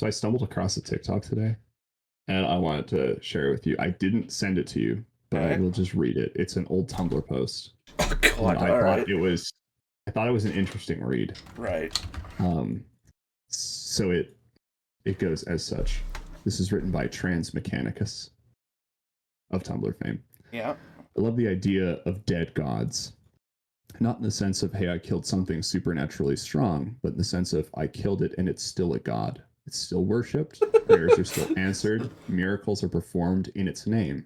So I stumbled across a TikTok today and I wanted to share it with you. I didn't send it to you, All but I right. will just read it. It's an old Tumblr post Oh and God. All right. I thought it was an interesting read. Right. Um so it goes as such. This is written by Trans Mechanicus of Tumblr fame. Yeah. I love the idea of dead gods. Not in the sense of, hey, I killed something supernaturally strong, but in the sense of I killed it and it's still a god. It's still worshipped, prayers are still answered, miracles are performed in its name,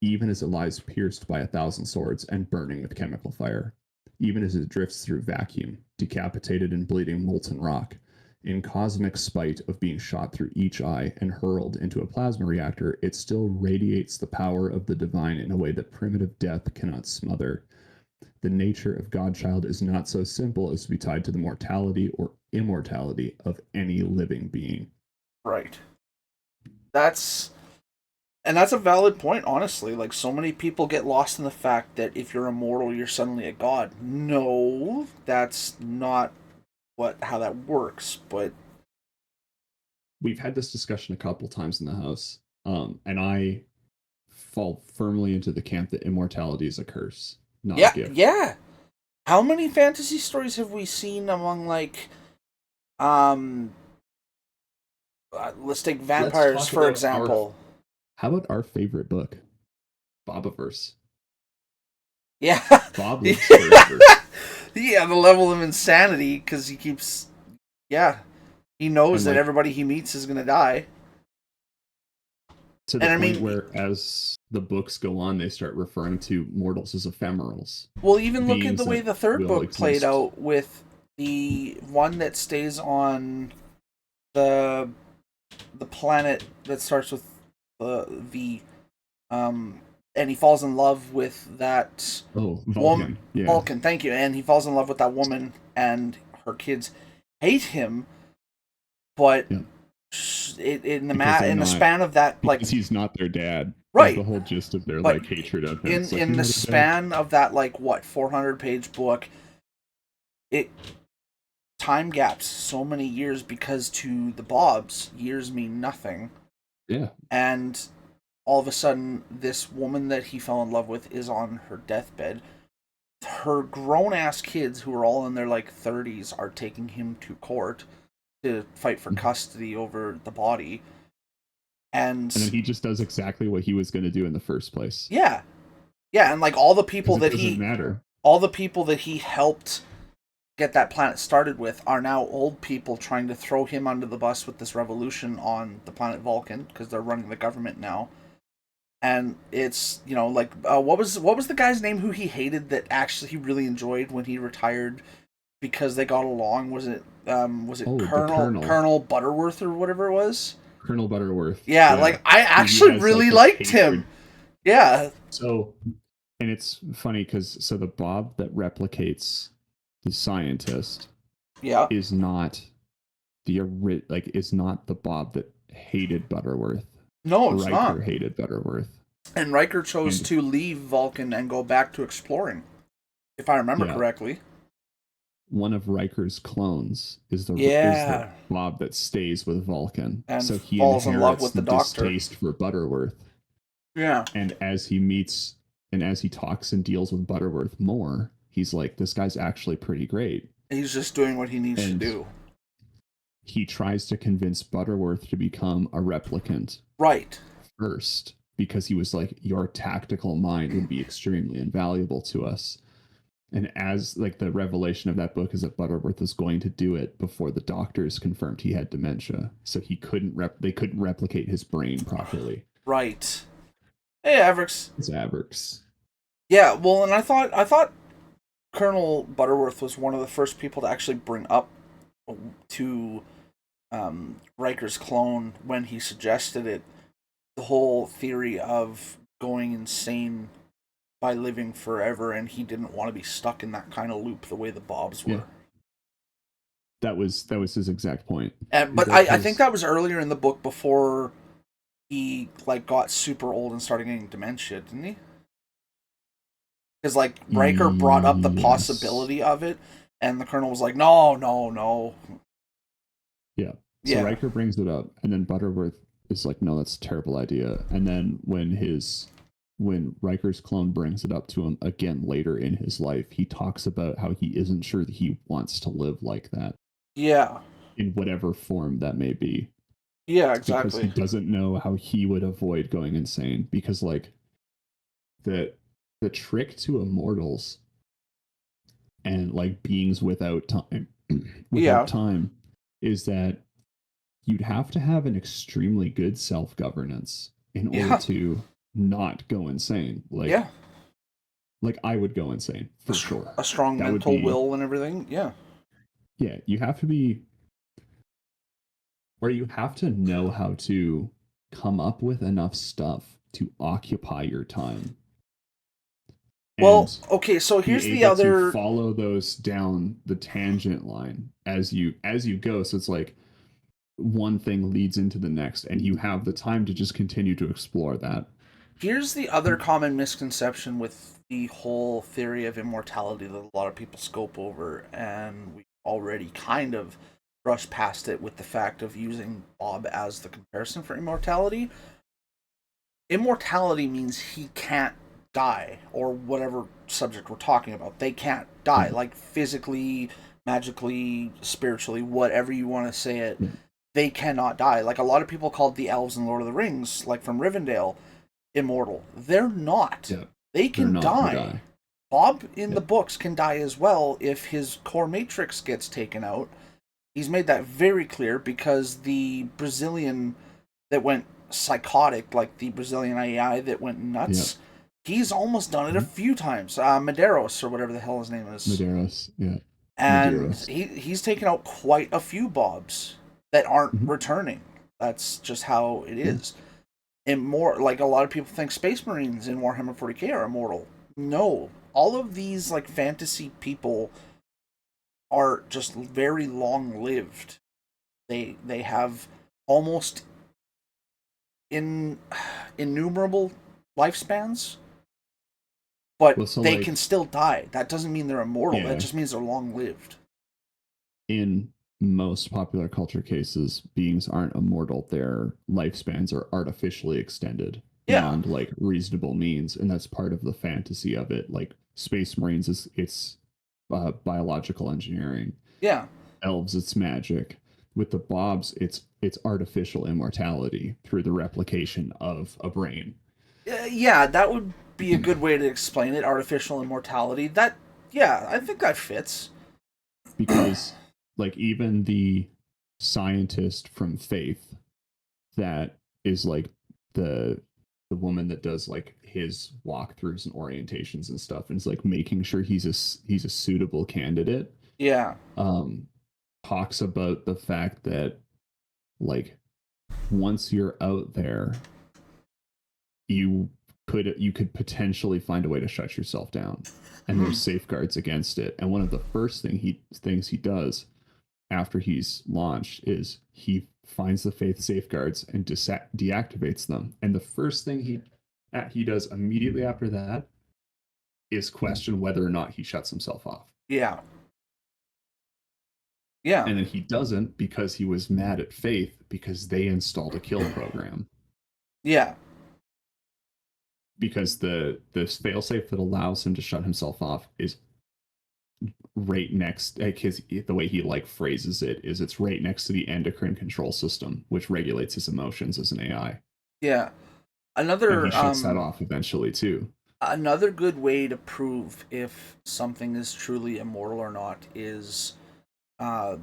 even as it lies pierced by 1,000 swords and burning with chemical fire, even as it drifts through vacuum, decapitated and bleeding molten rock, in cosmic spite of being shot through each eye and hurled into a plasma reactor, it still radiates the power of the divine in a way that primitive death cannot smother. The nature of Godchild is not so simple as to be tied to the mortality or immortality of any living being. Right. That's that's a valid point. Honestly, like so many people get lost in the fact that if you're immortal, you're suddenly a god. No, that's not what how that works. But We've had this discussion a couple times in the house, and I fall firmly into the camp that immortality is a curse, not a yeah, gift. yeah. How many fantasy stories have we seen among like um let's take Let's vampires talk for about our. example. How about our favorite book, Bobiverse? Yeah. Bob lives forever. Yeah, the level of insanity because he keeps yeah, he knows And that like everybody he meets is gonna die. to the And I point mean, where as the books go on, they start referring to mortals as ephemerals, well, even look at the beings way that the third will book played exist. out with the one that stays on the the planet that starts with the V. And he falls in love with that Oh, woman, Vulcan. Yeah. Vulcan. Thank you. And he falls in love with that woman, and her kids hate him, but Yeah. in the Because they're in the not, span of that, like, because he's not their dad, is the right, whole gist of their but like hatred of him. in It's like, you're the not a dad. span of that, like, what, 400-page book, it time gaps so many years because to the Bobs, years mean nothing. Yeah. And all of a sudden, this woman that he fell in love with is on her deathbed. Her grown ass kids, who are all in their like 30s, are taking him to court to fight for Mhm. custody over the body. And And then he just does exactly what he was going to do in the first place. yeah, yeah, and like Because it doesn't matter. all the people that he helped get that planet started with are now old people trying to throw him under the bus with this revolution on the planet Vulcan because they're running the government now. And it's, you know, like, what was the guy's name who he hated that actually he really enjoyed when he retired because they got along? Was it Oh, the Colonel. Colonel Butterworth or whatever it was? Colonel Butterworth. Yeah, Yeah. like I He actually has like really this liked him. hatred. Yeah, So, and it's funny because so the Bob that replicates the scientist yeah. is not like is not the Bob that hated Butterworth. No, it's not. Riker hated Butterworth. And Riker chose And to leave Vulcan and go back to exploring, if I remember yeah, correctly. one of Riker's clones is the Yeah, Bob that stays with Vulcan. and So he falls in love inherits with the the Doctor. distaste for Butterworth. Yeah, And as he meets and as he talks and deals with Butterworth more, he's like, this guy's actually pretty great. he's just doing what he needs to And do. he tries to convince Butterworth to become a replicant Right. first because he was like, your tactical mind would be extremely invaluable to us. And as like the revelation of that book is that Butterworth was going to do it before the doctors confirmed he had dementia, so they couldn't replicate his brain properly. Right. Hey, Avrix. It's Avrix. Yeah, well, and I thought Colonel Butterworth was one of the first people to actually bring up to Riker's clone when he suggested it. The whole theory of going insane by living forever, and he didn't want to be stuck in that kind of loop the way the Bobs Yeah, were. that was his exact point. But Like I think his that was earlier in the book before he like got super old and started getting dementia, didn't he? Because like Riker brought up the yes, possibility of it, and the Colonel was like, "No, no, no." yeah. So Yeah. Riker brings it up, and then Butterworth is like, "No, that's a terrible idea." And then when Riker's clone brings it up to him again later in his life, he talks about how he isn't sure that he wants to live like that Yeah. in whatever form that may be, Yeah, because he exactly. doesn't know how he would avoid going insane. Because like the the trick to immortals and like beings without time without Yeah. time is that you'd have to have an extremely good self-governance in order Yeah. to not go insane. Yeah. Like I would go insane for sure. A strong That would mental be, will and everything. Yeah. yeah, you have to be, or you have to know how to come up with enough stuff to occupy your time Well, and okay, so be here's the able to other. follow those down the tangent line as you go. So it's like one thing leads into the next, and you have the time to just continue to explore that. Here's the other common misconception with the whole theory of immortality that a lot of people scope over, and we already kind of brushed past it with the fact of using Bob as the comparison for immortality. Immortality means he can't die, or whatever subject we're talking about. They can't die, Yeah, like physically, magically, spiritually, whatever you want to say it. yeah, They cannot die. Like a lot of people called the elves in Lord of the Rings, like from Rivendell, immortal. They're not. yeah. They They're can not. They die. die. Bob in Yeah, the books can die as well if his core matrix gets taken out. He's made that very clear because the Brazilian that went psychotic, like the Brazilian AI that went yeah. nuts, he's almost done it a Mhm. few times. Medeiros, or whatever the hell his name is. Medeiros. Yeah, And Medeiros. he's taken out quite a few Bobs that aren't Mhm. returning. That's just how it Yeah. is. And more like a lot of people think Space Marines in Warhammer 40k are immortal. No, all of these like fantasy people are just very long lived. They have almost in innumerable lifespans, but Well, so they can like, still die. That doesn't mean they're immortal. That yeah, just means they're long lived. in most popular culture cases, beings aren't immortal. Their lifespans are artificially extended Yeah, beyond like reasonable means, and that's part of the fantasy of it. Like Space Marines is it's biological engineering. yeah, Elves, it's magic. With the Bobs, it's artificial immortality through the replication of a brain. yeah. That would be a good way to explain it. Artificial immortality. That, yeah, I think that fits. Because like even the scientist from Faith that is like the the woman that does like his walkthroughs and orientations and stuff and is like making sure he's a suitable candidate, Yeah, um talks about the fact that like once you're out there you you could potentially find a way to shut yourself down, and there's safeguards against it. And one of the first things he does after he's launched is he finds the faith safeguards and deactivates them. And the first thing he does immediately after that is question whether or not he shuts himself off. yeah, yeah, And then he doesn't because he was mad at Faith because they installed a kill program. yeah, Because the failsafe that allows him to shut himself off is right next, like the way he like phrases it is it's right next to the endocrine control system, which regulates his emotions as an AI. yeah. And he Another shuts that off eventually too. another good way to prove if something is truly immortal or not is uh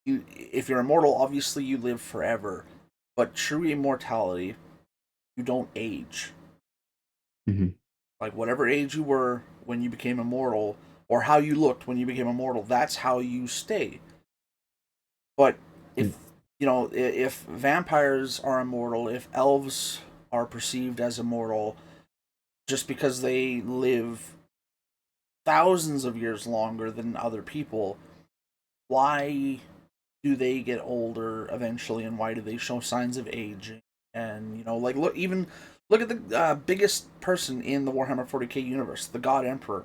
you if you're immortal, obviously you live forever. But true immortality, you don't age. Mm-hmm. Like whatever age you were when you became immortal, or how you looked when you became immortal, that's how you stay. But Yeah. if if vampires are immortal, if elves are perceived as immortal just because they live thousands of years longer than other people, why do they get older eventually, and why do they show signs of aging? And like look at the biggest person in the Warhammer 40k universe, the God Emperor.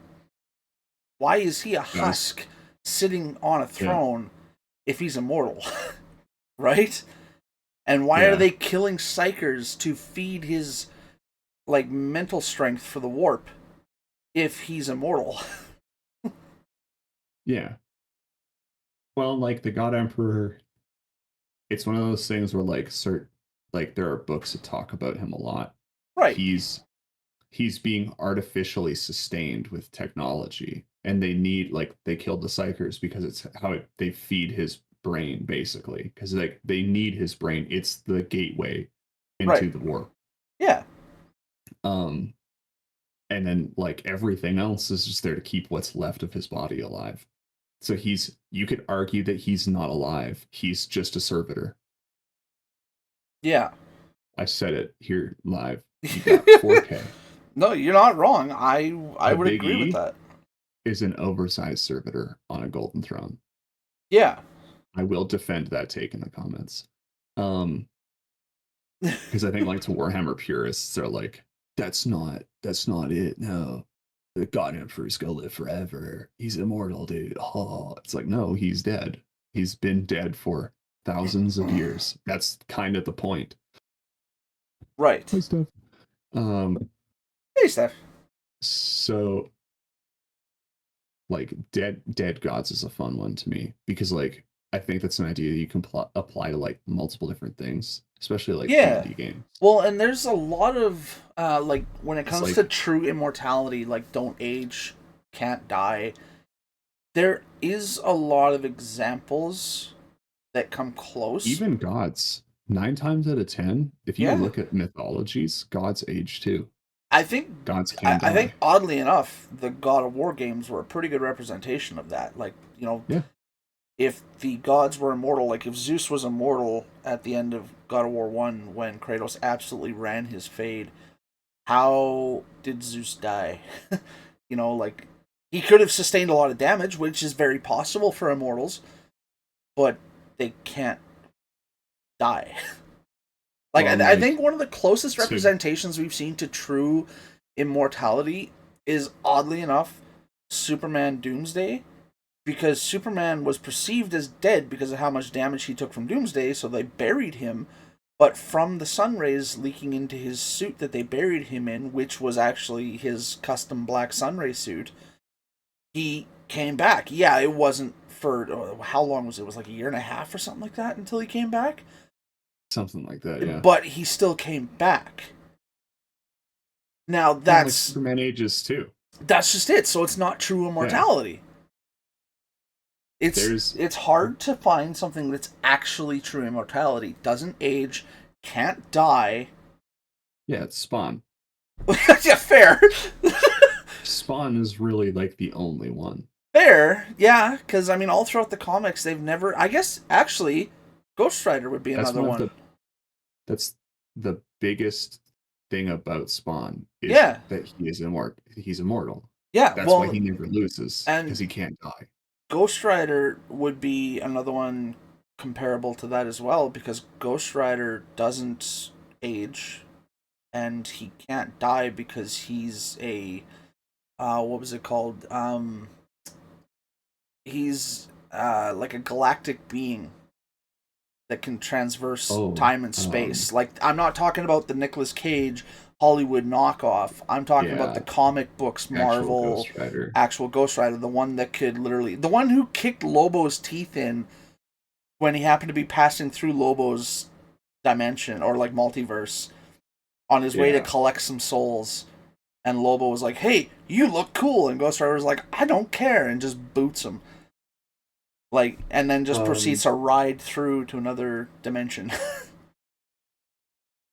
Why is he a Guys, husk sitting on a yeah, throne if he's immortal? right? And why are Yeah. they killing psychers to feed his like mental strength for the warp if he's immortal? Yeah. Well, like the God Emperor, it's one of those things where like there are books that talk about him a lot. Right. He's being artificially sustained with technology, and they killed the psychers because it's they feed his brain basically, because like they need his brain. It's the gateway Right. into the warp. Yeah. Um, and then like everything else is just there to keep what's left of his body alive. So you could argue that he's not alive. He's just a servitor. Yeah. I said it here live. You got 4K. No, you're not wrong. I The would Big agree with E that. is an oversized servitor on a golden throne. Yeah. I will defend that take in the comments. Because I think like to Warhammer purists are like, that's not it. No. The God Emperor's gonna live forever. He's immortal, dude. Oh, it's like, no, he's dead. He's been dead for thousands of years. That's kind of the point. Right. Hi, Steph. Um, Hey, Steph. so like dead gods is a fun one to me because like I think that's an idea you can apply to like multiple different things, especially like Yeah. D&D games. Well, and there's a lot of like when it It's comes like to true immortality, like don't age, can't die. There is a lot of examples that come close. even gods, 9 times out of 10, if you Yeah. look at mythologies, gods age too. I think Gods can I think die. oddly enough, the God of War games were a pretty good representation of that. Like, Yeah. if the gods were immortal, like if Zeus was immortal at the end of God of War 1 when Kratos absolutely ran his fade, how did Zeus die? Like he could have sustained a lot of damage, which is very possible for immortals, but they can't die. Like Well, I think one of the closest to representations we've seen to true immortality is oddly enough Superman Doomsday, because Superman was perceived as dead because of how much damage he took from Doomsday, so they buried him. But from the sun rays leaking into his suit that they buried him in, which was actually his custom black sunray suit, he came back. Yeah, it wasn't for how long was it? It was like a year and a half or something like that until he came back. something like that, yeah. But he still came back. Now Well, like Superman ages too. that's just it. So it's not true immortality. There's It's hard to find something that's actually true immortality. Doesn't age, can't die. yeah, it's Spawn. Yeah, fair. Spawn is really like the only one. Fair, yeah, because I mean, all throughout the comics, they've never. I guess actually, Ghost Rider would be That's another one. that's the biggest thing about Spawn is Yeah, that he's immortal. yeah. That's Well, why he never loses, and because he can't die. Ghost Rider would be another one comparable to that as well, because Ghost Rider doesn't age, and he can't die because he's a what was it called? He's like a galactic being that can transverse Oh, time and space. Like I'm not talking about the Nicolas Cage Hollywood knockoff. I'm talking about the yeah, comic books actual Marvel Ghost Rider. actual Ghost Rider, the one that could the one who kicked Lobo's teeth in when he happened to be passing through Lobo's dimension or like multiverse on his way to Yeah. collect some souls. And Lobo was like, "Hey, you look cool," and Ghost Rider was like, "I don't care," and just boots him. Like, and then just proceeds to ride through to another dimension.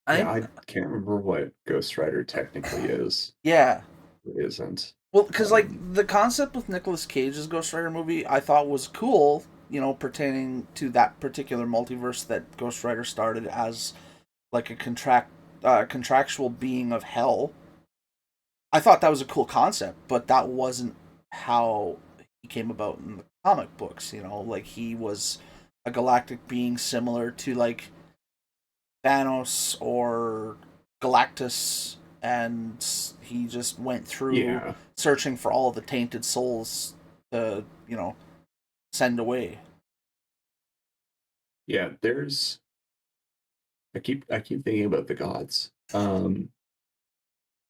Yeah, I can't remember what Ghost Rider technically is. Yeah. It isn't. Well, because like the concept with Nicolas Cage's Ghost Rider movie, I thought was cool. Pertaining to that particular multiverse that Ghost Rider started as like a contractual being of hell. I thought that was a cool concept, but that wasn't how he came about in the comic books. Like he was a galactic being similar to like Thanos or Galactus, and he just went through Yeah. searching for all the tainted souls to, send away. Yeah, there's I keep thinking about the gods.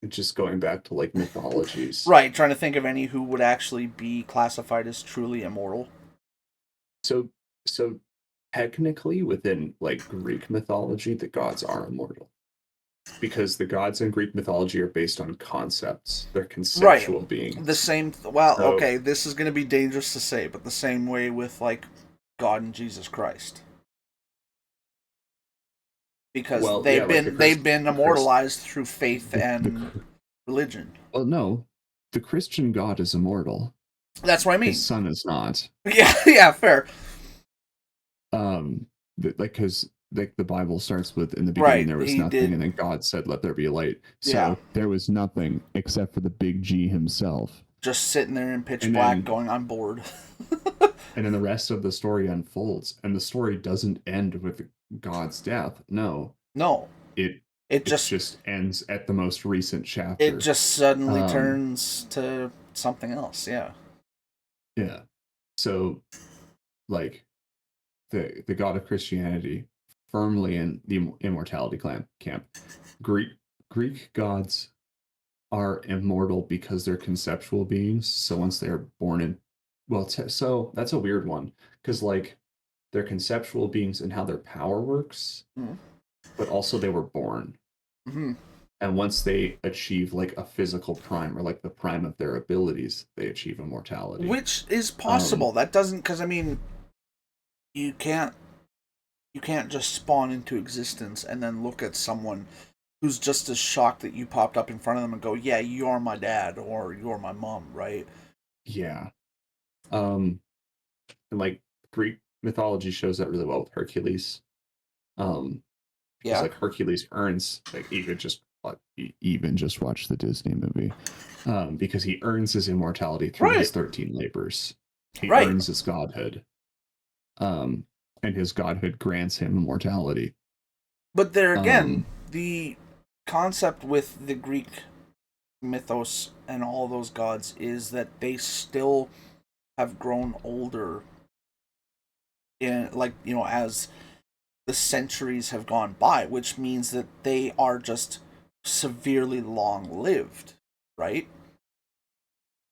Just going back to like mythologies. Right, trying to think of any who would actually be classified as truly immortal. So so technically within like Greek mythology, the gods are immortal. Because the gods in Greek mythology are based on concepts. They're Right. conceptual The beings. same. Well, So okay, this is going to be dangerous to say, but the same way with like God and Jesus Christ, because well, yeah, like they've been the Chris immortalized through faith and the religion. well no, the Christian God is immortal. That's what I His mean. son is not. Yeah, yeah, fair. Um like because like the Bible starts with in the beginning Right. there was He nothing did. and then God said let there be light. Yeah. So there was nothing except for the big G himself. Just sitting there in pitch And black, then going, "I'm bored." and then the rest of the story unfolds and the story doesn't end with God's death. No. No, It it it just just ends at the most recent it chapter. just suddenly Um turns to something else. Yeah. yeah. So like the god of Christianity firmly in the immortality camp. Greek Greek gods are immortal because they're conceptual beings. So once they are born in, well, so that's a weird one because like they're conceptual beings and how their power works, Mm-hmm. but also they were born. Mm-hmm. And once they achieve like a physical prime or like the prime of their abilities, they achieve immortality. Which is Um, possible. That doesn't, because I mean, you can't you can't just spawn into existence and then look at someone who's just as shocked that you popped up in front of them and go, "Yeah, you're my dad," or "You're my mom," right? yeah. Um, and like Greek mythology shows that really well with Hercules. Because Yeah. like Hercules earns like even just watch the Disney movie. Because he earns his immortality through his Right. 13 labors. He Right. earns his godhood. Um, and his godhood grants him immortality. But there again, Um, the concept with the Greek mythos and all those gods is that they still have grown older in, like, as the centuries have gone by, which means that they are just severely long lived, right?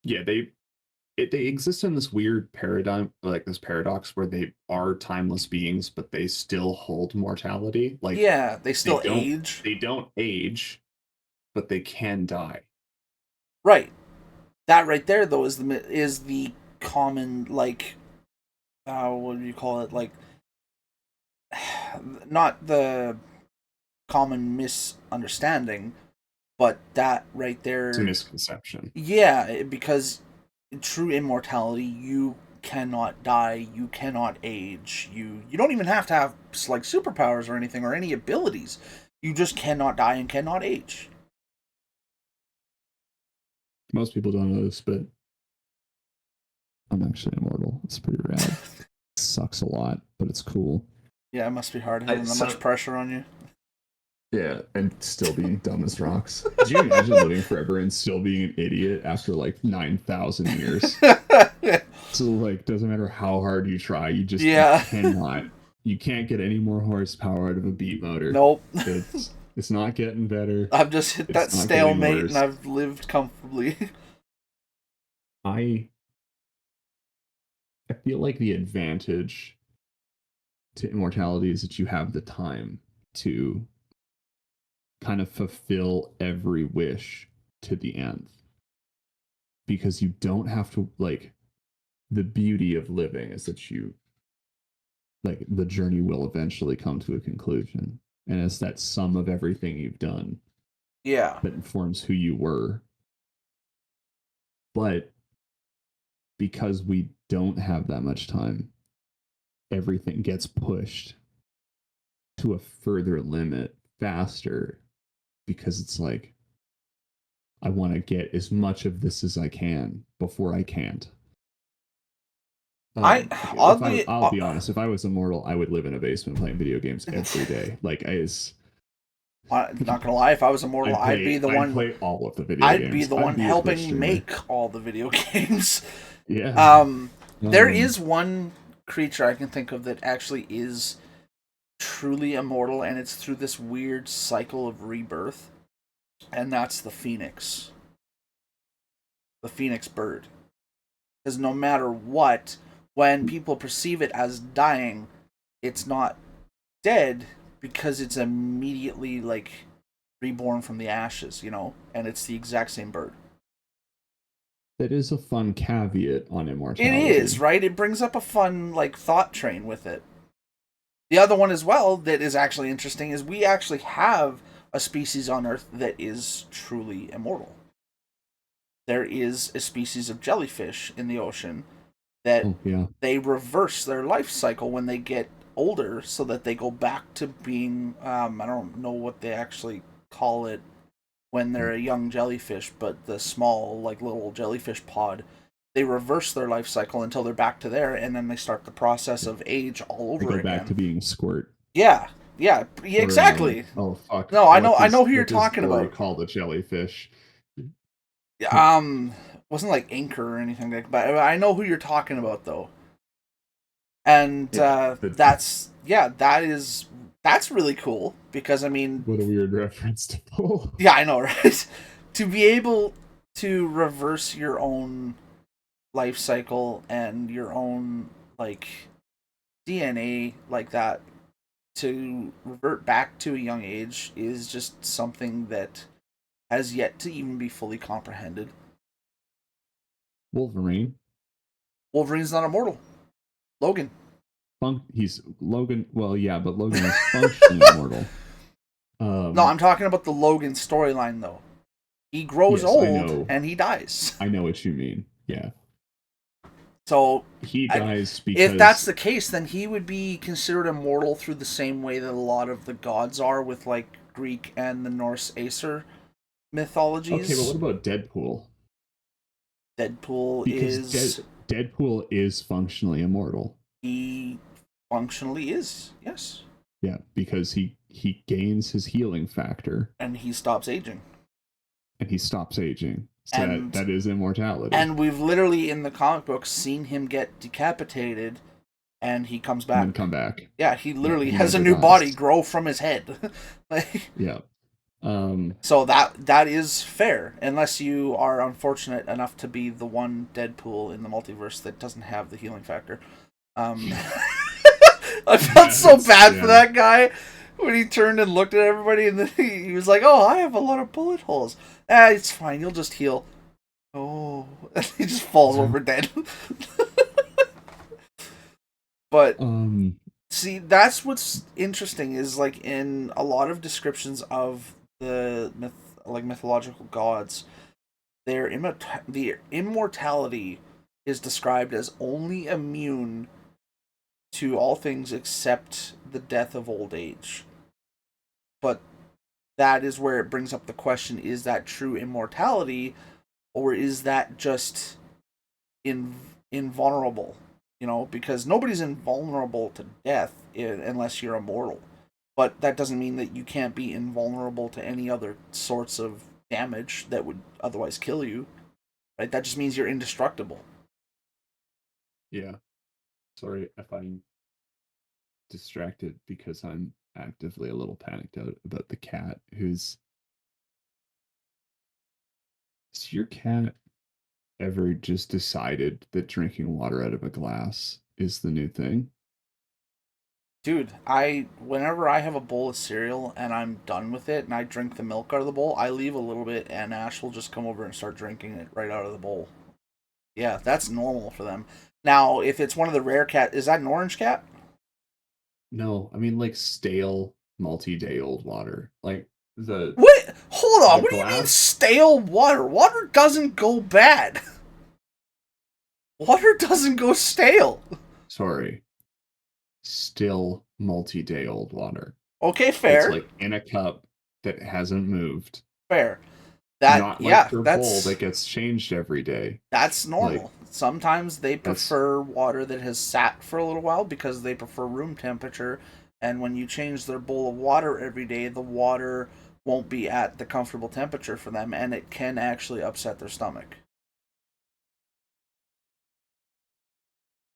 yeah, they exist in this weird paradigm, like this paradox where they are timeless beings, but they still hold mortality. Like Yeah, they they still don't age. they don't age, but they can die. Right. That right there though is the common, like, what do you call it, like, not the common misunderstanding, but that right It's a there, misconception. yeah, because in true immortality, you cannot die, you cannot age, you don't even have to have like superpowers or anything or any abilities. You just cannot die and cannot age. Most people don't know this, but I'm actually immortal. It's pretty rad. It sucks a lot, but it's cool. Yeah, it must be hard having that much pressure on you. Yeah, and still being dumb as rocks. Could you imagine living forever and still being an idiot after like 9,000 years? So like, doesn't matter how hard you try, you Yeah. cannot. You can't get any more horsepower out of a beat motor. Nope. It's not getting better. I've just hit that It's not getting stalemate and worse. I've lived comfortably. I feel like the advantage to immortality is that you have the time to kind of fulfill every wish to the nth because you don't have to like the beauty of living is that you like the journey will eventually come to a conclusion and it's that sum of everything you've done Yeah. that informs who you were, but because we don't have that much time everything gets pushed to a further limit faster because it's like I want to get as much of this as I can before I can't. I If oddly I'll be honest, if I was immortal, I would live in a basement playing video games every day. Like not gonna lie, if I was immortal, I'd play all of the video I'd be games. the I'd one be a Twitch helping streamer. make all the video games. Yeah. There is one creature I can think of that actually is truly immortal, and it's through this weird cycle of rebirth, and that's the phoenix. The phoenix bird. Because no matter what, when people perceive it as dying, it's not dead because it's immediately like reborn from the ashes, and it's the exact same bird. That is a fun caveat on It immortality. is, right? It brings up a fun like thought train with it. The other one as well that is actually interesting is we actually have a species on Earth that is truly immortal. There is a species of jellyfish in the ocean that Oh, yeah. they reverse their life cycle when they get older so that they go back to being I don't know what they actually call it when they're a young jellyfish, but the small like little jellyfish pod, they reverse their life cycle until they're back to there, and then they start the process of age all They over go back again. to being squirt. Yeah, yeah, Or, exactly. oh, fuck. No, I know who you're What does talking Dory about. call the jellyfish? Um, wasn't like Anchor or anything like, but I know who you're talking about though. And Yeah. that's really cool because I mean, What a weird reference to pull. yeah, I know, right? To be able to reverse your own life cycle and your own like DNA like that to revert back to a young age is just something that has yet to even be fully comprehended. Wolverine. Wolverine's not immortal. Logan. He's Logan. Well, yeah, but Logan is functionally immortal. No, I'm talking about the Logan storyline though. He grows Yes, I old know. and he dies. I know what you mean. Yeah. So He dies if that's because. the case, then he would be considered immortal through the same way that a lot of the gods are with like Greek and the Norse Aesir Okay, but mythologies. what about Deadpool? Deadpool Because is Deadpool is functionally immortal. he functionally is, yes. Yeah, because he gains his healing factor And he stops aging. and he stops aging. So And that is immortality. we've literally in the comic books seen him get decapitated and he comes And then back. come back. Yeah, he literally he has a never new dies. body grow from his head. Like, Yeah. so that is fair, unless you are unfortunate enough to be the one Deadpool in the multiverse that doesn't have the healing factor. I felt so bad for that guy when he turned and looked at everybody, and then he was like, "Oh, I have a lot of bullet holes. Ah, it's fine. You'll just heal." Oh, and he just falls over dead. But see, that's what's interesting is like in a lot of descriptions of the mythological gods, the immortality is described as only immune to all things except the death of old age. But that is where it brings up the question: is that true immortality, or is that just invulnerable? Because nobody's invulnerable to death unless you're immortal. But that doesn't mean that you can't be invulnerable to any other sorts of damage that would otherwise kill you. Right? That just means you're indestructible. Yeah. Sorry if I'm distracted because I'm actively a little panicked out about the cat who's. Has your cat ever just decided that drinking water out of a glass is the new thing? Dude, whenever I have a bowl of cereal and I'm done with it and I drink the milk out of the bowl, I leave a little bit and Ash will just come over and start drinking it right out of the bowl. Yeah, that's normal for them. Now, if it's one of the rare cat, is that an orange cat? No, I mean like stale multi-day old water. Like the What? Hold on. the What do you mean glass. stale water? Water doesn't go bad. Water doesn't go stale. Sorry. Still multi-day old water. Okay, It's fair. like in a cup that hasn't moved. Fair. Not like their bowl that gets changed every day. That's normal. Like, Sometimes they that's prefer water that has sat for a little while because they prefer room temperature. And when you change their bowl of water every day, the water won't be at the comfortable temperature for them, and it can actually upset their stomach.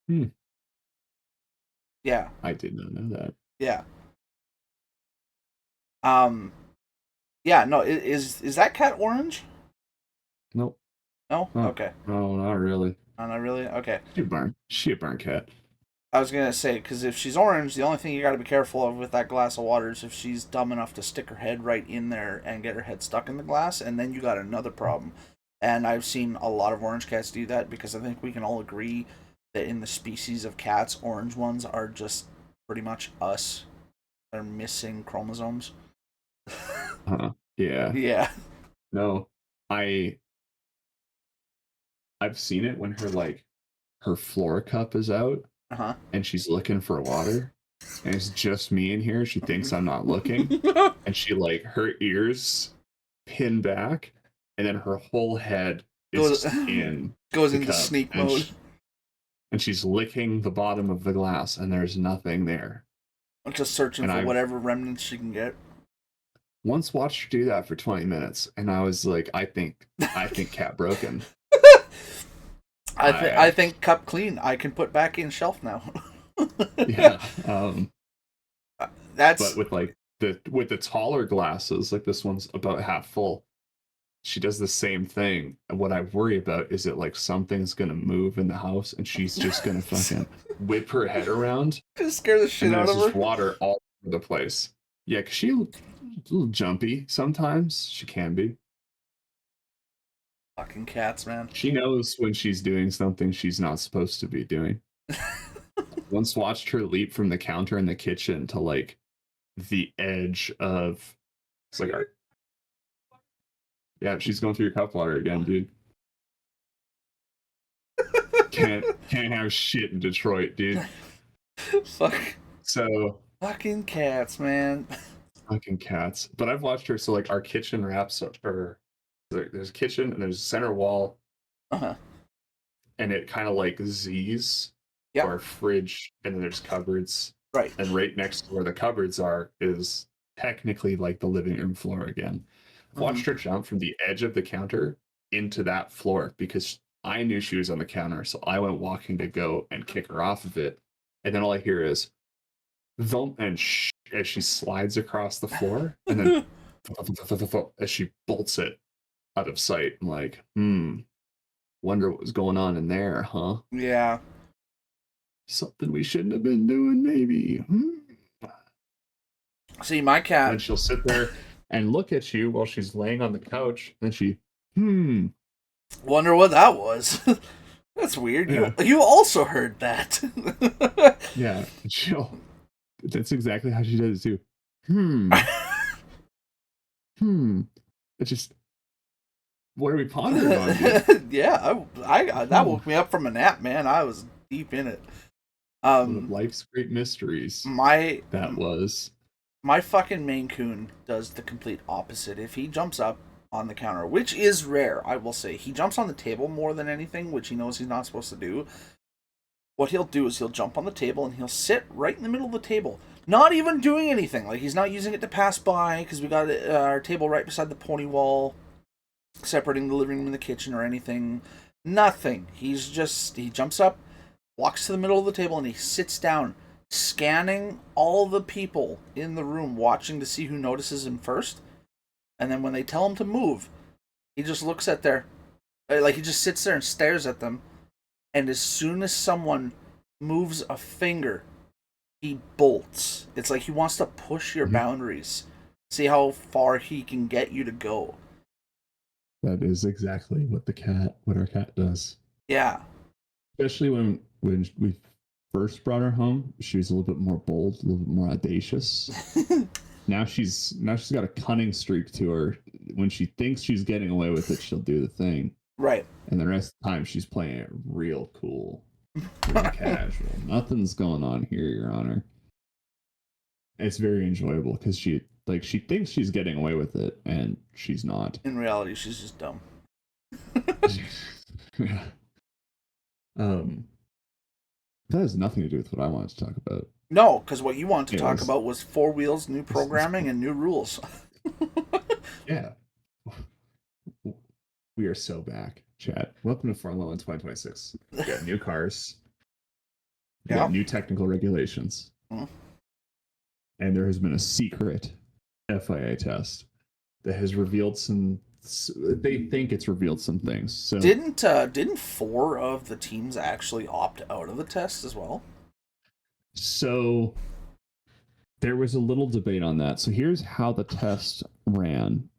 Hmm. Yeah, I did not know that. yeah. Um, yeah, no, is that cat orange? Nope. No, Oh, okay, no, not really. oh, not really. Okay, She a barn cat. I was gonna say because if she's orange, the only thing you got to be careful of with that glass of water is if she's dumb enough to stick her head right in there and get her head stuck in the glass, and then you got another problem. And I've seen a lot of orange cats do that because I think we can all agree that in the species of cats, orange ones are just pretty much us. They're missing chromosomes. Huh. Yeah. Yeah. No. I I've seen it when her floor cup is out Uh huh. and she's looking for water. And it's just me in here. She thinks I'm not looking. And she her ears pin back and then her whole head is goes just in goes the into cup. sneak mode. And she's licking the bottom of the glass and there's nothing there. I'm just searching And for I've whatever remnants she can get. once watched her do that for 20 minutes and I was like, I think cat broken. I think cup clean. I can put back in shelf now. Yeah. That's But with the taller glasses, like this one's about half full, she does the same thing. And what I worry about is that something's gonna move in the house and she's just gonna fucking whip her head around just scare the and shit out there's of just her. water all over the place. Yeah, 'cause she's a little jumpy sometimes. She can be. Fucking cats, man. She knows when she's doing something she's not supposed to be doing. Once watched her leap from the counter in the kitchen to the edge of it's like yeah, she's going through your cup water again, dude. Can't have shit in Detroit, dude. Fuck. So Fucking cats, man. fucking cats. But I've watched her. So our kitchen wraps up her. There's a kitchen and there's a center wall, Uh-huh. and it kind of Z's Yep. our fridge, and then there's cupboards. Right. And right next to where the cupboards are is technically the living room floor again. I've watched her jump from the edge of the counter into that floor because I knew she was on the counter, so I went walking to go and kick her off of it. And then all I hear is thump and as she slides across the floor, and then as she bolts it out of sight. I'm like, wonder what was going on in there, huh? Yeah. Something we shouldn't have been doing, maybe. See, my cat. And she'll sit there and look at you while she's laying on the couch, and she, Wonder what that was. That's weird. Yeah. You also heard that. Yeah, that's exactly how she does it too. It's just, what are we pondering on, dude? Yeah, that woke me up from a nap, man. I was deep in it. One of life's great mysteries. My fucking Maine Coon does the complete opposite. If he jumps up on the counter, which is rare, I will say, he jumps on the table more than anything, which he knows he's not supposed to do. What he'll do is he'll jump on the table and he'll sit right in the middle of the table, not even doing anything. Like, he's not using it to pass by because we got our table right beside the pony wall, separating the living room and the kitchen or anything. Nothing. He jumps up, walks to the middle of the table, and he sits down, scanning all the people in the room, watching to see who notices him first. And then when they tell him to move, he just looks at he just sits there and stares at them. And as soon as someone moves a finger, he bolts. It's like he wants to push your boundaries, see how far he can get you to go. That is exactly what our cat does. Yeah. Especially when we first brought her home, she was a little bit more bold, a little bit more audacious. Now she's got a cunning streak to her. When she thinks she's getting away with it, she'll do the thing. Right. And the rest of the time, she's playing it real cool, real casual. Nothing's going on here, Your Honor. It's very enjoyable because she thinks she's getting away with it, and she's not. In reality, she's just dumb. Yeah. That has nothing to do with what I wanted to talk about. No, because what you wanted to talk about was Four Wheels, new programming, and new rules. Yeah. We are so back, chat. Welcome to Formula 1 2026. We got new cars. We got new technical regulations. And there has been a secret FIA test that has revealed some. They think it's revealed some things. So Didn't 4 of the teams actually opt out of the test as well? so there was a little debate on that. So here's how the test ran.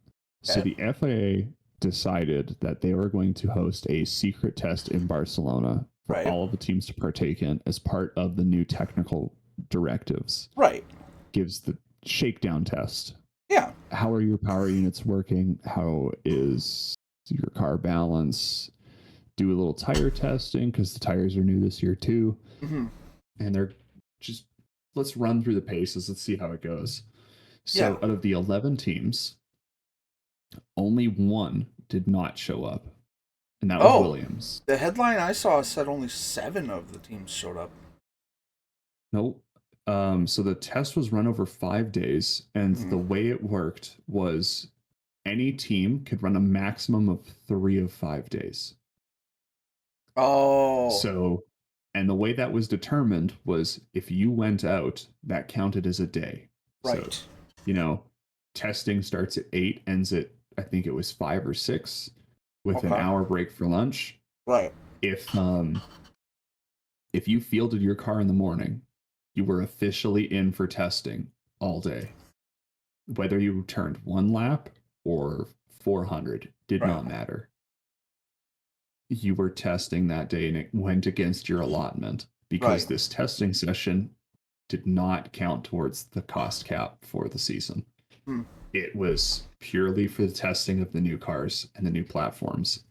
So Okay. the FIA decided that they were going to host a secret test in Barcelona for Right. all of the teams to partake in as part of the new technical directives. Right. Gives the shakedown test. Yeah. How are your power units working? How is your car balance? Do a little tire testing because the tires are new this year too. Mm-hmm. And they're just, let's run through the paces. Let's see how it goes. So Yeah. out of the 11 teams, only one did not show up, and that was Oh, Williams. the headline I saw said only 7 of the teams showed up. Nope. So the test was run over 5 days, and the way it worked was any team could run a maximum of 3 of 5 days. Oh. So, and the way that was determined was if you went out, that counted as a day. Right. So, testing starts at 8, ends at, I think it was 5 or 6, with an hour break for lunch. Right. If you fielded your car in the morning, you were officially in for testing all day. Whether you turned 1 lap or 400 did not matter. You were testing that day, and it went against your allotment because this testing session did not count towards the cost cap for the season. It was purely for the testing of the new cars and the new platforms,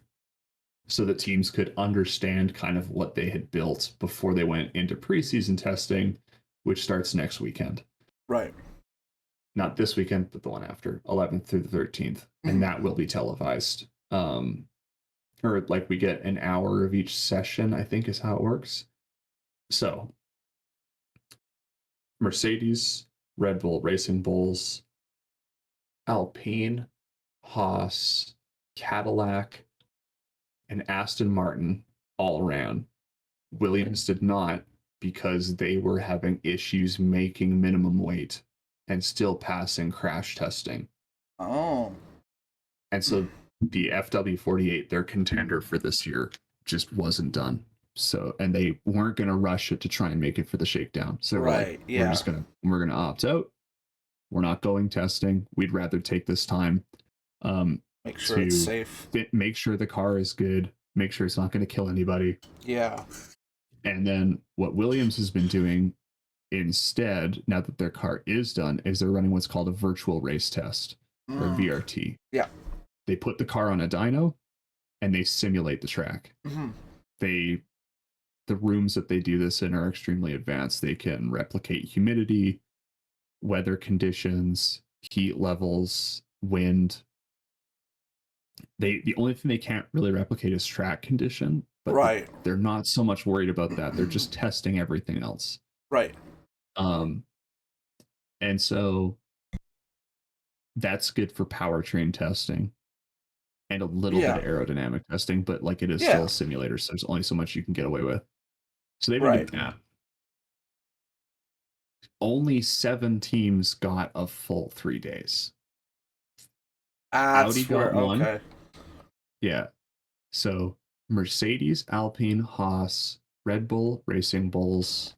so that teams could understand kind of what they had built before they went into preseason testing, which starts next weekend. Right. Not this weekend, but the one after, 11th through the 13th. And that will be televised. Or like we get an hour of each session, I think is how it works. So Mercedes, Red Bull, Racing Bulls, Alpine, Haas, Cadillac, and Aston Martin all ran. Williams did not, because they were having issues making minimum weight and still passing crash testing. Oh. And so the FW48, their contender for this year, just wasn't done. So, and they weren't going to rush it to try and make it for the shakedown. So we're like, we're going to opt out. We're not going testing. We'd rather take this time make sure it's safe. Make sure the car is good. Make sure it's not going to kill anybody. Yeah. And then what Williams has been doing instead, now that their car is done, is they're running what's called a virtual race test, or VRT. Yeah. They put the car on a dyno and they simulate the track. The rooms that they do this in are extremely advanced. They can replicate humidity, weather conditions, heat levels, wind. The only thing they can't really replicate is track condition, but they're not so much worried about that. They're just testing everything else. Right. And so that's good for powertrain testing and a little bit of aerodynamic testing, but like it is still a simulator, so there's only so much you can get away with. So they've been doing that. Only 7 teams got a full 3 days. Audi got 1. Okay. Yeah. So Mercedes, Alpine, Haas, Red Bull, Racing Bulls,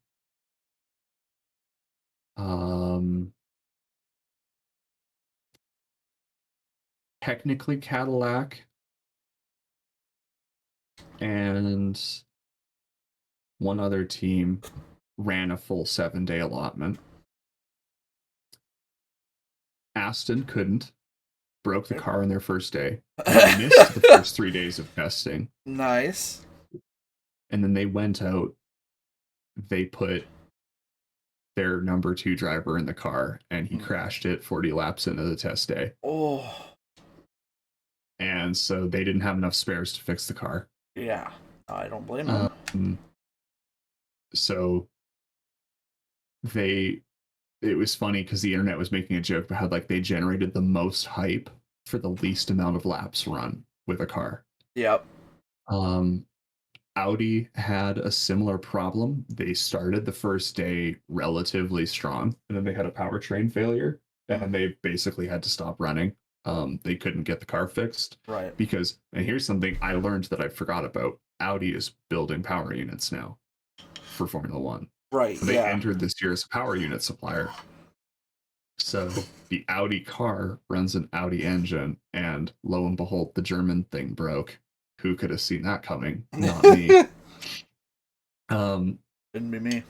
technically Cadillac, and one other team ran a full 7-day allotment. Aston couldn't, broke the car on their first day. They missed the first 3 days of testing. Nice. And then they went out, they put their number 2 driver in the car, and he crashed it 40 laps into the test day. Oh. And so they didn't have enough spares to fix the car. Yeah, I don't blame them. So it was funny because the internet was making a joke about how like they generated the most hype for the least amount of laps run with a car. Yep. Audi had a similar problem. They started the first day relatively strong, and then they had a powertrain failure. and they basically had to stop running. They couldn't get the car fixed Right. because, and here's something I learned that I forgot about: Audi is building power units now for Formula One. Right. So they Yeah. entered this year as a power unit supplier. So the Audi car runs an Audi engine, and lo and behold, the German thing broke. Who could have seen that coming? Not me. Didn't be me.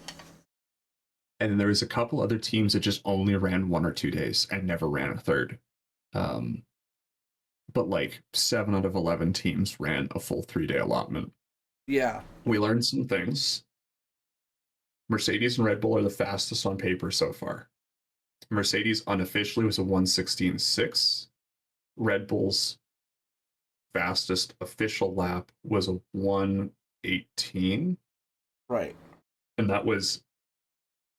And then there was a couple other teams that just only ran 1 or 2 days and never ran a third. But like 7 out of 11 teams ran a full 3-day allotment. Yeah. We learned some things. Mercedes and Red Bull are the fastest on paper so far. Mercedes unofficially was a 1:16.6. Red Bull's fastest official lap was a 1:18. Right. And that was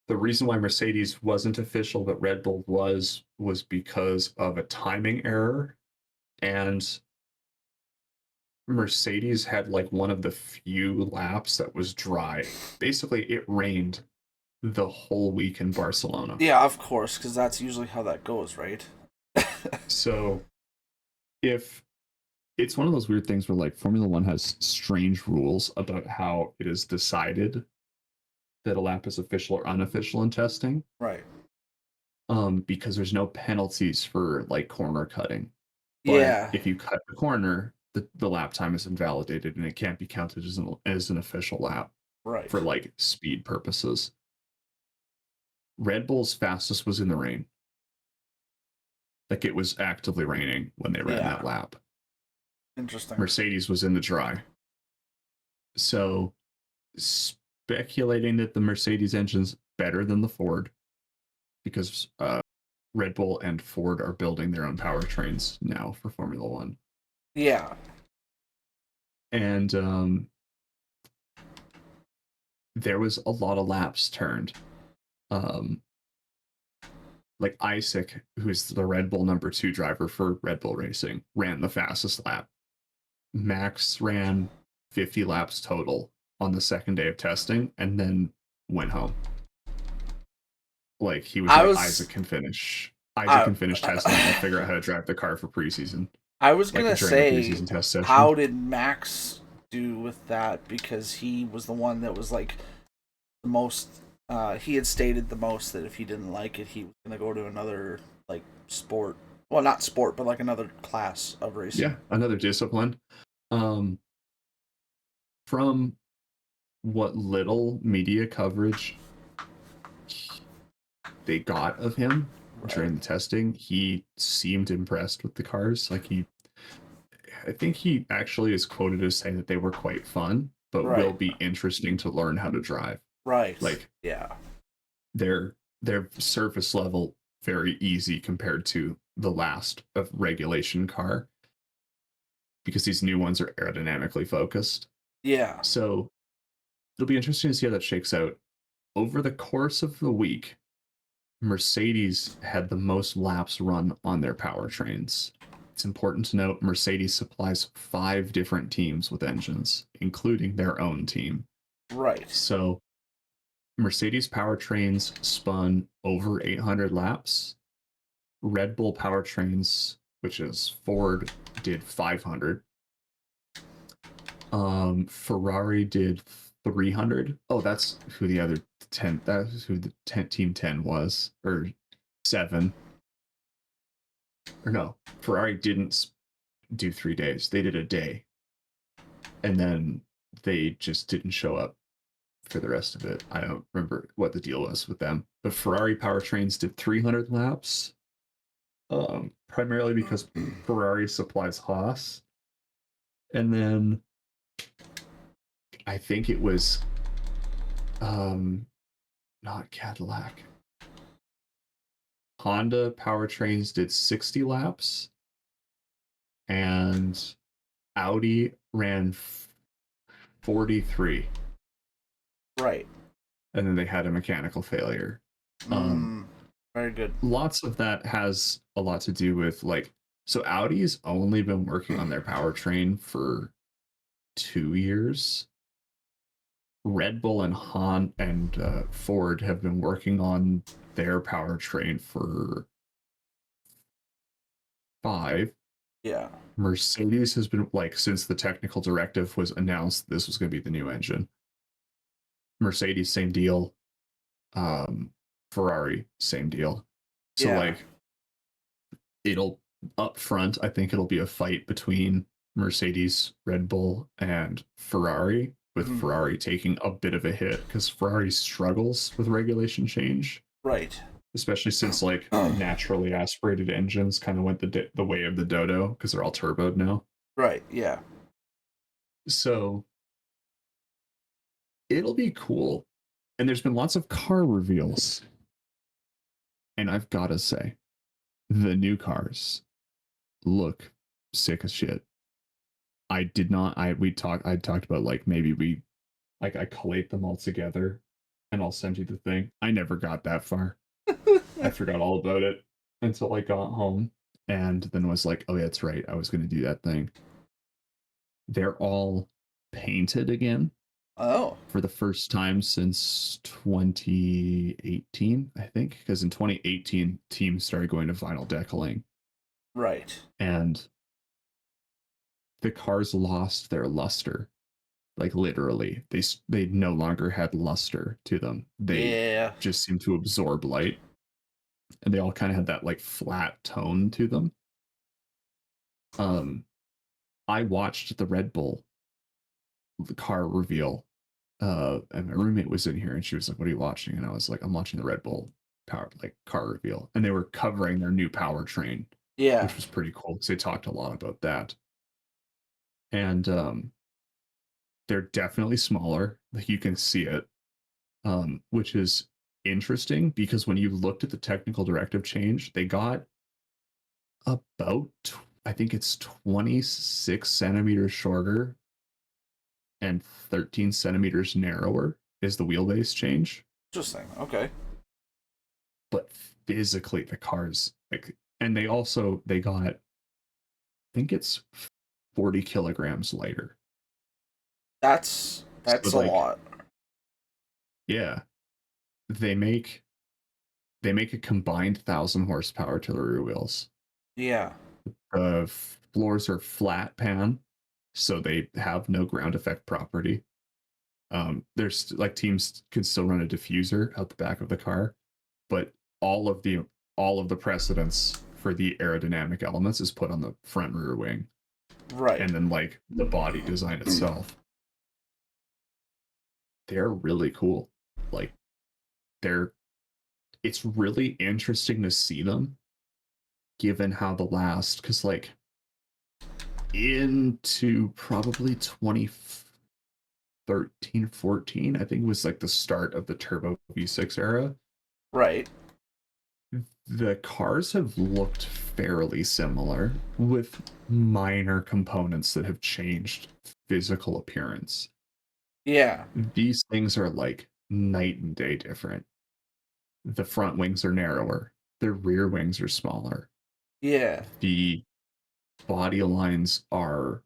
the reason why Mercedes wasn't official, but Red Bull was because of a timing error. And Mercedes had like one of the few laps that was dry. Basically, it rained the whole week in Barcelona. Yeah, of course, because that's usually how that goes, right? So if it's one of those weird things where like Formula One has strange rules about how it is decided that a lap is official or unofficial in testing. Right. Because there's no penalties for like corner cutting. But Yeah. if you cut the corner, the lap time is invalidated and it can't be counted as an official lap. Right. For like speed purposes. Red Bull's fastest was in the rain. Like it was actively raining when they ran that lap. Interesting. Mercedes was in the dry. So speculating that the Mercedes engine's better than the Ford, because Red Bull and Ford are building their own powertrains now for Formula One. Yeah. And there was a lot of laps turned. Like Isaac, who's the Red Bull number 2 driver for Red Bull Racing, ran the fastest lap. Max ran 50 laps total on the second day of testing and then went home. Like he was Isaac can finish. Isaac can finish testing and figure out how to drive the car for preseason. I was gonna say, how did Max do with that? Because he was the one that was like the most. He had stated the most that if he didn't like it, he was gonna go to another like sport. Well, not sport, but like another class of racing. Yeah, another discipline. From what little media coverage they got of him during the testing, he seemed impressed with the cars. Like I think he actually is quoted as saying that they were quite fun, but will be interesting to learn how to drive. Right. Like yeah, they're surface level very easy compared to the last of regulation car, because these new ones are aerodynamically focused. Yeah. So it'll be interesting to see how that shakes out. Over the course of the week, Mercedes had the most laps run on their powertrains. It's important to note Mercedes supplies 5 different teams with engines, including their own team. Right. So Mercedes powertrains spun over 800 laps. Red Bull powertrains, which is Ford, did 500. Ferrari did 300. Oh, that's who the other 10. That's who the team 10 was, or 7. Or no, Ferrari didn't do 3 days. They did a day, and then they just didn't show up for the rest of it. I don't remember what the deal was with them. But Ferrari powertrains did 300 laps, primarily because Ferrari supplies Haas. And then I think it was not Cadillac. Honda powertrains did 60 laps, and Audi ran 43. Right. And then they had a mechanical failure. Very good. Lots of that has a lot to do with like, so Audi's only been working on their powertrain for 2 years. Red Bull and Ford have been working on their powertrain for Yeah. Mercedes has been like, since the technical directive was announced, this was going to be the new engine. Mercedes, same deal. Ferrari, same deal. So Yeah. like, it'll up front, I think it'll be a fight between Mercedes, Red Bull, and Ferrari, with Mhm. Ferrari taking a bit of a hit because Ferrari struggles with regulation change, Right. especially since like naturally aspirated engines kind of went the way of the dodo because they're all turboed now. Right. Yeah. So it'll be cool. And there's been lots of car reveals. And I've got to say, the new cars look sick as shit. I did not, I talked about like maybe I collate them all together and I'll send you the thing. I never got that far. I forgot all about it until I got home and then was like, oh, yeah, that's right. I was going to do that thing. They're all painted again Oh. for the first time since 2018, I think, because in 2018 teams started going to vinyl decaling Right. and the cars lost their luster. Like literally, they no longer had luster to them. They Yeah. just seemed to absorb light, and they all kind of had that like flat tone to them. Um, I watched the Red Bull the car reveal, and my roommate was in here, and she was like, "What are you watching?" And I was like, "I'm watching the Red Bull power like car reveal," and they were covering their new powertrain, Yeah. which was pretty cool because they talked a lot about that. And they're definitely smaller, like you can see it, which is interesting because when you looked at the technical directive change, they got about, I think it's 26 centimeters shorter and 13 centimeters narrower is the wheelbase change. Interesting. Okay. But physically, the cars like, and they got, I think it's 40 kilograms lighter. That's So a like, lot. yeah, they make a combined 1,000 horsepower to the rear wheels. Yeah. The floors are flat pan, so they have no ground effect property. There's like teams can still run a diffuser out the back of the car, but all of the precedence for the aerodynamic elements is put on the front rear wing, Right. and then like the body design itself. They're really cool. Like they're it's really interesting to see them given how the last because like into probably 2013 14 I think was like the start of the turbo V6 era. Right. The cars have looked fairly similar with minor components that have changed physical appearance. Yeah. These things are like night and day different. The front wings are narrower, the rear wings are smaller. Yeah. The body lines are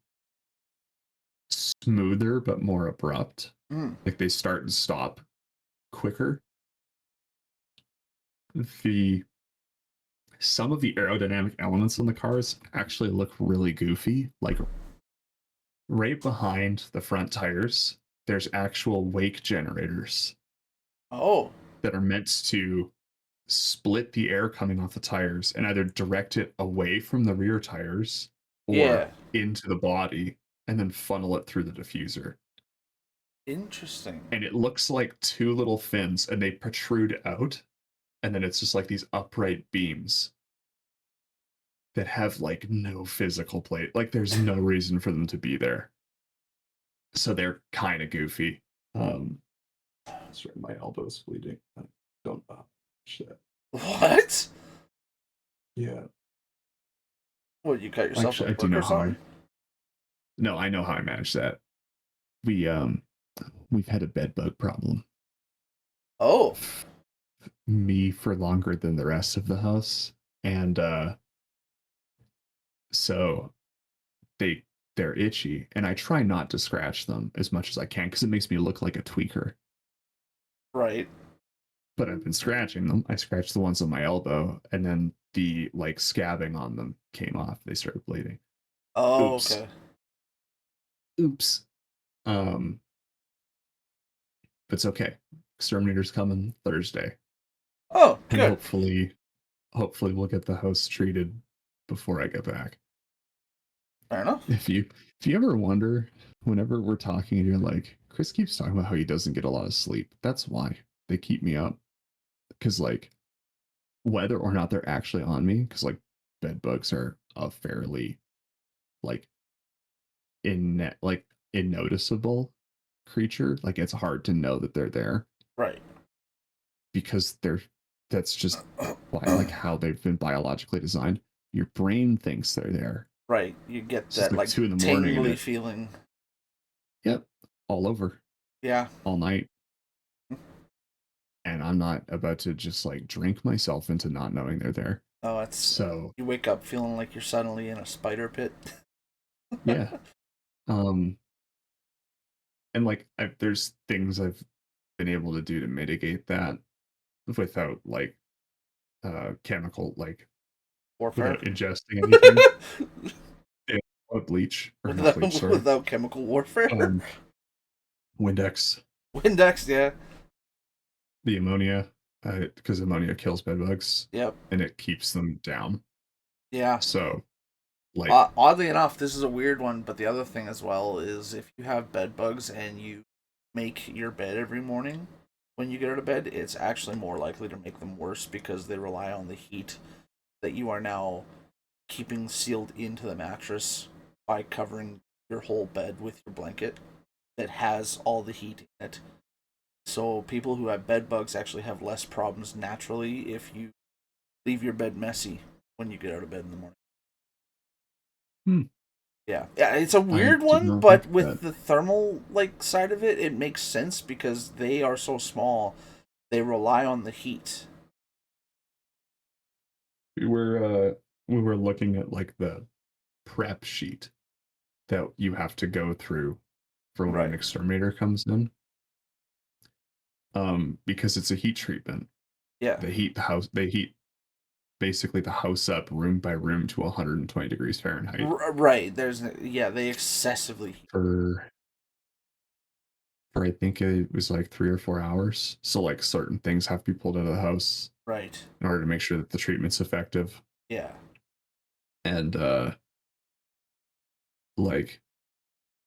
smoother but more abrupt. Mm. Like they start and stop quicker. The some of the aerodynamic elements on the cars actually look really goofy. Like right behind the front tires, there's actual wake generators Oh. that are meant to split the air coming off the tires and either direct it away from the rear tires or Yeah. into the body and then funnel it through the diffuser. Interesting. And it looks like two little fins and they protrude out. And then it's just like these upright beams that have like no physical plate. Like there's no reason for them to be there. So they're kind of goofy. Sorry, my elbow's bleeding. I don't shit. What? Yeah. What, you cut yourself Actually, I with do book know or how something? no, I know how I manage that. We've had a bed bug problem. Oh. Me for longer than the rest of the house. And so they they're itchy and I try not to scratch them as much as I can because it makes me look like a tweaker. Right. but I've been scratching them. I scratched the ones on my elbow, and then the like scabbing on them came off. They started bleeding. Oh, Oops. okay. Oops. Um, but it's okay. Exterminator's coming Thursday, Oh, and good. hopefully we'll get the house treated before I get back. Fair enough. If you ever wonder, whenever we're talking and you're like, Chris keeps talking about how he doesn't get a lot of sleep. That's why they keep me up. Because like whether or not they're actually on me, because like bed bugs are a fairly like like innoticeable creature. Like it's hard to know that they're there Right. because that's just like how they've been biologically designed. Your brain thinks they're there. Right. You get It's just that like like 2 a.m. and tingly feeling. yep, all over, Yeah. all night. And I'm not about to just like drink myself into not knowing they're there. Oh, it's So you wake up feeling like you're suddenly in a spider pit. yeah, um, and like there's things I've been able to do to mitigate that without like chemical like Warfare. without ingesting anything. Yeah, bleach or not without bleach, sorry. without chemical warfare. Um, Windex, Windex, yeah. the ammonia, because ammonia kills bed bugs Yep. and it keeps them down. Yeah. So like Oddly enough, this is a weird one, but the other thing as well is if you have bed bugs and you make your bed every morning when you get out of bed, it's actually more likely to make them worse because they rely on the heat that you are now keeping sealed into the mattress by covering your whole bed with your blanket that has all the heat in it. So people who have bed bugs actually have less problems naturally if you leave your bed messy when you get out of bed in the morning. hmm, Yeah, yeah, it's a I weird did one, not know but with that. the thermal like side of it, it makes sense because they are so small. They rely on the heat. We were looking at like the prep sheet that you have to go through for when an Right. exterminator comes in. Because it's a heat treatment. Yeah. They heat basically the house up room by room to 120 degrees Fahrenheit Right. They excessively heat. for I think it was like 3 or 4 hours. So like certain things have to be pulled out of the house Right. in order to make sure that the treatment's effective. Yeah. And like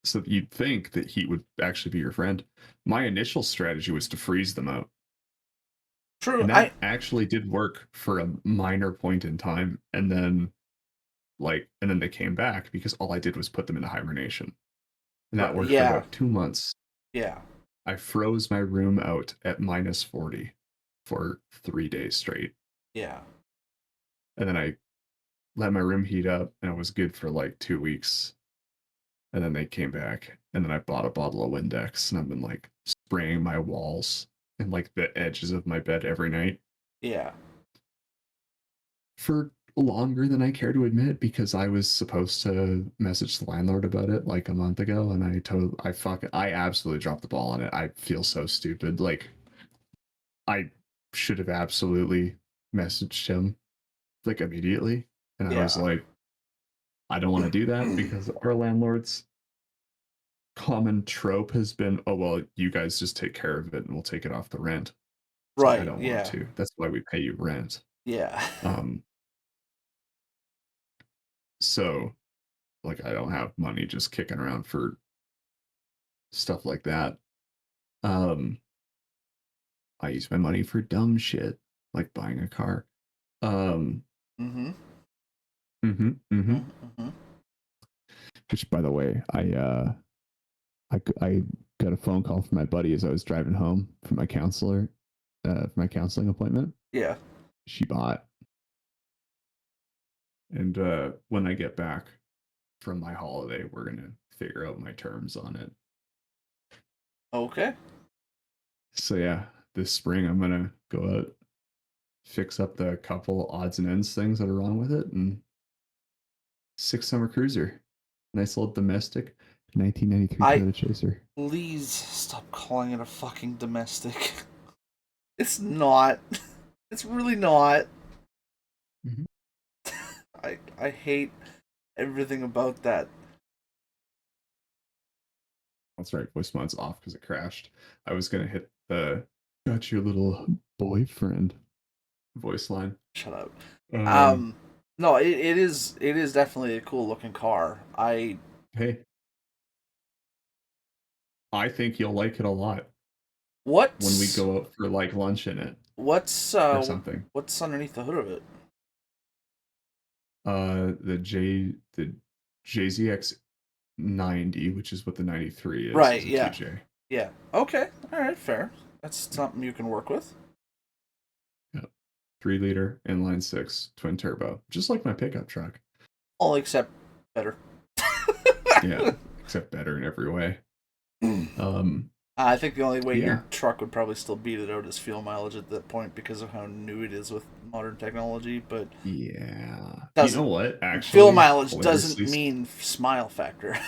so you'd think that heat would actually be your friend. My initial strategy was to freeze them out. True. And that actually did work for a minor point in time. And then they came back because all I did was put them into hibernation. And that worked for Yeah. about 2 months. Yeah. I froze my room out at minus 40 for 3 days straight. Yeah. And then I let my room heat up and it was good for like 2 weeks. And then they came back. And then I bought a bottle of Windex and I've been like spraying my walls and like the edges of my bed every night. Yeah. For longer than I care to admit because I was supposed to message the landlord about it like a month ago and I absolutely dropped the ball on it. I feel so stupid. Like I should have absolutely messaged him like immediately. And I was Yeah. like, I don't want to do that because our landlord's common trope has been, oh well, you guys just take care of it and we'll take it off the rent. It's like I Right. don't want Yeah. to. That's why we pay you rent. Yeah. Um so like I don't have money just kicking around for stuff like that. Um, I use my money for dumb shit like buying a car. Um, mm-hmm. mm-hmm, mm-hmm. Mm-hmm. Which, by the way, I got a phone call from my buddy as I was driving home from my counselor, for my counseling appointment. Yeah. She bought, and when I get back from my holiday, we're gonna figure out my terms on it. Okay. So yeah, this spring I'm gonna go out, fix up the couple odds and ends things that are wrong with it, and 6 summer cruiser, nice little domestic, 1993 Toyota Chaser. Please stop calling it a fucking domestic. It's not. It's really not. Mhm. I hate everything about that. That's right. Voice mod's off because it crashed. I was gonna hit the got your little boyfriend voice line. Shut up. Um, Um, no, it is definitely a cool looking car. hey, I think you'll like it a lot when we What's go out for like lunch in it what's or uh something. what's underneath the hood of it? The JZX 90, which is what the 93 Right, is a yeah. TJ. Yeah. Okay. All right, fair. That's something you can work with. Yep. 3 liter inline six twin turbo, just like my pickup truck. All except better. Yeah, except better in every way. Um, I think the only way yeah, your truck would probably still beat it out is fuel mileage at that point because of how new it is with modern technology, but yeah. You know doesn't what? fuel Actually, mileage doesn't hilariously, mean smile factor.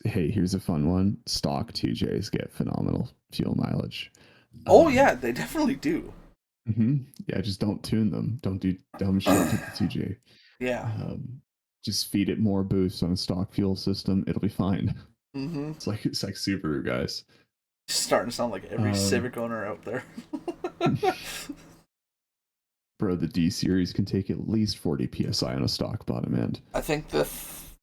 hey, here's a fun one. Stock TJs get phenomenal fuel mileage. Oh Um, yeah, they definitely do. yeah, just don't tune them. Don't do dumb shit to the TJ. Yeah. Just feed it more boost on a stock fuel system. It'll be fine. Mm-hmm. It's like Subaru guys. Starting to sound like every Um, Civic owner out there. bro, the D series can take at least 40 psi on a stock bottom end. I think the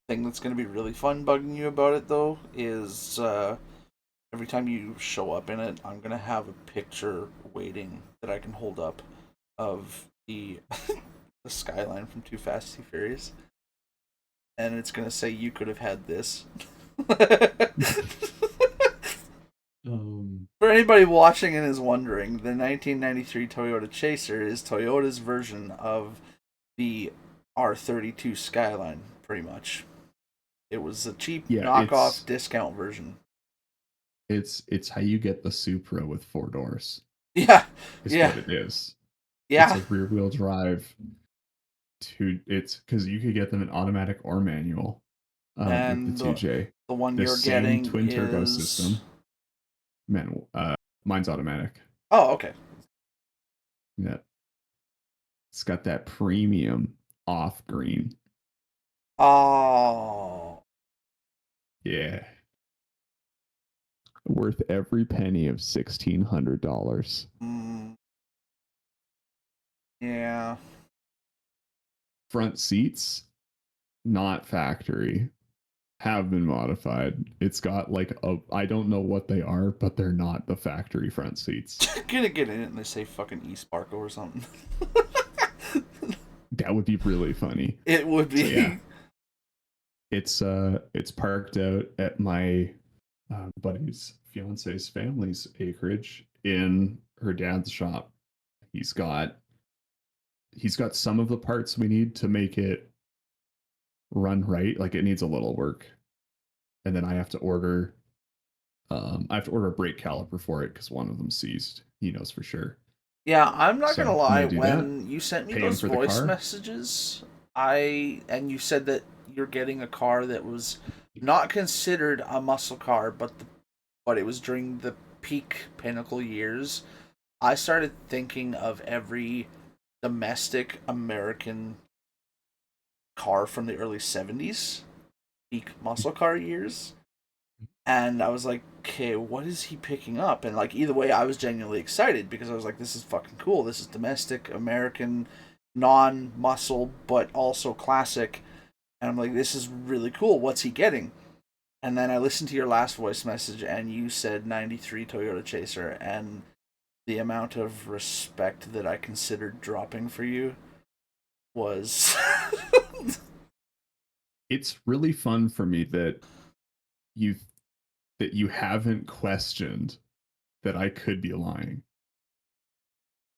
thing that's going to be really fun bugging you about it though is every time you show up in it, I'm going to have a picture waiting that I can hold up of the the skyline from Too Fast Too Furious, and it's going to say you could have had this. Um, For anybody watching and is wondering, the 1993 Toyota Chaser is Toyota's version of the R32 Skyline, pretty much. It was a cheap yeah, knockoff discount version. it's how you get the Supra with 4 doors. Yeah, Is yeah, what it is. It's yeah. a rear wheel drive. It's because you could get them in automatic or manual with the And the 2J. the one The you're same getting twin turbo is system. Man, mine's automatic. oh, okay. Yeah, it's got that premium off green. Oh, Yeah, worth every penny of $1,600. mm, yeah. Front seats, not factory, have been modified. It's got like I don't know what they are, but they're not the factory front seats. Gonna get in it and they say fucking eSparko or something. That would be really funny. It would So yeah, be. it's parked out at my buddy's fiance's family's acreage in her dad's shop. He's got he's got some of the parts we need to make it run right. Like it needs a little work, and then I have to order a brake caliper for it because one of them seized. He knows for sure. Yeah, I'm not So gonna I'm lie. gonna do that. When you sent me Pay him those for the voice car. messages, and you said that you're getting a car that was not considered a muscle car, but it was during the peak Pinnacle years. I started thinking of every domestic American car from the early '70s, peak muscle car years, and I was like, okay, what is he picking up? And like either way, I was genuinely excited because I was like, this is fucking cool. This is domestic American, non-muscle but also classic. And I'm like, this is really cool. What's he getting? And then I listened to your last voice message, and you said '93 Toyota Chaser, and the amount of respect that I considered dropping for you was It's really fun for me you that you haven't questioned that I could be lying.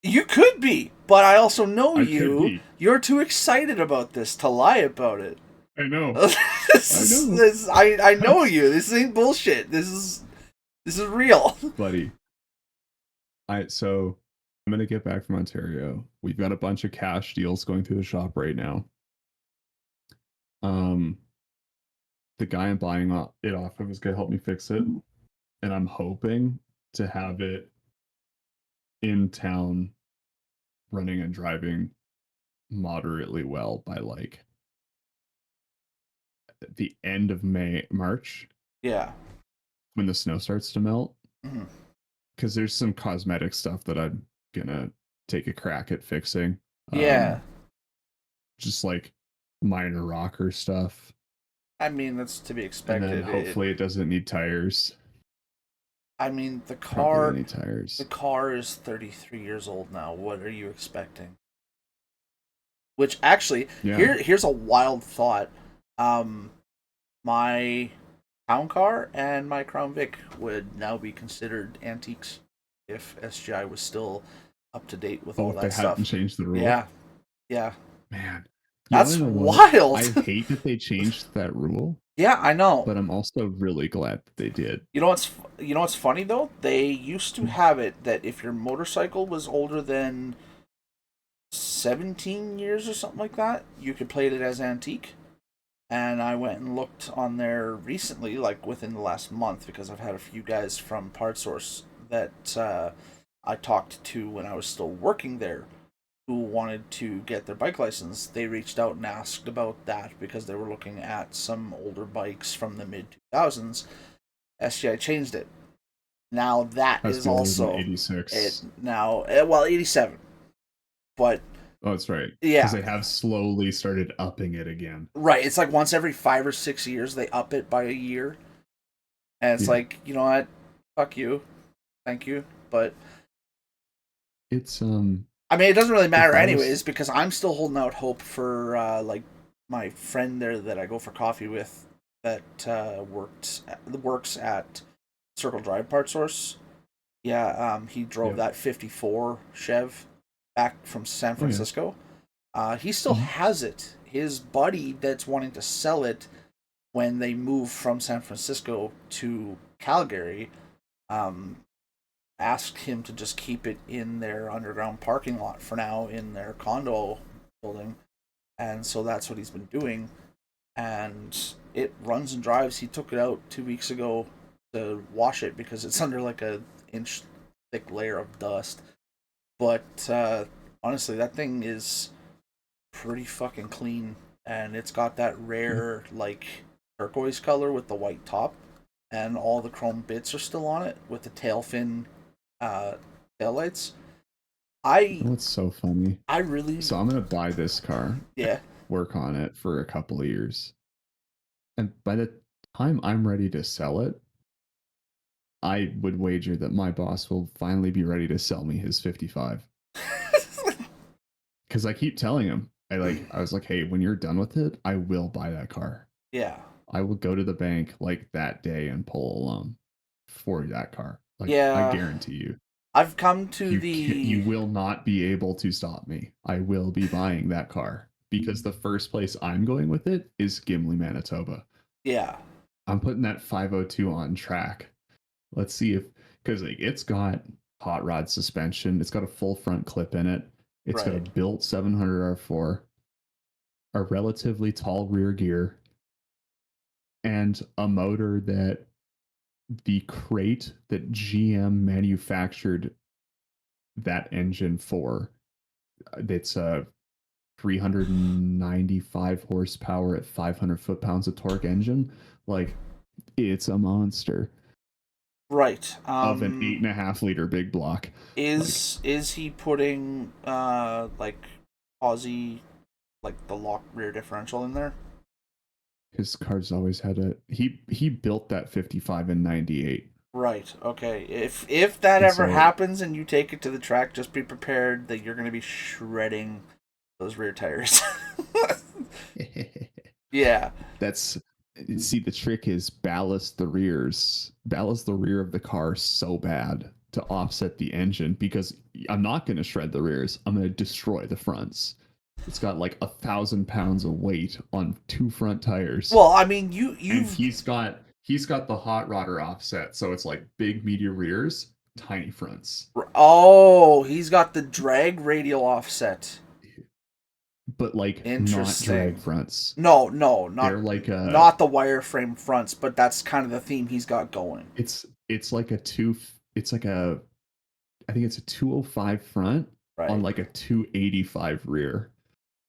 you could be, but I also know I could you. be. You're too excited about this to lie about it. I know. this I is know. this I know you. This ain't bullshit. This is real. Buddy. So I'm gonna get back from Ontario. We've got a bunch of cash deals going through the shop right now. Um, the guy I'm buying it off of is gonna help me fix it, and I'm hoping to have it in town running and driving moderately well by like the end of March Yeah. when the snow starts to melt. Hmm. Because there's some cosmetic stuff that I'm gonna take a crack at fixing. Yeah. Just like minor rocker stuff. I mean, that's to be And then expected. hopefully it doesn't need tires. I mean, Probably don't need tires. the car is 33 years old now. What are you expecting? Which actually, Yeah. here's a wild thought. My Town Car and my Crown Vic would now be considered antiques if SGI was still up to date with all if that they hadn't stuff. changed the rule. Yeah, yeah, Man. You that's wanna know what? wild. I hate that they changed that rule, Yeah, I know. but I'm also really glad that they did. You know what's funny though? They used to have it that if your motorcycle was older than 17 years or something like that, you could plate it as antique. And I went and looked on there recently, like within the last month, because I've had a few guys from PartSource that I talked to when I was still working there who wanted to get their bike license. They reached out and asked about that because they were looking at some older bikes from the mid 2000s. SGI changed it. Now that Has is to be older than also 86. it now. Well, 87, but Oh, that's right. yeah, Because they have slowly started upping it again. right. It's like once every 5 or 6 years they up it by a year, and it's Yeah. like, you know what, fuck you, thank you, but It's I mean, it doesn't really matter I was- anyways because I'm still holding out hope for like my friend there that I go for coffee with that works at Circle Drive Part Source. Yeah, he drove Yeah. that 54 Chev back from San Oh, yeah. Francisco. He still Mhm. has it. His buddy that's wanting to sell it when they move from San Francisco to Calgary um, asked him to just keep it in their underground parking lot for now in their condo building. And so that's what he's been doing. And it runs and drives. He took it out 2 weeks ago to wash it because it's under like a inch thick layer of dust. But honestly, that thing is pretty fucking clean, and it's got that rare like turquoise color with the white top, and all the chrome bits are still on it with the tail fin tail lights. I What's so funny? I really So I'm gonna buy this car, yeah work on it for a couple of years, and by the time I'm ready to sell it, I would wager that my boss will finally be ready to sell me his 55. Because I keep telling him, I was like, hey, when you're done with it, I will buy that car. yeah I will go to the bank like that day and pull a loan for that car. Like, yeah. I guarantee you. I've come to You will not be able to stop me. I will be buying that car because the first place I'm going with it is Gimli, Manitoba. yeah I'm putting that 502 on track. Let's see if, because like it's got hot rod suspension, it's got a full front clip in it, it's got a right built 700 R4, a relatively tall rear gear, and a motor that the crate that GM manufactured that engine for. It's a 395 horsepower at 500 foot-pounds of torque engine. Like, it's a monster right of an 8.5 liter big block. is he putting like Aussie like the lock rear differential in there? His car's always had a he built that 55 in 98. Right. Okay. If that And ever so- happens and you take it to the track, just be prepared that you're going to be shredding those rear tires. Yeah. That's see, the trick is ballast the rear of the car so bad to offset the engine, because I'm not going to shred the rears, I'm going to destroy the fronts. It's got like 1,000 pounds of weight on 2 front tires. Well, I mean, you and he's got the hot rodder offset, so it's like big medium rears, tiny fronts. Oh, he's got the drag radial offset. But like not Interesting. drag fronts. No, They're like a not the wireframe fronts, but that's kind of the theme he's got going. it's like a I think it's a 205 front Right. on like a 285 rear.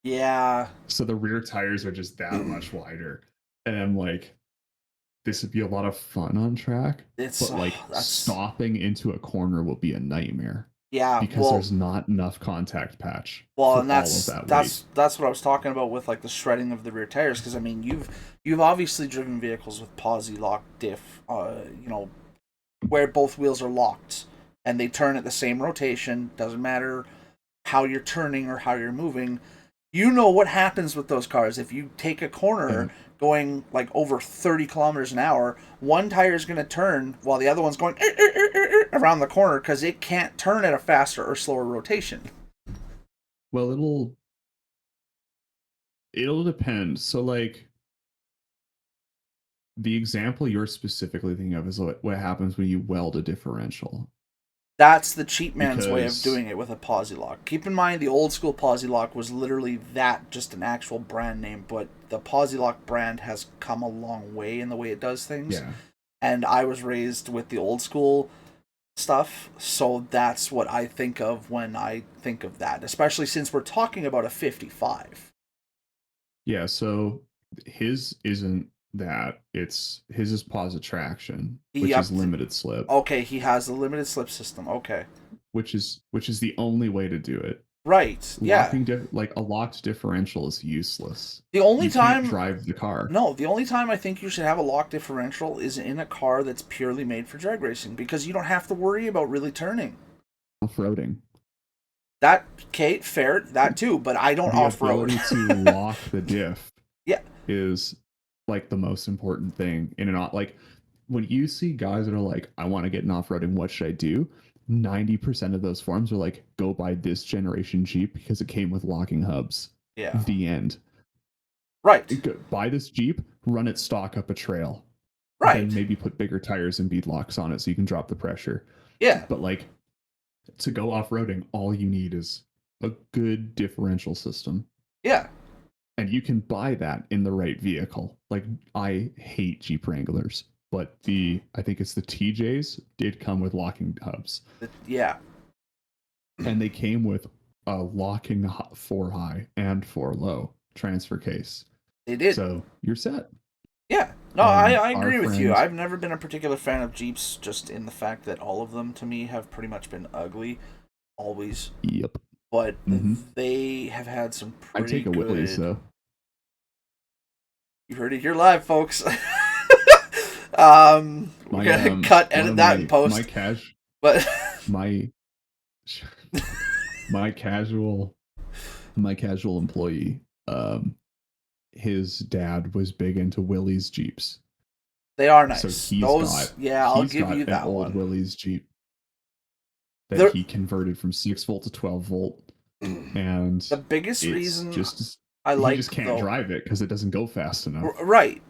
Yeah. So the rear tires are just that much wider. And I'm like, this would be a lot of fun on track, It's but like that's stopping into a corner will be a nightmare yeah. because there's not enough contact patch Well, for and all of that weight. that's what I was talking about with like the shredding of the rear tires. Because I mean, you've obviously driven vehicles with posi lock diff, where both wheels are locked and they turn at the same rotation. Doesn't matter how you're turning or how you're moving. You know what happens with those cars if you take a corner going like over 30 kilometers an hour. One tire is going to turn while the other one's going around the corner because it can't turn at a faster or slower rotation. Well, it'll depend. So like the example you're specifically thinking of is what happens when you weld a differential. That's the cheap man's way of Because doing it with a posi lock. Keep in mind, the old school posi lock was literally that, just an actual brand name, but the posi lock brand has come a long way in the way it does things. yeah. And I was raised with the old school stuff, so that's what I think of when I think of that, especially since we're talking about a 55. Yeah, so his isn't that. It's his is posit traction, which Yep. is limited slip. Okay, he has the limited slip system. Okay. Which is the only way to do it. Right. Yeah. Like a locked differential is useless. The only you time can't drive the car. No, the only time I think you should have a lock differential is in a car that's purely made for drag racing because you don't have to worry about really turning. Off-roading. That, Kate, fair, that too, but I don't off-road. The ability to lock the diff Yeah. is like the most important thing in an like when you see guys that are like, I want to get in off-roading, what should I do? 90% of those forums are like, go buy this generation Jeep because it came with locking hubs. Yeah. The end. Right. Buy this Jeep, run it stock up a trail. Right. Then maybe put bigger tires and bead locks on it so you can drop the pressure. Yeah. But like to go off-roading, all you need is a good differential system. Yeah. And you can buy that in the right vehicle. Like I hate Jeep Wranglers, but I think it's the TJs did come with locking hubs. Yeah. And they came with a locking 4 high and 4 low transfer case. They did. So you're set. Yeah. No, I agree with you. I've never been a particular fan of Jeeps, just in the fact that all of them to me have pretty much been ugly. Always. Yep. But they have had some pretty I take a Willys though. You heard it here live, folks. We're gonna edit that in post. My casual employee, his dad was big into Willys Jeeps. They are nice. So I'll give you that one. Old Willys Jeep that he converted from 6 volt to 12 volt, and the biggest reason I like, you just can't drive it because it doesn't go fast enough. Right.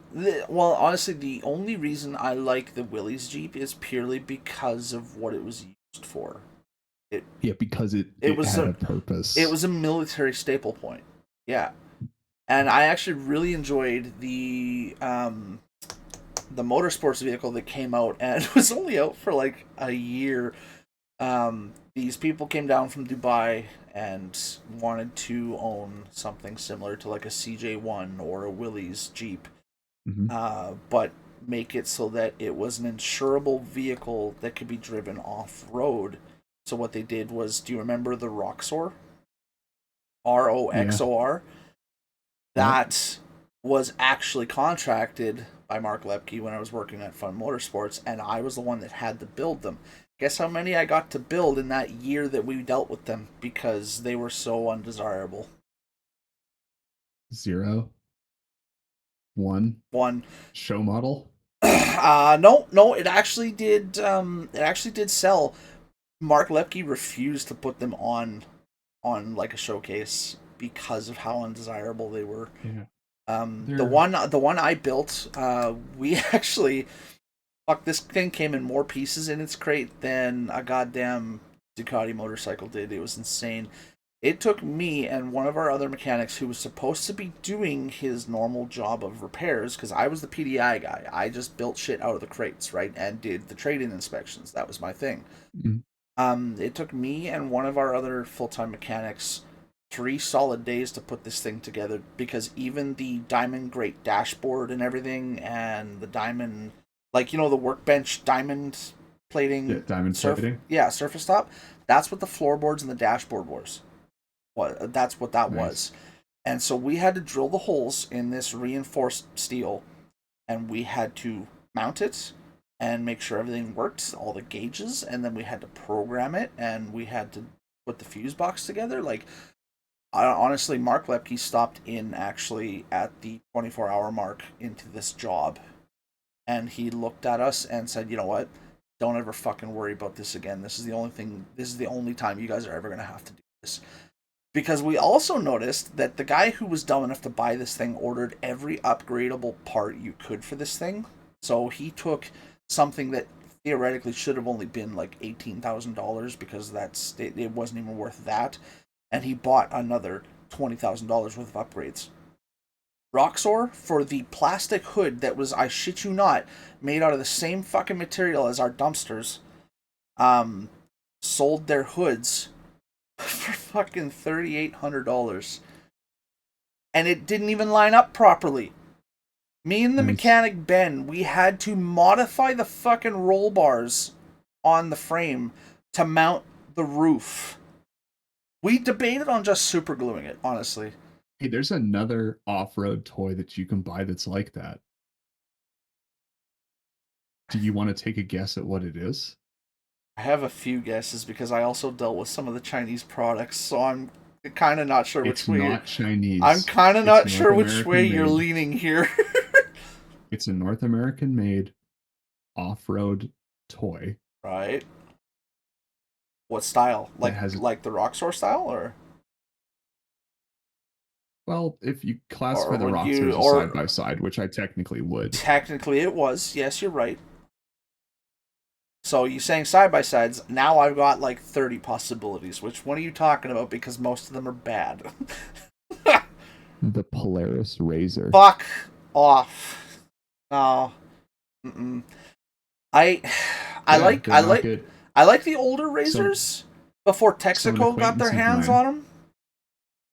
Well, honestly, the only reason I like the Willys Jeep is purely because of what it was used for. Because it had a purpose. It was a military staple point. Yeah. And I actually really enjoyed the motorsports vehicle that came out, and it was only out for like a year. These people came down from Dubai and wanted to own something similar to like a CJ1 or a Willys Jeep, but make it so that it was an insurable vehicle that could be driven off-road. So what they did was, do you remember the Roxor? ROXOR? Yeah. That was actually contracted by Mark Lepke when I was working at Fun Motorsports, and I was the one that had to build them. Guess how many I got to build in that year that we dealt with them because they were so undesirable? 0. 1. Show model? No, it actually did. It actually did sell. Mark Lepke refused to put them on like a showcase because of how undesirable they were. Yeah. The one I built, we actually. Fuck, this thing came in more pieces in its crate than a goddamn Ducati motorcycle did. It was insane. It took me and one of our other mechanics who was supposed to be doing his normal job of repairs, because I was the PDI guy. I just built shit out of the crates, right? And did the trade-in inspections. That was my thing. It took me and one of our other full-time mechanics 3 solid days to put this thing together, because even the diamond grate dashboard and everything, and the diamond, like, the workbench diamond Yeah, plating, diamond plating. surface top, that's what the floorboards and the dashboard was. That's what that Nice. was. And so we had to drill the holes in this reinforced steel, and we had to mount it and make sure everything worked, all the gauges, and then we had to program it, and we had to put the fuse box together. Like, honestly, Mark Lepke stopped in actually at the 24-hour mark into this job, and he looked at us and said, "You know what? Don't ever fucking worry about this again. This is the only thing. This is the only time you guys are ever gonna have to do this." Because we also noticed that the guy who was dumb enough to buy this thing ordered every upgradable part you could for this thing. So he took something that theoretically should have only been like $18,000, because it wasn't even worth that, and he bought another $20,000 worth of upgrades. Roxor, for the plastic hood that was, I shit you not, made out of the same fucking material as our dumpsters, um, sold their hoods for fucking $3,800. And it didn't even line up properly. Me and the Nice. mechanic Ben, we had to modify the fucking roll bars on the frame to mount the roof. We debated on just super gluing it, honestly. Hey, there's another off-road toy that you can buy that's like that. Do you want to take a guess at what it is? I have a few guesses because I also dealt with some of the Chinese products, so I'm kind of not sure which It's way. not I'm Chinese. kind of It's not North sure which way American you're made. leaning here. It's a North American made off-road toy Right. What style? that Like has, like the Roxor style, well, if you classify or the would you, Roxor as a or side by side, which I technically would. technically it was. Yes, you're right. So you saying side by sides? Now I've got like 30 possibilities. Which one are you talking about? Because most of them are bad. The Polaris Razor. Fuck off. No. Mm-mm. I I Yeah, like they're I not like good. I like the older So, razors before so an Texaco got their acquaintance of hands mine, on them.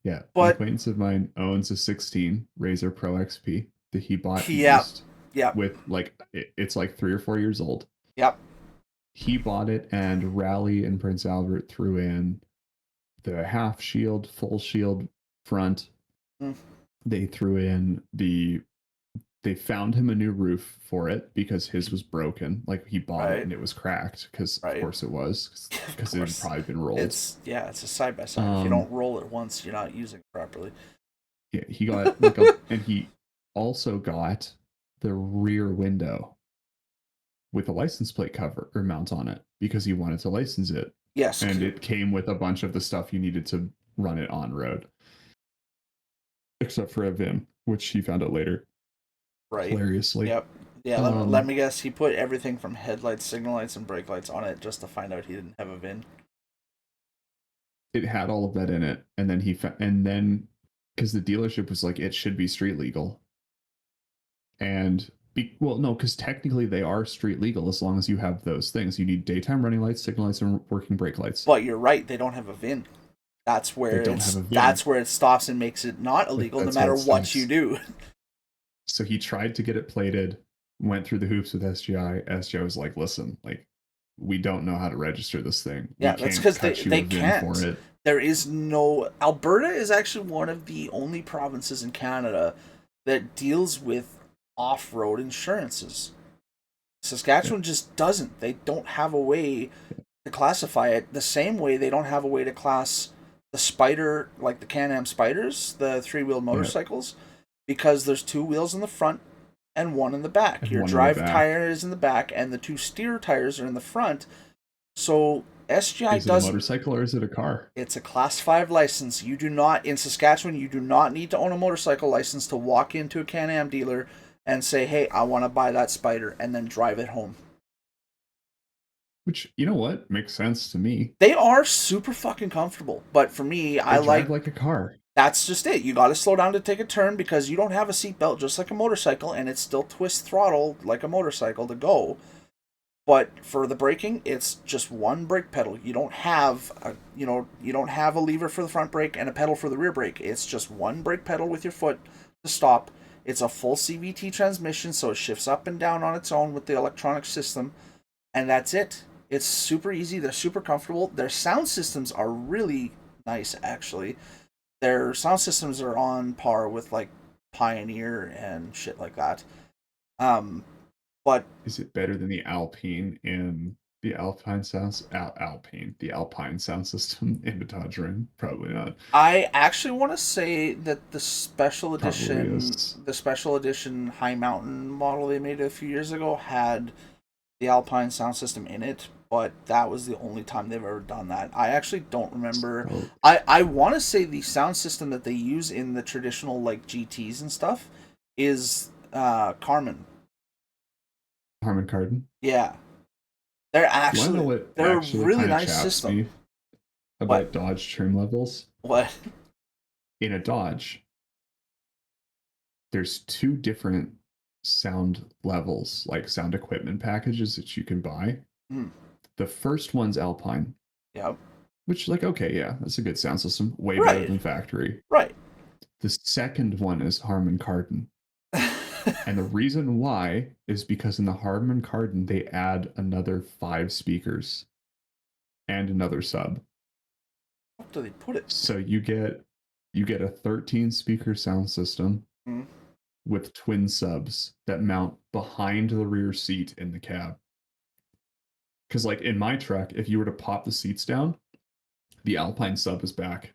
yeah, an But acquaintance of mine owns a 16 Razor Pro XP that he bought yeah, used yep, with like it's like 3 or 4 years old. yep. He bought it, and Raleigh and Prince Albert threw in the half shield, full shield front. Mm, They threw in they found him a new roof for it because his was broken. Like, he bought it right, and it was cracked, because of right. course it was, Of because it had course. probably been rolled. It's a side by side. If you don't Um, roll it once, you're not using it properly. yeah, he got like a, and he also got the rear window with a license plate cover or mount on it because he wanted to license it, Yes, and it came with a bunch of the stuff you needed to run it on road, except for a VIM, which he found out later, right. hilariously. Yep. Yeah, let Um, me guess. He put everything from headlights, signal lights, and brake lights on it just to find out he didn't have a VIN. it had all of that in it, and then and then because the dealership was like, it should be street legal, and well, no, because technically they are street legal as long as you have those things. You need daytime running lights, signal lights, and working brake lights. But you're right. They don't have a VIN. They don't have a VIN. That's where it stops and makes it not illegal, no That's where matter it what stops. you do. So he tried to get it plated, went through the hoops with SGI. SGI was like, listen, like, we don't know how to register this thing. We Yeah, that's can't because cut you they a VIN for can't. it. There is no. Alberta is actually one of the only provinces in Canada that deals with off road insurances. Saskatchewan just doesn't. They don't have a way to classify it the same way they don't have a way to class the Spider, like the Can-Am Spiders, the three-wheel Yeah, motorcycles, because there's 2 wheels in the front and one in the back. and Your one in the drive back. tire is in the back, and the 2 steer tires are in the front. So SGI Is it a doesn't. motorcycle or is it a car? It's a Class 5 license. You do not, in Saskatchewan, you do not need to own a motorcycle license to walk into a Can-Am dealer and say, hey, I want to buy that Spider, and then drive it home. Which, you know what, makes sense to me. They are super fucking comfortable. But for me, I They drive like, like a car. that's just it. You got to slow down to take a turn because you don't have a seatbelt just like a motorcycle, and it still twists throttle like a motorcycle to go. But for the braking, it's just one brake pedal. You don't have you don't have a lever for the front brake and a pedal for the rear brake. It's just one brake pedal with your foot to stop. It's a full CVT transmission, so it shifts up and down on its own with the electronic system, and that's it. It's super easy. They're super comfortable. Their sound systems are really nice, actually. Their sound systems are on par with like Pioneer and shit like that. Um, but Is it better than the Alpine in the Alpine sounds Alpine the Alpine sound system in the Dodge Ram? Probably not. I actually want to say that Probably is. the special edition High Mountain model they made a few years ago had the Alpine sound system in it, but that was the only time they've ever done that. I actually don't remember. So, I want to say the sound system that they use in the traditional like GTs and stuff is Carmen. Harman Kardon. Yeah, they're You want to know actually what they're a actually really kind of nice chaps system. me about What? Dodge trim levels? What? In a Dodge, there's two different sound levels, like sound equipment packages that you can buy. Hmm. The first one's Alpine, Yep. which, like, okay, yeah, that's a good sound system, way better Right. than factory. Right. The second one is Harman Kardon. And the reason why is because in the Harman Kardon, they add another 5 speakers and another sub. What do they put it? So you get a 13 speaker sound system Hmm. with twin subs that mount behind the rear seat in the cab. Because, like, in my truck, if you were to pop the seats down, the Alpine sub is back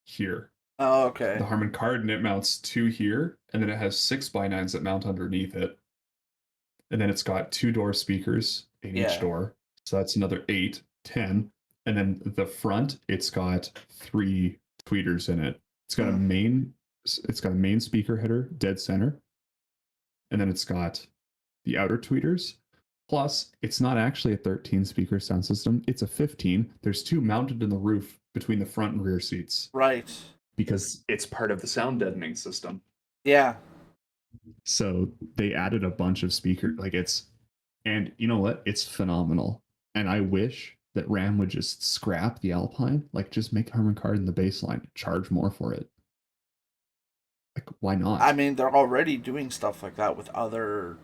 here. Oh, okay. The Harman Kardon, it mounts 2 here, and then it has 6x9s that mount underneath it. And then it's got 2 door speakers in Yeah. each door. So that's another 8, 10. And then the front, it's got 3 tweeters in it. It's got a main speaker header dead center. And then it's got the outer tweeters. Plus, it's not actually a 13 speaker sound system, it's a 15. There's 2 mounted in the roof between the front and rear seats Right. because it's part of the sound deadening system. Yeah. So they added a bunch of speakers. And you know what? It's phenomenal. And I wish that Ram would just scrap the Alpine, like just make Harman Kardon the baseline, charge more for it. Like, why not? I mean, they're already doing stuff like that with other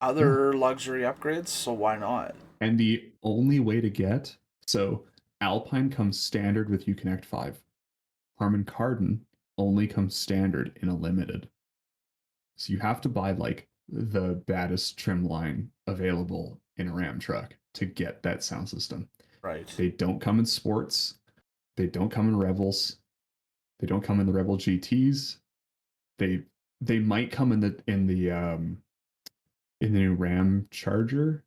luxury upgrades, so why not? And the only way to get Alpine comes standard with Uconnect 5. Harman Kardon only comes standard in a limited. So you have to buy like the baddest trim line available in a Ram truck to get that sound system. Right. They don't come in sports. They don't come in Rebels. They don't come in the Rebel GTs. They might come in the new Ram Charger,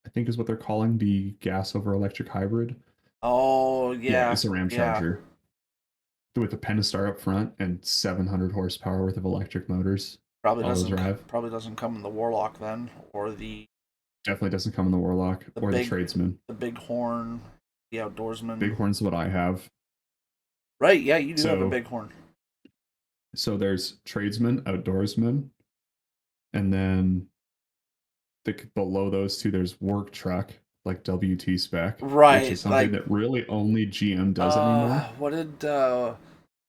I think is what they're calling the gas over electric hybrid. Oh, yeah. It's a Ram Charger with a Pentastar up front and 700 horsepower worth of electric motors. Probably all-wheel doesn't drive. probably doesn't come in the Warlock then, or the Definitely doesn't come in the Warlock or the Tradesman. the Bighorn, the Outdoorsman. Bighorn's what I have. Right, yeah, you do have a Bighorn. So there's Tradesman, Outdoorsman, and then below those two, there's Work Truck, like WT spec, right? Which is something that really only GM does anymore.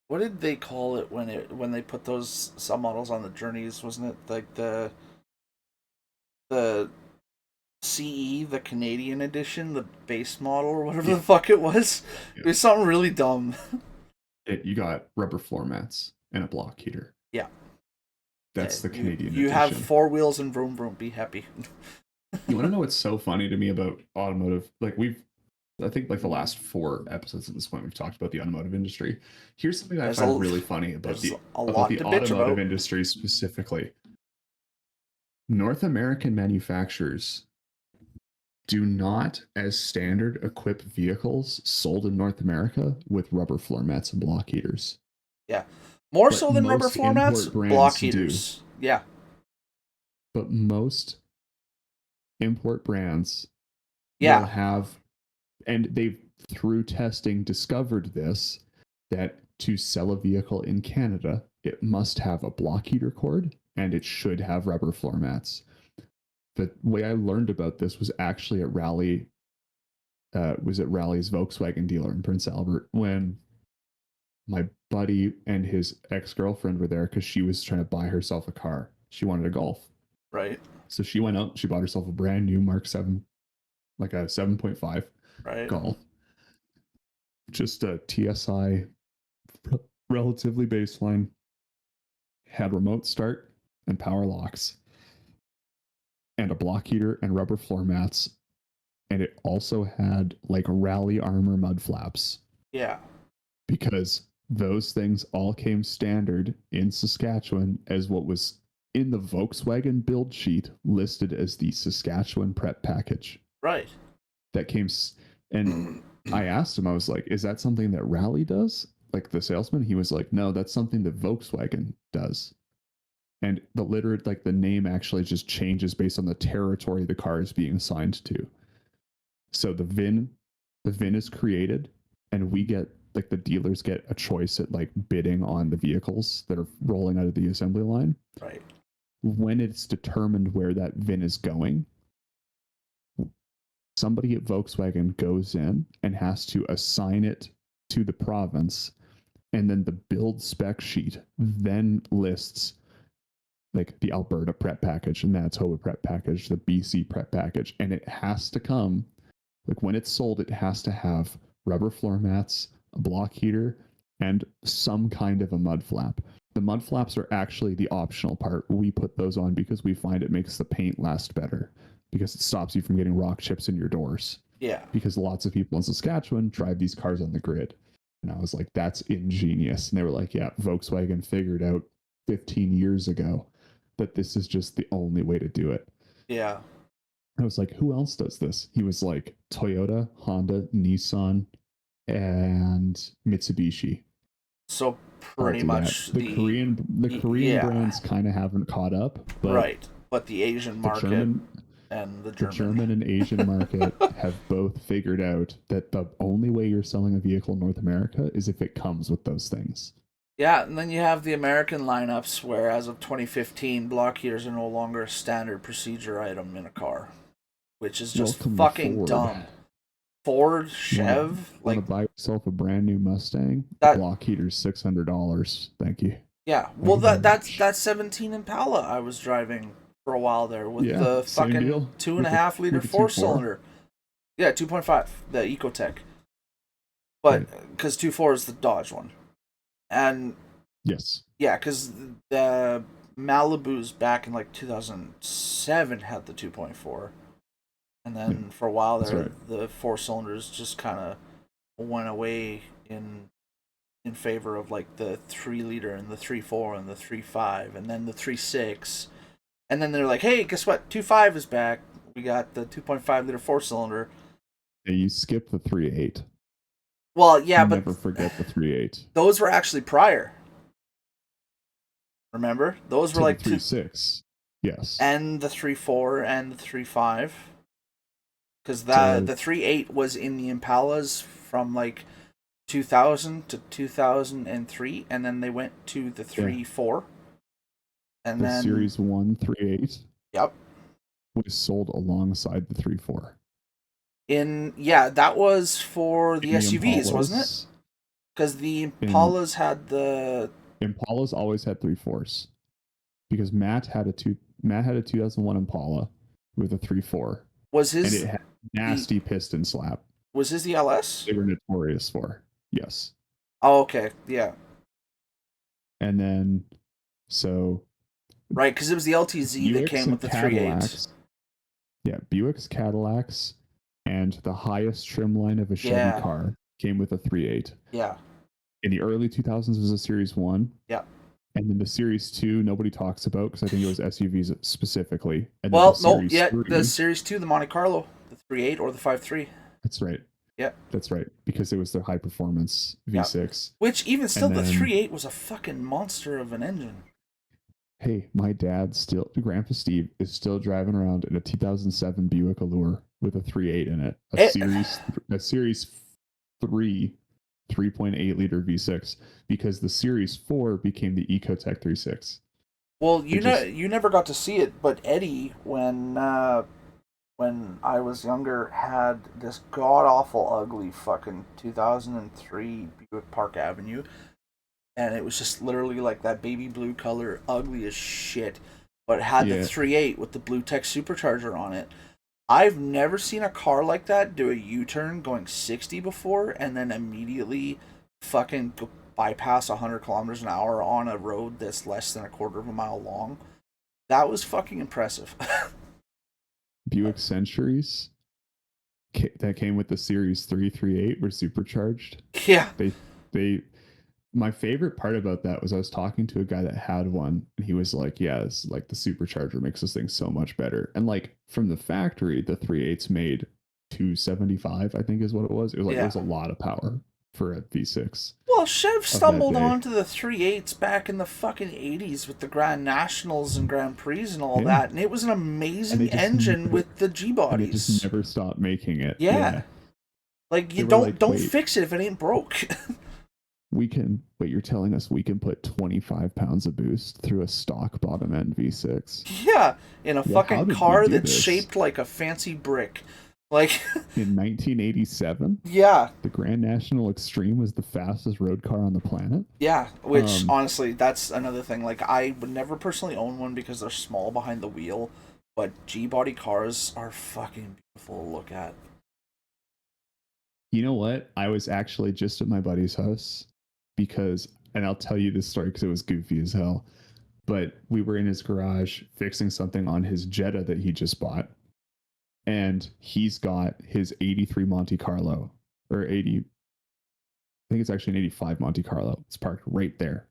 What did they call it when they put those submodels on the Journeys? Wasn't it like the CE, the Canadian edition, the base model, or whatever the fuck it was? Yeah. It was something really dumb. You got rubber floor mats and a block heater. Yeah. That's the Canadian edition. You have 4 wheels and vroom vroom. Be happy. You want to know what's so funny to me about automotive? Like I think like the last 4 episodes at this point, we've talked about the automotive industry. Here's something I find really funny about the automotive industry specifically. North American manufacturers do not, as standard, equip vehicles sold in North America with rubber floor mats and block heaters. Yeah. More so than rubber floor mats, block heaters. Yeah. But most import brands will have, and they've, through testing, discovered this, that to sell a vehicle in Canada, it must have a block heater cord and it should have rubber floor mats. the way I learned about this was actually at Raleigh. Was at Raleigh's Volkswagen dealer in Prince Albert when my buddy and his ex-girlfriend were there because she was trying to buy herself a car. She wanted a Golf. Right. So she went out, she bought herself a brand new Mark 7, like a 7.5 Right. Golf. Just a TSI, relatively baseline, had remote start and power locks, and a block heater and rubber floor mats. And it also had like Rally Armor mud flaps. Yeah. Because those things all came standard in Saskatchewan as what was in the Volkswagen build sheet listed as the Saskatchewan prep package. Right. That came, and I asked him, I was like, is that something that Rally does? Like the salesman? He was like, no, that's something that Volkswagen does. And the name actually just changes based on the territory the car is being assigned to. So the VIN is created, and we get, like, the dealers get a choice at like bidding on the vehicles that are rolling out of the assembly line. Right. When it's determined where that VIN is going, somebody at Volkswagen goes in and has to assign it to the province, and then the build spec sheet then lists like the Alberta prep package, the Manitoba prep package, the BC prep package, and it has to come, like when it's sold, it has to have rubber floor mats, a block heater, and some kind of a mud flap. The mud flaps are actually the optional part. We put those on because we find it makes the paint last better, because it stops you from getting rock chips in your doors. Yeah. Because lots of people in Saskatchewan drive these cars on the grid. And I was like, that's ingenious. And they were like, yeah, Volkswagen figured out 15 years ago that this is just the only way to do it. Yeah. I was like, who else does this? He was like, Toyota, Honda, Nissan, and Mitsubishi. So pretty much the Korean brands kind of haven't caught up, but right. But the Asian market and the German and Asian market have both figured out that the only way you're selling a vehicle in North America is if it comes with those things. Yeah, and then you have the American lineups where, as of 2015, block heaters are no longer a standard procedure item in a car, which is just fucking dumb. Ford, Chev, want to buy yourself a brand new Mustang? Block heater's $600. Thank you. Yeah, well, that's 17 Impala I was driving for a while there with the fucking 2.5 liter 4-cylinder. Yeah, 2.5, the Ecotec. But because 2.4 is the Dodge one. And yes, yeah, because the Malibus back in like 2007 had the 2.4, and then for a while there, the 4 cylinders just kind of went away in favor of like the 3 liter and the 3.4 and the 3.5 and then the 3.6, and then they're like, hey, guess what? 2.5 is back. We got the 2.5 liter 4-cylinder. Yeah, you skip the 3.8. Well, yeah, but never forget the 3.8. Those were actually prior. Remember? Those were like 3.6. Yes. And the 3.4 and the 3.5. Because the 3.8 was in the Impalas from like 2000 to 2003, and then they went to the 3.4. And the then Series 1 3.8. Yep. Was sold alongside the 3.4. That was for the SUVs, Impalas, wasn't it? Because the Impalas had the Impalas always had 3.4s, because Matt had a 2001 Impala with a 3.4. Was his and it had nasty piston slap. Was his the LS? They were notorious for. Yes. Oh, okay, yeah. And then right, because it was the LTZ Buicks that came with the 3.8. Yeah, Buicks, Cadillacs, and the highest trim line of a Chevy car came with a 3.8. Yeah. In the early 2000s was a Series 1. Yeah. And then the Series 2, nobody talks about because I think it was SUVs specifically. And the Series 2, the Monte Carlo, the 3.8 or the 5.3. That's right. Yeah. That's right, because it was their high performance V6. Yeah. Which even still, the 3.8 was a fucking monster of an engine. Hey, my dad Grandpa Steve is still driving around in a 2007 Buick Allure with a 3.8 in it. A Series 3 3.8 liter V6, because the Series 4 became the Ecotec 3.6. Well, It just you never got to see it, but Eddie, when I was younger, had this god awful ugly fucking 2003 Buick Park Avenue, and it was just literally like that baby blue color, ugly as shit, but it had the yeah. 3.8 with the Blue Tech supercharger on it. I've never seen a car like that do a U-turn going 60 before and then immediately fucking bypass 100 kilometers an hour on a road that's less than a quarter of a mile long. That was fucking impressive. Buick Centuries that came with the Series 338 were supercharged. Yeah. They my favorite part about that was I was talking to a guy that had one, and he was like, yeah, it's like the supercharger makes this thing so much better. And like from the factory, the 3.8s made 275, I think is what it was. It was like it Yeah. was a lot of power for a V6 Well, Chev of that stumbled day. onto the 3.8s back in the fucking 80s with the Grand Nationals and Grand Prix and all Yeah. that, and it was an And amazing they just engine never, with the G and they just bodies. never stopped making it. Yeah. Like you They were like, don't wait, fix it if it ain't broke. you're telling us we can put 25 pounds of boost through a stock bottom end V6? Yeah, in a Well, how fucking did we car do that's this? shaped like a fancy brick. Like, In 1987, yeah, the Grand National Extreme was the fastest road car on the planet. yeah. Which, Um, honestly, that's another thing. Like, I would never personally own one because they're small behind the wheel, but G-body cars are fucking beautiful to look at. You know what? I was actually just at my buddy's house because, and I'll tell you this story because it was goofy as hell. But we were in his garage fixing something on his Jetta that he just bought. And he's got his 83 Monte Carlo, or 80, I think it's actually an 85 Monte Carlo. It's parked right there.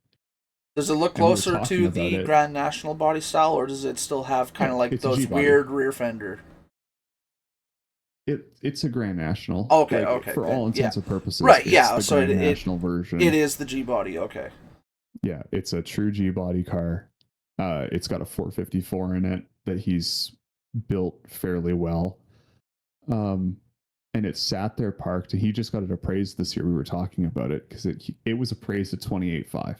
Does it look And we were closer talking to about the it. Grand National body style, or does it still have kind of like It's a those G-body. weird rear fender? It's a Grand National. Okay, Like, okay, for then, all intents yeah. and purposes, Right, it's yeah, the so Grand it National version. It is the G-body, okay. Yeah, it's a true G body car. It's got a 454 in it that he's built fairly well. And it sat there parked. He just got it appraised this year. We were talking about it because it was appraised at 28.5,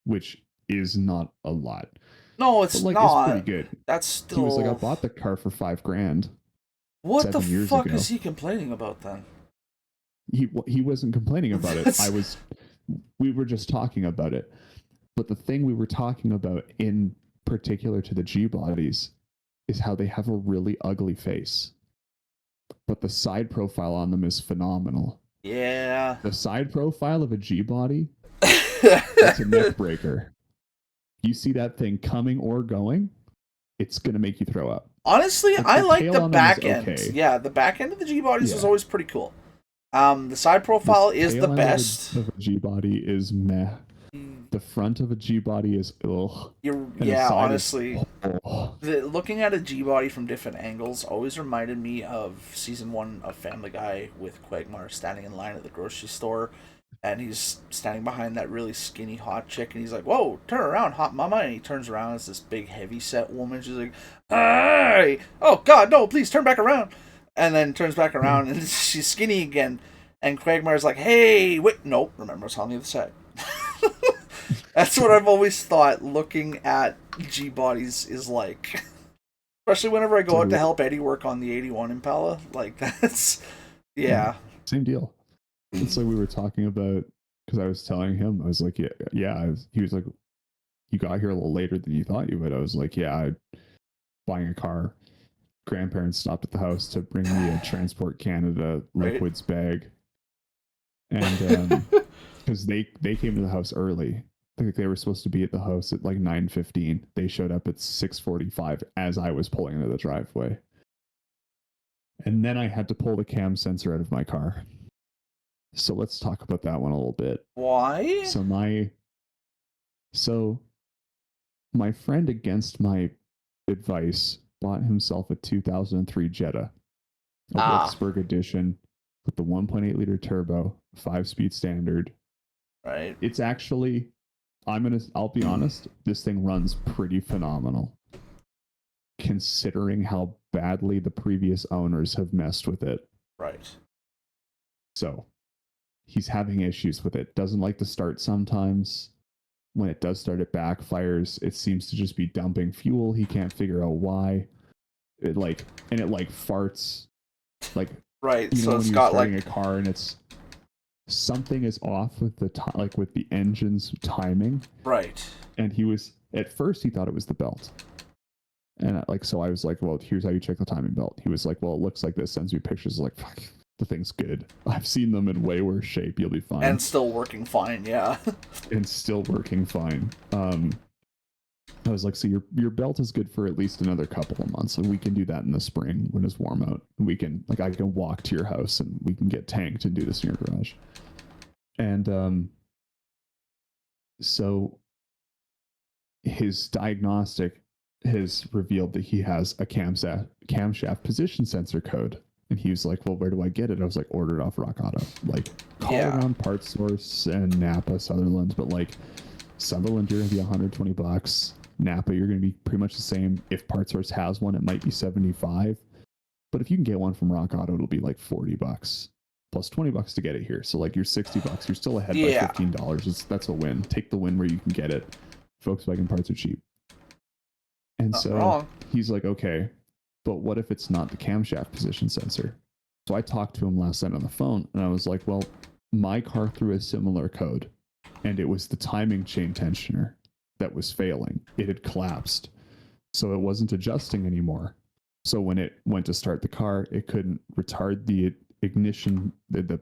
which is not a lot. No, But it's like not. it's pretty good. That's still. He was like, I bought the car for $5,000. What the 7 years fuck ago. is he complaining about then? He wasn't complaining about it. We were just talking about it. But the thing we were talking about in particular to the G bodies is how they have a really ugly face. But the side profile on them is phenomenal. Yeah. The side profile of a G body, it's a neck breaker. You see that thing coming or going, it's gonna make you throw up. Honestly, Like, I the like tail the on them is back end. okay. Yeah, the back end of the G bodies is Yeah. always pretty cool. The side profile The is tail the end best. of a G body is meh. The front of a G body is ugh. Yeah, honestly, Oh. looking at a G body from different angles always reminded me of season 1 of Family Guy with Quagmire standing in line at the grocery store, and he's standing behind that really skinny hot chick, and he's like, "Whoa, turn around, hot mama!" And he turns around, it's this big heavy set woman. She's like, "Hey, oh God, no, please turn back around," and then turns back around, and she's skinny again. And Quagmire's like, "Hey, wait, nope, remember, it's on the other side." That's what I've always thought looking at G bodies is like. Especially whenever I go out to help Eddie work on the 81 Impala. Like, that's. Yeah. Same deal. It's like we were talking about, because I was telling him, I was like, yeah. He was like, you got here a little later than you thought you would. I was like, yeah, buying a car. Grandparents stopped at the house to bring me a Transport Canada liquids bag. And because they came to the house early. I think they were supposed to be at the house at like 9:15. They showed up at 6:45 as I was pulling into the driveway. And then I had to pull the cam sensor out of my car. So let's talk about that one a little bit. Why? So my friend, against my advice, bought himself a 2003 Jetta, a Wolfsburg edition with the 1.8 liter turbo, 5-speed standard. Right. It's actually, I'll be honest, this thing runs pretty phenomenal, considering how badly the previous owners have messed with it. Right. So he's having issues with it. Doesn't like to start sometimes. when it does start, it backfires. It seems to just be dumping fuel. He can't figure out why. It farts. Like, Right. you know, So when it's you're got starting like a car and it's something is off with with the engine's timing. right. And he was, at first he thought it was the belt. And so I was like, well, here's how you check the timing belt. He was like, well, it looks like this. Sends me pictures. Like, fuck, the thing's good. I've seen them in way worse shape. You'll be fine. And still working fine, yeah. And still working fine. I was like, so your belt is good for at least another couple of months. And we can do that in the spring when it's warm out. We can, I can walk to your house and we can get tanked and do this in your garage. And so his diagnostic has revealed that he has a camshaft position sensor code. And he was like, well, where do I get it? I was like, order it off Rock Auto. Like, call around Parts Source and Napa, Sutherland. But like, Sutherland, you're going to be $120. Napa, you're going to be pretty much the same. If Parts Source has one, it might be $75. But if you can get one from Rock Auto, it'll be like $40 plus $20 to get it here. So like, you're $60. You're still ahead by $15. That's a win. Take the win where you can get it. Volkswagen parts are cheap. And Not so wrong. he's like, okay, but what if it's not the camshaft position sensor? So I talked to him last night on the phone and I was like, well, my car threw a similar code and it was the timing chain tensioner that was failing. It had collapsed. So it wasn't adjusting anymore. So when it went to start the car, it couldn't retard the ignition, it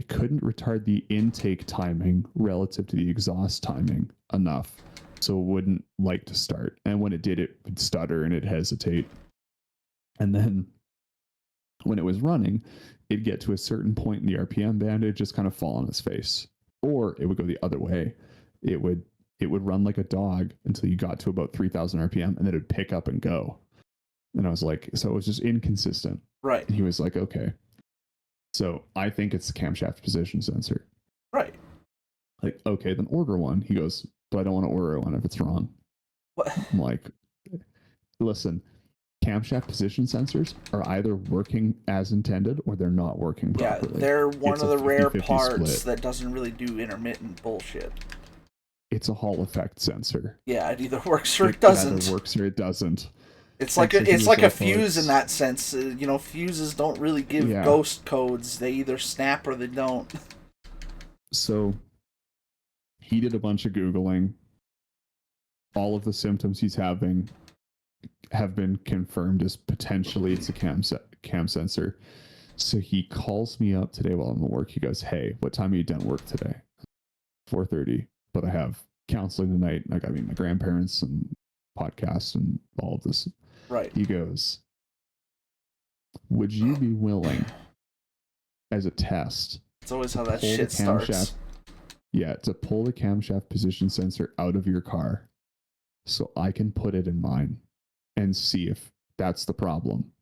couldn't retard the intake timing relative to the exhaust timing enough. So it wouldn't like to start. And when it did, it would stutter and it'd hesitate. And then when it was running, it'd get to a certain point in the RPM band, it'd just kind of fall on its face. Or it would go the other way. It would run like a dog until you got to about 3,000 RPM, and then it would pick up and go. And I was like, so it was just inconsistent. Right. And he was like, okay. So I think it's the camshaft position sensor. Right. Like, okay, then order one. He goes, but I don't want to order one if it's wrong. What? I'm like, listen, camshaft position sensors are either working as intended or they're not working properly. Yeah, they're one It's of a the rare 50-50 parts split. that doesn't really do intermittent bullshit. It's a Hall effect sensor. Yeah, it either works or it It doesn't. either works or it doesn't. It's like And so he it's was like a like, fuse well, in that sense. You know, fuses don't really give Yeah. ghost codes. They either snap or they don't. So he did a bunch of Googling. All of the symptoms he's having have been confirmed as potentially it's a cam sensor. So he calls me up today while I'm at work. He goes, hey, what time are you done work today? 4:30. But I have counseling tonight. I got to meet my grandparents and podcasts and all of this. Right. He goes, would you be willing as a test It's always how that pull the shit starts. camshaft, to pull the camshaft position sensor out of your car so I can put it in mine and see if that's the problem.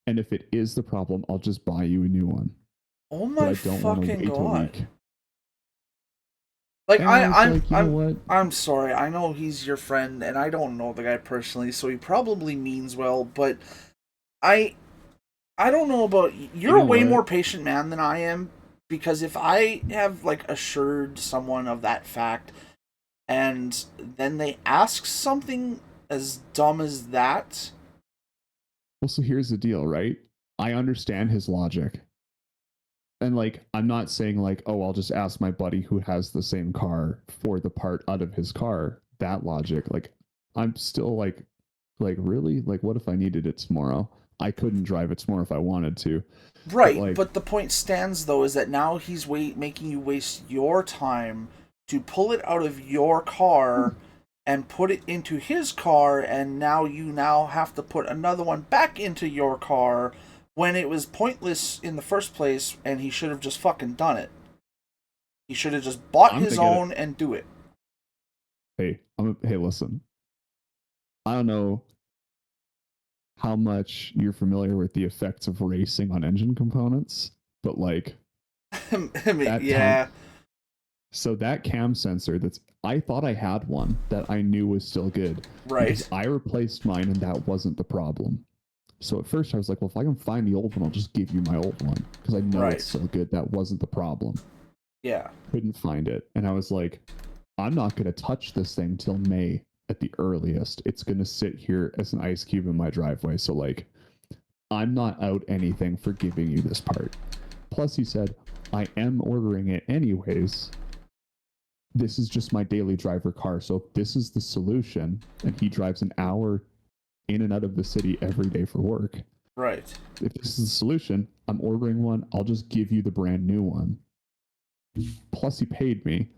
And if it is the problem, I'll just buy you a new one. Oh But my I don't want to fucking wait a god! week. Like And I was I'm like, you know what? I'm sorry. I know he's your friend, and I don't know the guy personally, so he probably means well. But I don't know about you're know a way what? more patient man than I am, because if I have like assured someone of that fact, and then they ask something as dumb as that. Well, so here's the deal, right? I understand his logic. And like, I'm not saying like, oh, I'll just ask my buddy who has the same car for the part out of his car. That logic, like, I'm still like really? Like, what if I needed it tomorrow? I couldn't drive it tomorrow if I wanted to. Right, but the point stands though is that now he's making you waste your time to pull it out of your car and put it into his car, and now you have to put another one back into your car when it was pointless in the first place, and he should have just fucking done it. He should have just bought his own and do it. Hey, listen. I don't know how much you're familiar with the effects of racing on engine components, but like, I mean, yeah. So that cam sensor I thought I had one that I knew was still good. Right. Because I replaced mine and that wasn't the problem. So at first I was like, well, if I can find the old one, I'll just give you my old one. Because I know it's still good. That wasn't the problem. Yeah. Couldn't find it. And I was like, I'm not going to touch this thing till May at the earliest. It's going to sit here as an ice cube in my driveway. So, like, I'm not out anything for giving you this part. Plus, he said, I am ordering it anyways. This is just my daily driver car. So, if this is the solution, and he drives an hour in and out of the city every day for work, Right. if this is the solution, I'm ordering one. I'll just give you the brand new one. Plus, he paid me.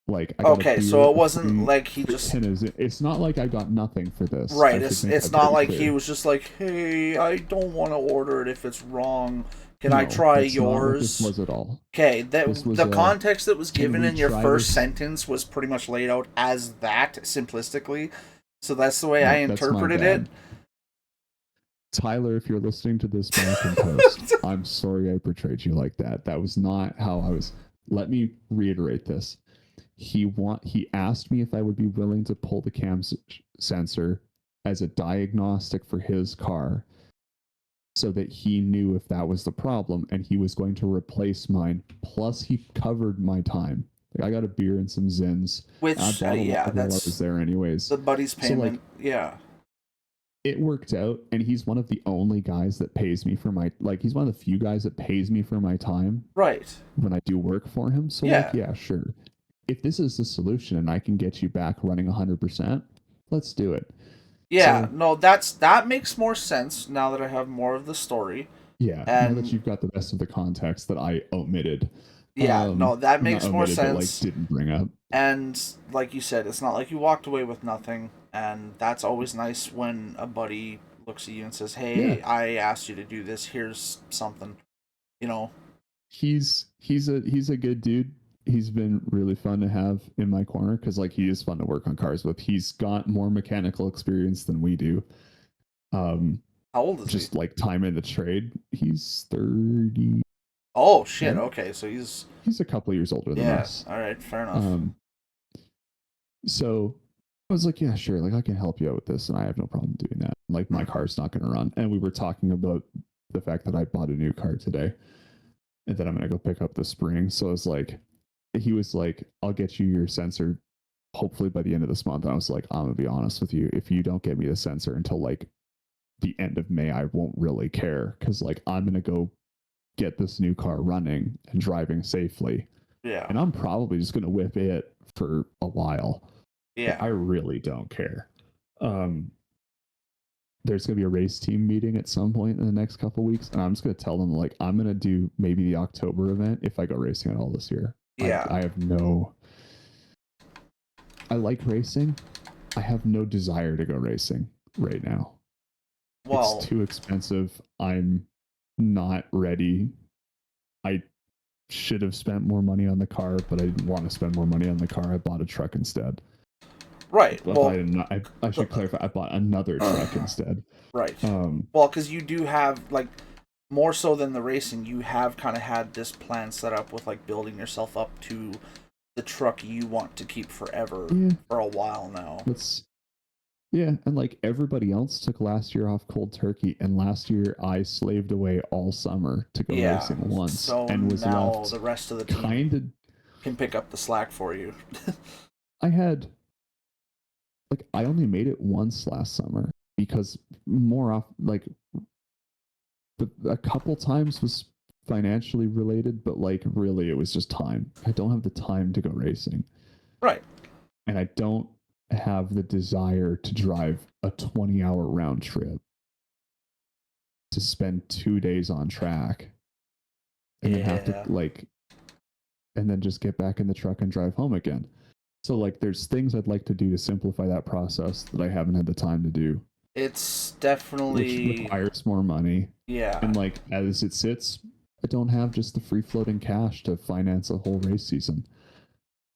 Like, I got Okay, a beer, so it wasn't like he just it's not like I got nothing for this. right. It's not like he was just like, hey, I don't want to order it if it's wrong. Can I try that's not what this yours? was at all. Okay, This was the context that was can given we in your try first this? sentence was pretty much laid out as that simplistically. So that's the way No, I that's my interpreted bad. it. Tyler, if you're listening to this back in post, I'm sorry I portrayed you like that. That was not how I was. Let me reiterate this. He asked me if I would be willing to pull the cam sensor as a diagnostic for his car, so that he knew if that was the problem, and he was going to replace mine. Plus, he covered my time. Like, I got a beer and some Zins. Which, I bought a yeah, lot while I that's was there anyways. the buddy's So, like, payment. Yeah. it worked out, and he's one of the only guys that pays me for my, like, he's one of the few guys that pays me for my time Right. when I do work for him. So, Yeah. like, yeah, sure. If this is the solution and I can get you back running 100%, let's do it. Yeah, So, no, that makes more sense now that I have more of the story. yeah, now that And you've got the rest of the context that I omitted. yeah, no, that makes Not more omitted, but, like, sense. didn't bring up. And like you said, it's not like you walked away with nothing, and that's always nice when a buddy looks at you and says, "Hey, Yeah. I asked you to do this. Here's something." You know. He's a good dude. He's been really fun to have in my corner because, like, he is fun to work on cars with. He's got more mechanical experience than we do. How old is Just he? like time in the trade. He's 30. Oh shit. Yeah. Okay, so he's He's a couple years older than us. All right, fair enough. So I was like, yeah, sure. Like, I can help you out with this, and I have no problem doing that. Like, my car's not going to run. And we were talking about the fact that I bought a new car today, and then I'm going to go pick up the spring. So I was like, he was like, I'll get you your sensor hopefully by the end of this month. And I was like, I'm going to be honest with you. If you don't get me the sensor until like the end of May, I won't really care. Cause like, I'm going to go get this new car running and driving safely. Yeah. And I'm probably just going to whip it for a while. Yeah. I really don't care. There's going to be a race team meeting at some point in the next couple weeks, and I'm just going to tell them, like, I'm going to do maybe the October event if I go racing at all this year. Yeah. I have no... I like racing. I have no desire to go racing right now. Well, it's too expensive. I'm not ready. I should have spent more money on the car, but I didn't want to spend more money on the car. I bought a truck instead. Right. But well, I should clarify. I bought another truck instead. Right. Well, because you do have, like, more so than the racing, you have kind of had this plan set up with, like, building yourself up to the truck you want to keep forever for a while now. Yeah, and like everybody else took last year off cold turkey, and last year I slaved away all summer to go racing once, so and was now left the rest of the team kind of can pick up the slack for you. I had like I only made it once last summer because more off like a couple times was financially related, but like really it was just time. I don't have the time to go racing. Right. And I don't have the desire to drive a 20-hour round trip to spend 2 days on track and then have to like and then just get back in the truck and drive home again. So like there's things I'd like to do to simplify that process that I haven't had the time to do. It's definitely which requires more money. Yeah. And like as it sits, I don't have just the free floating cash to finance a whole race season.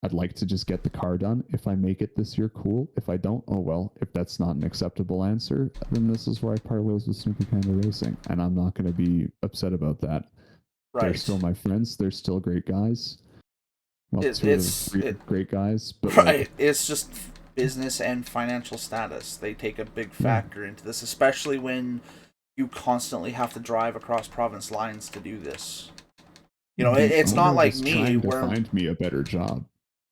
I'd like to just get the car done. If I make it this year, cool. If I don't, oh well. If that's not an acceptable answer, then this is where I part ways with Snoopy Panda Racing. And I'm not going to be upset about that. Right. They're still my friends. They're still great guys. Well, it's great guys. But right. Like, it's just business and financial status. They take a big factor into this, especially when you constantly have to drive across province lines to do this. You know, The it's not owner like was me trying to where find me a better job,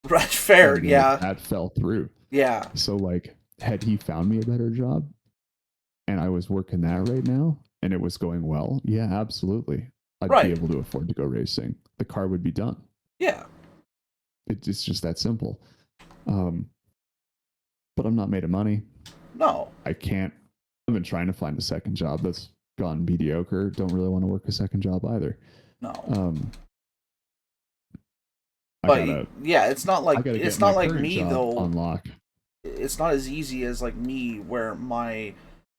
right, fair, and yeah, that fell through. yeah, So like, had he found me a better job, and I was working that right now, and it was going well, yeah, absolutely, I'd be right, able to afford to go racing. The car would be done. yeah, It's just that simple. Um, but I'm not made of money. no, I can't. I've been trying to find a second job that's gone mediocre. Don't really want to work a second job either. no. Um, I But gotta yeah, I gotta get it's my not like current me job though. on lock. It's not as easy as like me where my,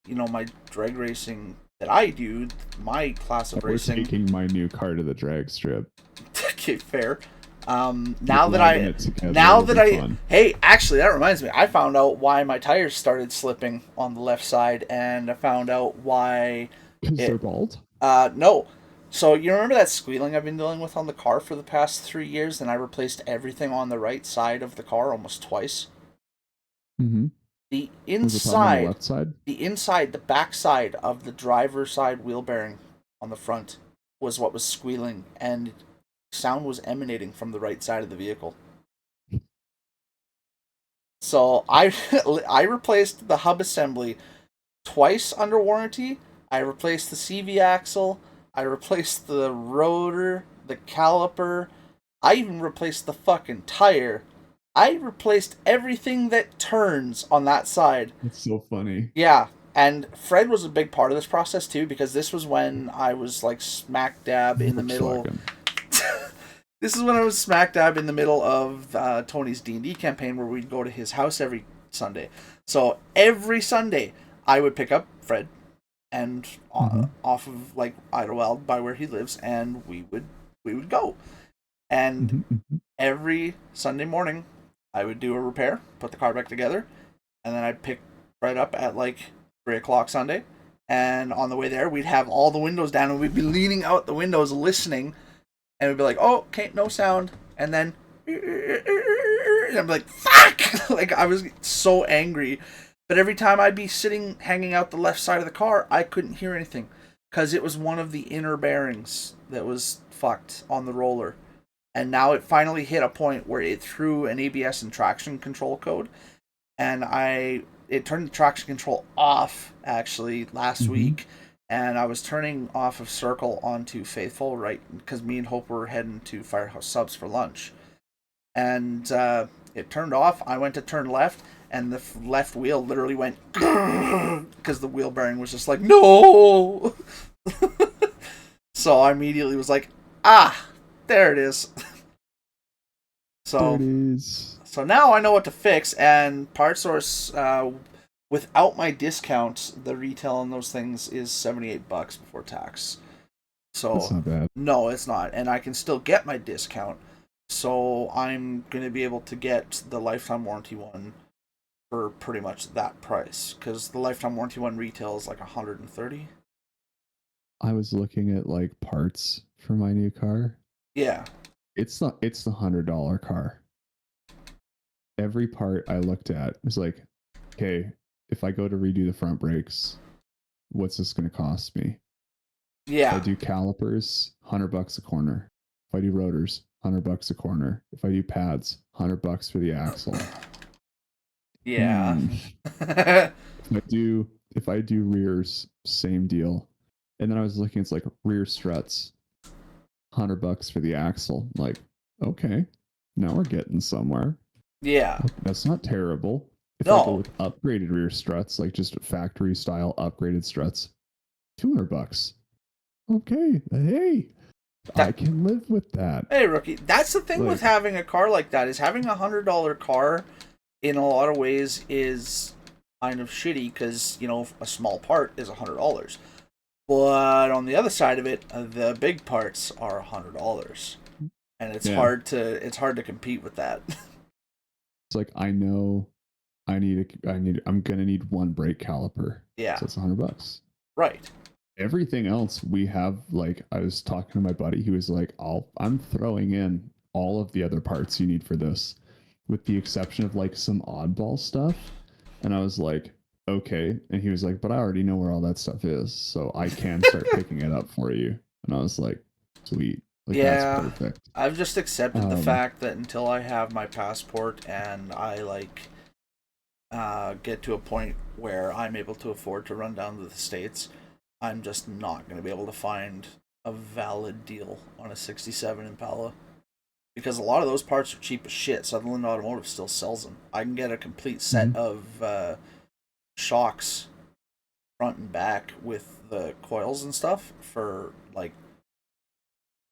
you know, my drag racing that I do, my class of We're racing. taking my new car to the drag strip. Okay, fair. We're lagging it together. Now It'll that be I, fun. hey, actually, that reminds me. I found out why my tires started slipping on the left side, and I found out why Because they're it. bald. No. So you remember that squealing I've been dealing with on the car for the past 3 years, and I replaced everything on the right side of the car almost twice. Mm-hmm. The Was the problem on the inside, left side? the back side of the driver's side wheel bearing on the front was what was squealing, and sound was emanating from the right side of the vehicle. So I I replaced the hub assembly twice under warranty. I replaced the CV axle. I replaced the rotor, the caliper. I even replaced the fucking tire. I replaced everything that turns on that side. It's so funny. Yeah, and Fred was a big part of this process too because this was when I was like smack dab in the middle. Volkswagen. This is when I was smack dab in the middle of Tony's D&D campaign where we'd go to his house every Sunday. So every Sunday I would pick up Fred and off of like Idlewild by where he lives, and we would go. And Mm-hmm. every Sunday morning I would do a repair, put the car back together, and then I'd pick Fred up at like 3 o'clock Sunday. And on the way there, we'd have all the windows down, and we'd be leaning out the windows listening, and we'd be like, "Oh, okay, no sound," and then, and I'm like, "Fuck!" Like I was so angry, but every time I'd be sitting, hanging out the left side of the car, I couldn't hear anything, because it was one of the inner bearings that was fucked on the roller, and now it finally hit a point where it threw an ABS and traction control code, and it turned the traction control off actually last week, and I was turning off of Circle onto Faithful right because me and Hope were heading to Firehouse Subs for lunch, and it turned off. I went to turn left, and the left wheel literally went because the wheel bearing was just like no. So I immediately was like, there it is. There it So is. So now I know what to fix, and PartSource, without my discount, the retail on those things is $78 before tax. That's So not bad. no, it's not, and I can still get my discount. So I'm gonna be able to get the lifetime warranty one for pretty much that price, because the lifetime warranty one retails like 130. I was looking at like parts for my new car. Yeah, It's the $100 car. Every part I looked at was like, okay, if I go to redo the front brakes, what's this going to cost me? If I yeah, do calipers, $100 a corner. If I do rotors, $100 a corner. If I do pads, $100 for the axle. yeah. If I do rears, same deal. And then I was looking, it's like rear struts, $100 for the axle. Like, okay, now we're getting somewhere. Yeah. That's not terrible. If I go No. with upgraded rear struts, like just factory style upgraded struts, $200. Okay, hey, I can live with that. Hey, rookie. That's the thing with Like, having a car like that, is having $100 car in a lot of ways is kind of shitty because, you know, a small part is $100. But on the other side of it, the big parts are $100. And it's Yeah. hard to compete with that. it's like I know I'm gonna need one brake caliper. Yeah. So it's $100. Right. Everything else we have, like I was talking to my buddy, he was like, I'm throwing in all of the other parts you need for this, with the exception of like some oddball stuff. And I was like, okay. And he was like, but I already know where all that stuff is, so I can start picking it up for you. And I was like, sweet. Like that's Yeah, perfect. I've just accepted the Um, fact that until I have my passport and I get to a point where I'm able to afford to run down to the States, I'm just not going to be able to find a valid deal on a 67 Impala. Because a lot of those parts are cheap as shit. Sutherland Automotive still sells them. I can get a complete set mhm. of shocks front and back with the coils and stuff for like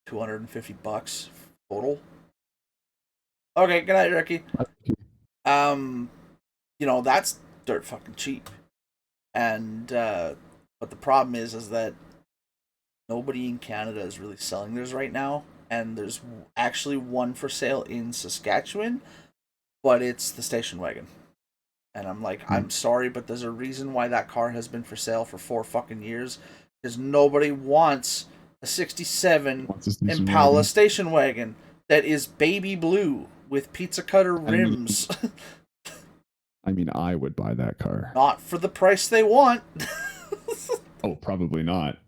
$250 total. Okay, good night, Ricky. Um, that's dirt fucking cheap. And but the problem is that nobody in Canada is really selling theirs right now, and there's actually one for sale in Saskatchewan, but it's the station wagon. And I'm like, Mm. I'm sorry, but there's a reason why that car has been for sale for 4 fucking years. Because nobody wants a 67 Wants a station Impala wagon. station wagon that is baby blue with pizza cutter I mean, rims. I would buy that car. Not for the price they want. Oh, probably not.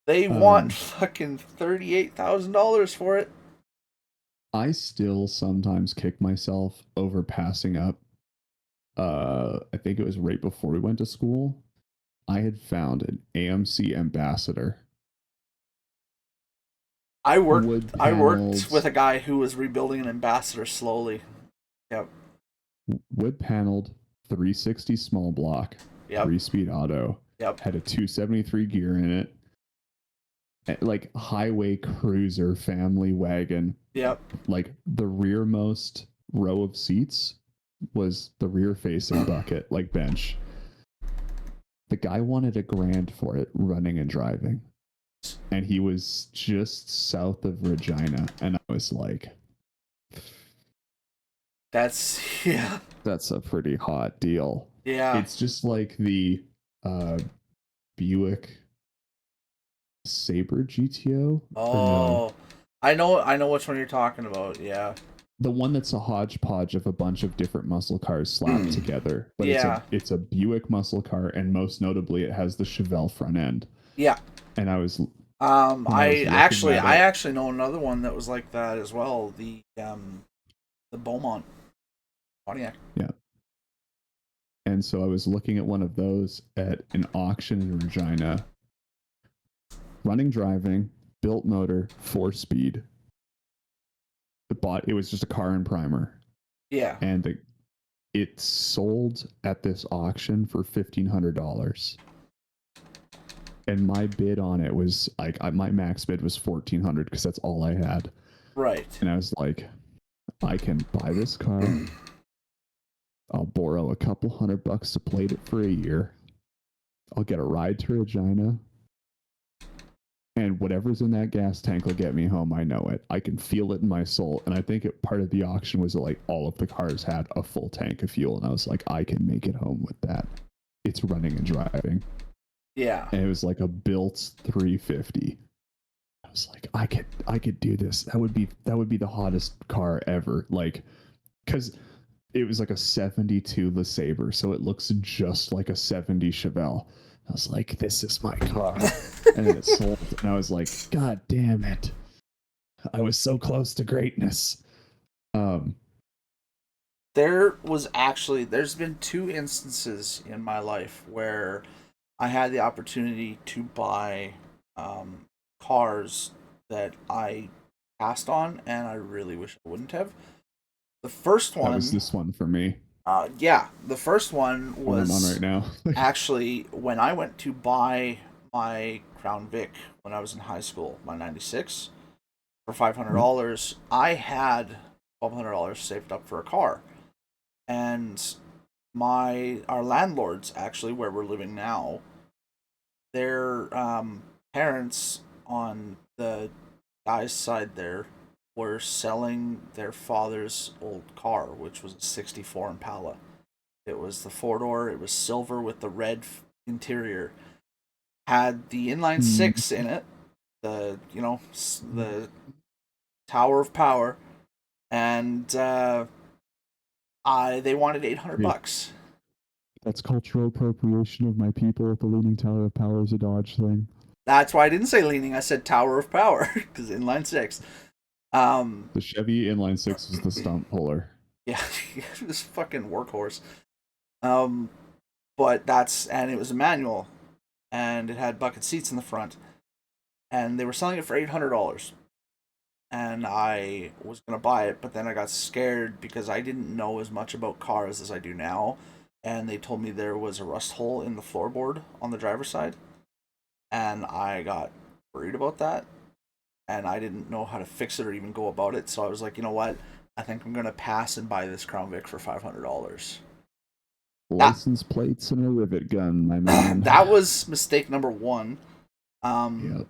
They want Um, fucking $38,000 for it. I still sometimes kick myself over passing up. I think it was right before we went to school. I had found an AMC Ambassador, wood I paneled, worked with a guy who was rebuilding an Ambassador slowly. Yep. wood paneled, 360 small block, Yep. 3-speed auto. Yep. Had a 273 gear in it. Like highway cruiser family wagon. Yep. Like the rearmost row of seats was the rear facing bucket, like bench. The guy wanted $1,000 for it, running and driving. And he was just south of Regina. And I was like, That's yeah. that's a pretty hot deal. Yeah. It's just like the Buick Sabre GTO. Or no, Oh, I know which one you're talking about. Yeah. the one that's a hodgepodge of a bunch of different muscle cars slapped together. But Yeah. it's a Buick muscle car, and most notably, it has the Chevelle front end. Yeah. And I was when I was looking at I it, actually know another one that was like that as well. The Beaumont Pontiac. yeah. And so I was looking at one of those at an auction in Regina, running, driving, built motor, 4-speed. It was just a car and primer, Yeah. and it sold at this auction for $1,500. And my bid on it was like my max bid was $1,400 because that's all I had. Right. And I was like, I can buy this car. I'll borrow a couple $100 to plate it for a year. I'll get a ride to Regina. And whatever's in that gas tank will get me home. I know it. I can feel it in my soul. And I think part of the auction was that like all of the cars had a full tank of fuel. And I was like, I can make it home with that. It's running and driving. Yeah. And it was like a built 350. I was like, I could do this. That would be the hottest car ever. Like, because it was like a 72 LeSabre, so it looks just like a 70 Chevelle. I was like, this is my car. And then it sold, and I was like, God damn it. I was so close to greatness. There's been 2 instances in my life where I had the opportunity to buy cars that I passed on, and I really wish I wouldn't have. The first That was one, this one for me. the first one What I'm on was right now. actually when I went to buy my Crown Vic when I was in high school, my '96 for $500. I had $1,200 saved up for a car, and our landlords actually where we're living now, their parents on the guy's side there were selling their father's old car, which was a '64 Impala. It was the 4-door. It was silver with the red interior. Had the inline six in it. The Tower of Power, and they wanted $800. That's cultural appropriation of my people. The Leaning Tower of Power is a Dodge thing. That's why I didn't say leaning. I said Tower of Power because inline six. Um, The Chevy inline six is the stunt puller. yeah, this fucking workhorse. Um, but and it was a manual, and it had bucket seats in the front, and they were selling it for $800. And I was gonna buy it, but then I got scared because I didn't know as much about cars as I do now, and they told me there was a rust hole in the floorboard on the driver's side, and I got worried about that, and I didn't know how to fix it or even go about it. So I was like, you know what? I think I'm gonna pass and buy this Crown Vic for $500. That License plates and a rivet gun, my man. that was mistake number one. Yep.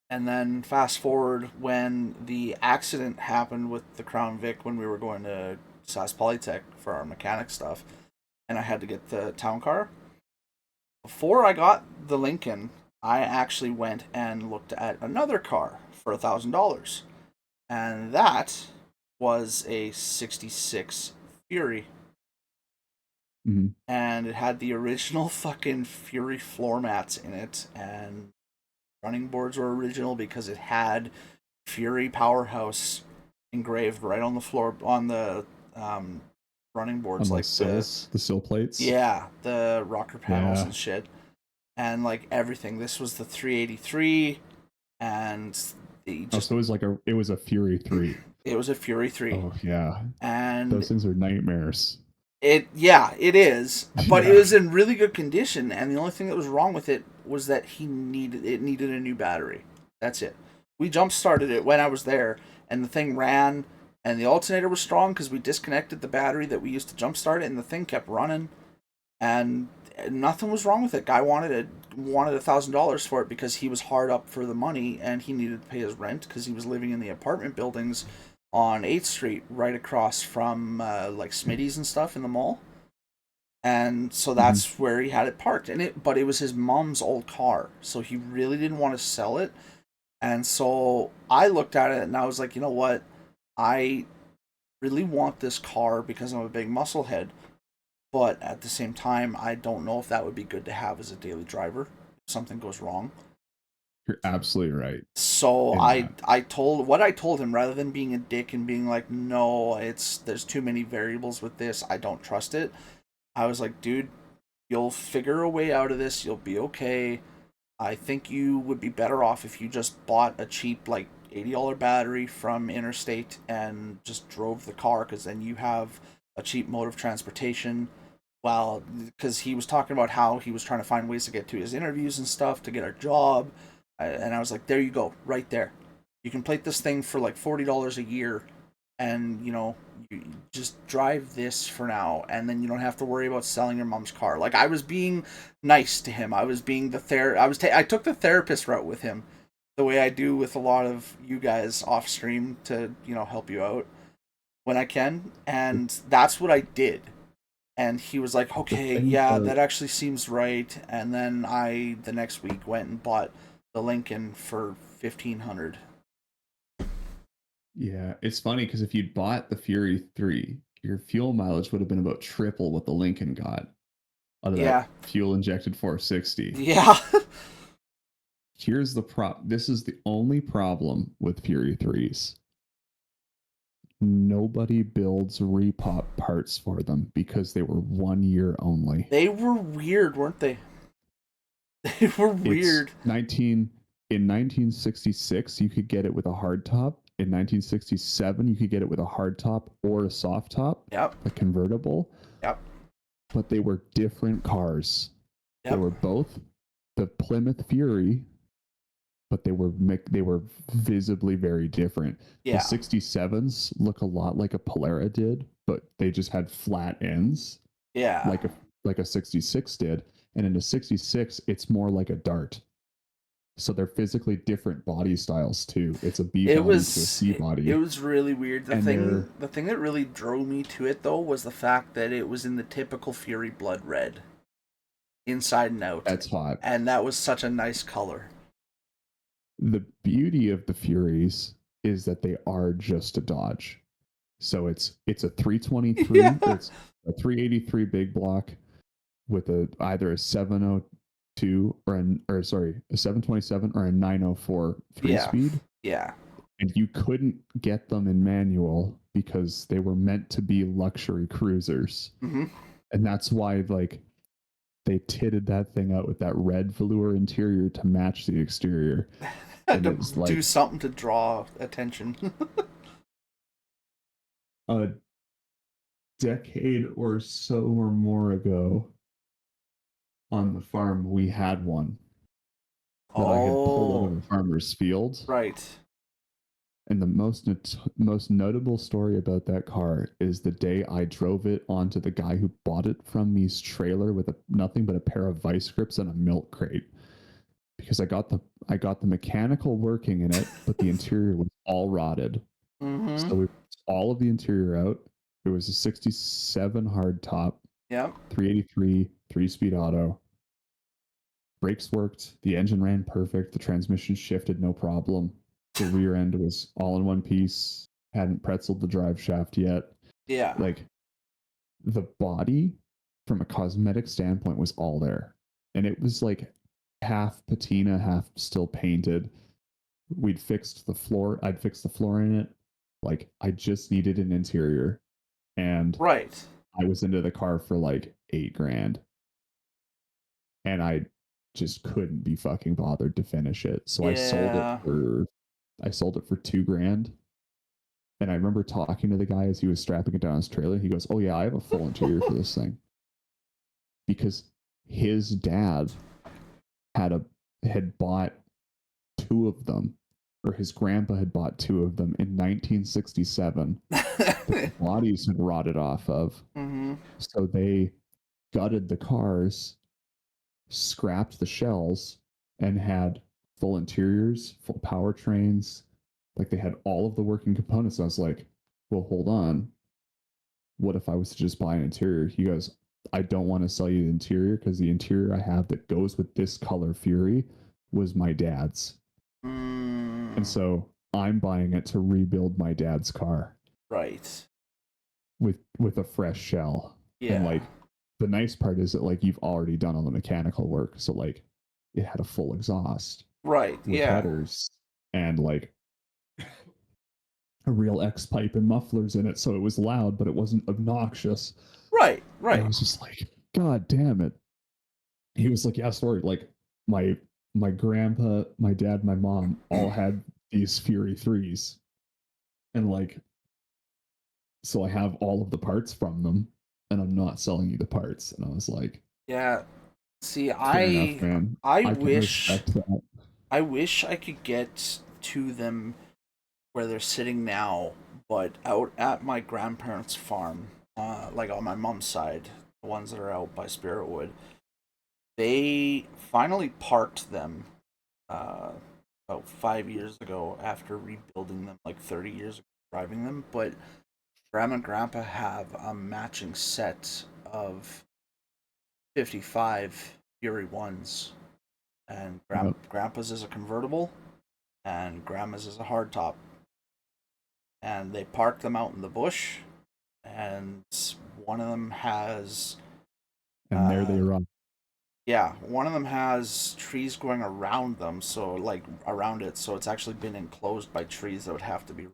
And then fast forward when the accident happened with the Crown Vic when we were going to SAS Polytech for our mechanic stuff, and I had to get the town car. Before I got the Lincoln, I actually went and looked at another car for $1,000, and that was a '66 Fury, Mm-hmm. and it had the original fucking Fury floor mats in it, and running boards were original because it had Fury Powerhouse engraved right on the floor on the running boards, On like the sill plates. yeah, the rocker panels Yeah. and shit, and like everything. This was the 383, and So it was a Fury 3. it was a Fury 3. Oh yeah, and those things are nightmares. it is, but it was in really good condition, and the only thing that was wrong with it was that it needed a new battery. That's it. We jump started it when I was there, and the thing ran, and the alternator was strong because we disconnected the battery that we used to jump start it, and the thing kept running, and nothing was wrong with it. Guy wanted $1,000 for it because he was hard up for the money, and he needed to pay his rent because he was living in the apartment buildings on 8th Street, right across from like Smitty's and stuff in the mall. And so that's where he had it parked. But it was his mom's old car, so he really didn't want to sell it. And so I looked at it and I was like, you know what? I really want this car because I'm a big musclehead, but at the same time, I don't know if that would be good to have as a daily driver if something goes wrong. You're absolutely right. So I told him, rather than being a dick and being like, no, there's too many variables with this, I don't trust it. I was like, dude, you'll figure a way out of this, you'll be okay. I think you would be better off if you just bought a cheap like $80 battery from Interstate and just drove the car, because then you have a cheap mode of transportation. Well, because he was talking about how he was trying to find ways to get to his interviews and stuff to get a job, and I was like, there you go, right there. You can plate this thing for like $40 a year, and you just drive this for now, and then you don't have to worry about selling your mom's car. Like, I was being nice to him. I was being I took the therapist route with him, the way I do with a lot of you guys off stream to help you out when I can, and that's what I did. And he was like, okay, yeah, that actually seems right. And then I, the next week, went and bought the Lincoln for $1,500. Yeah, it's funny because if you'd bought the Fury 3, your fuel mileage would have been about triple what the Lincoln got out of that fuel injected 460. Yeah. Here's the this is the only problem with Fury 3s. Nobody builds repop parts for them because they were 1 year only. They were weird, weren't they? They were weird. In 1966, you could get it with a hard top. In 1967, you could get it with a hard top or a soft top. Yep. A convertible. Yep. But they were different cars. Yep. They were both the Plymouth Fury, but they were visibly very different. Yeah. The 67s look a lot like a Polara did, but they just had flat ends. Yeah. Like a 66 did. And in a 66, it's more like a Dart. So they're physically different body styles too. It's a B body to a C body. It was really weird. The thing that really drove me to it though was the fact that it was in the typical Fury blood red, inside and out. That's hot. And that was such a nice color. The beauty of the Furies is that they are just a Dodge. So it's a 323, it's a 383 big block with either a 7.0 a 727 or a 904 Yeah. 3-speed, Yeah. and you couldn't get them in manual because they were meant to be luxury cruisers. Mm-hmm. And that's why like they titted that thing out with that red velour interior to match the exterior. Had And to it was do like something to draw attention. a decade or so or more ago on the farm, we had one that I had pulled out Oh, of a farmer's field. right. And the most notable story about that car is the day I drove it onto the guy who bought it from me's trailer with nothing but a pair of vice grips and a milk crate, because I got the mechanical working in it, but the interior was all rotted. Mm-hmm. So we ripped all of the interior out. It was a 67 hardtop, Yep. 383 3-speed auto. Brakes worked, the engine ran perfect, the transmission shifted no problem. The rear end was all in one piece, hadn't pretzeled the drive shaft yet. Yeah. Like the body from a cosmetic standpoint was all there. And it was like half patina, half still painted. We'd fixed the floor. I'd fixed the floor in it. Like I just needed an interior. And Right. I was into the car for like $8,000. And I just couldn't be fucking bothered to finish it. So Yeah. I sold it for $2,000. And I remember talking to the guy as he was strapping it down his trailer. He goes, "Oh yeah, I have a full interior for this thing," because his dad had bought two of them, or his grandpa had bought two of them in 1967. The bodies had rotted off of, Mm-hmm. so they gutted the cars, scrapped the shells, and had full interiors, full powertrains. Like they had all of the working components. And I was like, well, hold on. What if I was to just buy an interior? He goes, I don't want to sell you the interior because the interior I have that goes with this color Fury was my dad's. And so I'm buying it to rebuild my dad's car Right. with a fresh shell. Yeah. And like the nice part is that like you've already done all the mechanical work. So like it had a full exhaust. Right. With Yeah. headers and like a real X pipe and mufflers in it, so it was loud, but it wasn't obnoxious. Right. And Right. I was just like, God damn it. He was like, yeah, sorry. Like my grandpa, my dad, my mom all had these Fury 3s. And like, so I have all of the parts from them, and I'm not selling you the parts. And I was like, Yeah. See, fair enough, man. I I can wish respect that. I wish I could get to them where they're sitting now, but out at my grandparents' farm, like on my mom's side, the ones that are out by Spiritwood, they finally parked them about 5 years ago after rebuilding them like 30 years ago, driving them. But Grandma and Grandpa have a matching set of 55 Fury 1s, and Yep. Grandpa's is a convertible, and Grandma's is a hardtop. And they park them out in the bush, and one of them has And there they run. yeah, one of them has trees going around them, so like around it, so it's actually been enclosed by trees that would have to be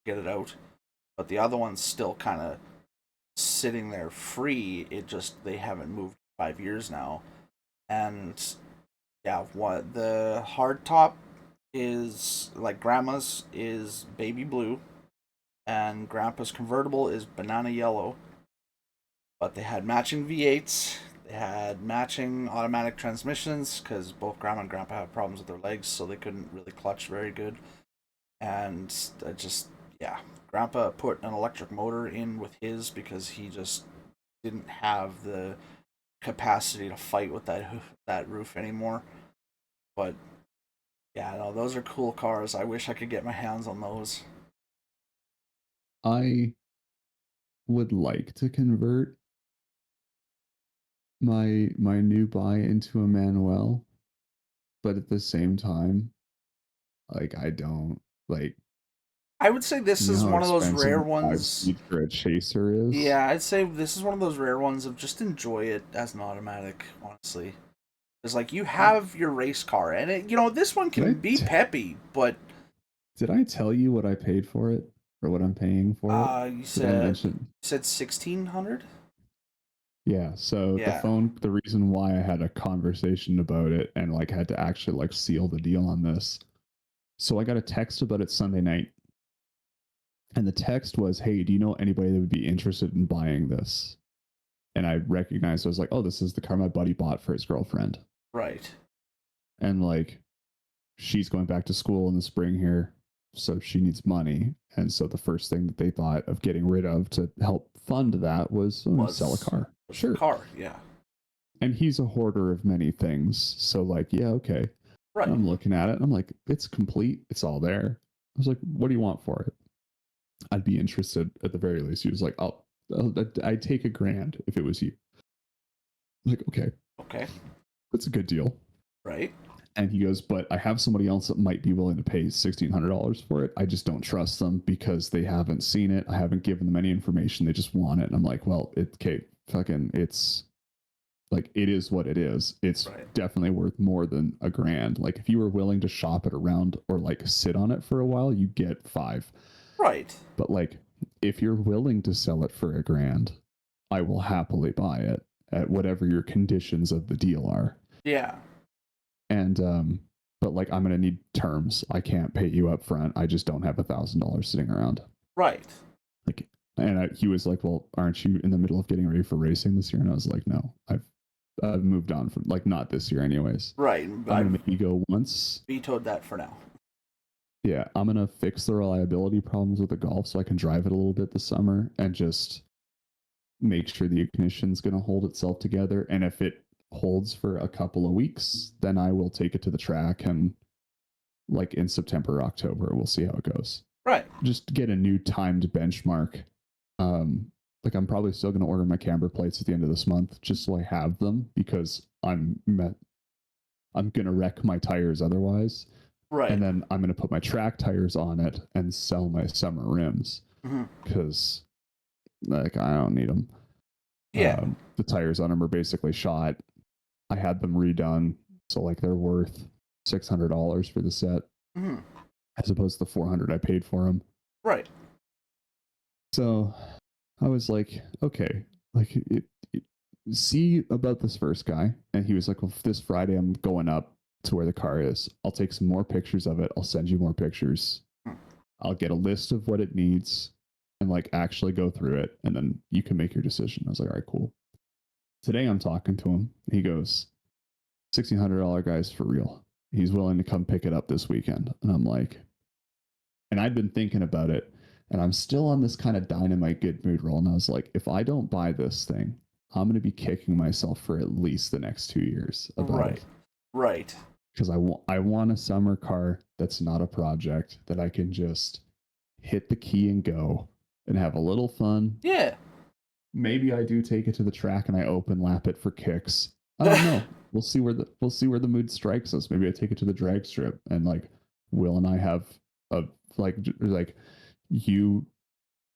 get it out. But the other one's still kind of sitting there free. It just they haven't moved 5 years now, and yeah, what the hardtop is like Grandma's is baby blue, and Grandpa's convertible is banana yellow. But they had matching V8s. They had matching automatic transmissions because both Grandma and Grandpa had problems with their legs, so they couldn't really clutch very good. And yeah, Grandpa put an electric motor in with his because he just didn't have the capacity to fight with that roof anymore. But yeah, no, those are cool cars. I wish I could get my hands on those. I would like to convert my new buy into a Manuel, but at the same time, like I don't like, I would say this you know is how one of those expensive rare a ones. 5-speed for a chaser is. Yeah, I'd say this is one of those rare ones of just enjoy it as an automatic, honestly. It's like you have your race car, and this one can be peppy, but did I tell you what I paid for it, or what I'm paying for it? you Did I said mention? 1,600. Yeah. So Yeah, the reason why I had a conversation about it and like had to actually like seal the deal on this. So I got a text about it Sunday night, and the text was, "Hey, do you know anybody that would be interested in buying this?" And I recognized, I was like, "Oh, this is the car my buddy bought for his girlfriend." right. And like, she's going back to school in the spring here, so she needs money. And so the first thing that they thought of getting rid of to help fund that was, sell a car. Was the Sure. car? Yeah, And he's a hoarder of many things. So like, yeah, okay. right. I'm looking at it. I'm like, it's complete. It's all there. I was like, what do you want for it? I'd be interested at the very least. He was like, I'd take $1,000 if it was you. I'm like, okay, Okay, that's a good deal. right. And he goes, but I have somebody else that might be willing to pay $1,600 for it. I just don't trust them because they haven't seen it. I haven't given them any information. They just want it. And I'm like, well, it's like, it is what it is. It's Right. definitely worth more than $1,000. Like, if you were willing to shop it around or like sit on it for a while, you get 5. Right. But like, if you're willing to sell it for $1,000, I will happily buy it at whatever your conditions of the deal are. Yeah. And but like, I'm gonna need terms. I can't pay you up front. I just don't have $1,000 sitting around. Right. Like, and he was like, "Well, aren't you in the middle of getting ready for racing this year?" And I was like, "No, I've moved on from, like, not this year anyways. Right. I'm gonna maybe go once. Vetoed that for now. Yeah, I'm gonna fix the reliability problems with the Golf so I can drive it a little bit this summer and just make sure the ignition's gonna hold itself together. And if it holds for a couple of weeks, then I will take it to the track, and like in September or October, we'll see how it goes. Right. Just get a new timed benchmark. Like, I'm probably still going to order my camber plates at the end of this month just so I have them, because I'm going to wreck my tires otherwise. Right. And then I'm going to put my track tires on it and sell my summer rims because like, I don't need them. Yeah. The tires on them are basically shot. I had them redone, so like, they're worth $600 for the set, as opposed to the $400 I paid for them. Right. So I was like, okay, like, see about this first guy. And he was like, well, this Friday I'm going up to where the car is. I'll take some more pictures of it. I'll send you more pictures. I'll get a list of what it needs and like actually go through it. And then you can make your decision. I was like, all right, cool. Today I'm talking to him. He goes, $1,600 guys for real. He's willing to come pick it up this weekend. And I'm like, and I'd been thinking about it, and I'm still on this kind of dynamite good mood roll. And I was like, if I don't buy this thing, I'm going to be kicking myself for at least the next 2 years about it. Right. Because I want a summer car that's not a project, that I can just hit the key and go and have a little fun. Yeah. Maybe I do take it to the track and I open lap it for kicks. I don't know. We'll see where the mood strikes us. Maybe I take it to the drag strip, and like, Will and I have a like you,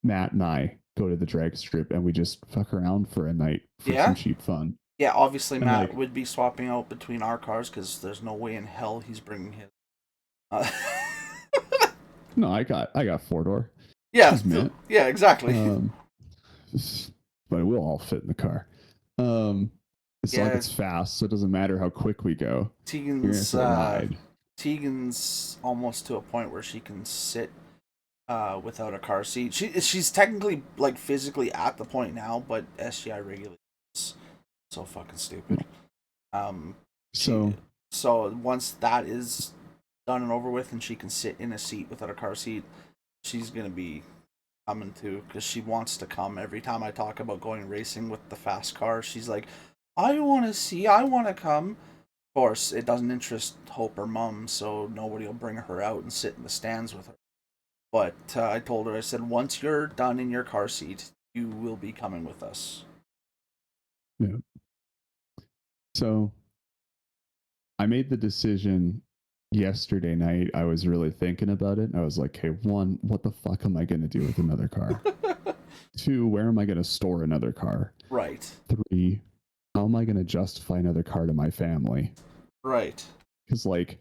Matt, and I go to the drag strip and we just fuck around for a night for some cheap fun. Yeah, obviously and Matt like, would be swapping out between our cars because there's no way in hell he's bringing his. No, I got 4-door. Yeah, yeah, exactly. But we'll all fit in the car. It's like, it's fast, so it doesn't matter how quick we go. Tegan's almost to a point where she can sit without a car seat. She's technically, like, physically at the point now, but SGI regulations so fucking stupid. So once that is done and over with, and she can sit in a seat without a car seat, she's gonna be coming too, because she wants to come. Every time I talk about going racing with the fast car, she's like, I want to come. Of course, it doesn't interest Hope or Mum, so nobody will bring her out and sit in the stands with her. But I told her, I said, once you're done in your car seat, you will be coming with us. Yeah. So I made the decision yesterday night. I was really thinking about it. I was like, hey, 1, what the fuck am I going to do with another car? 2, where am I going to store another car? Right. 3, how am I going to justify another car to my family? Right. Because like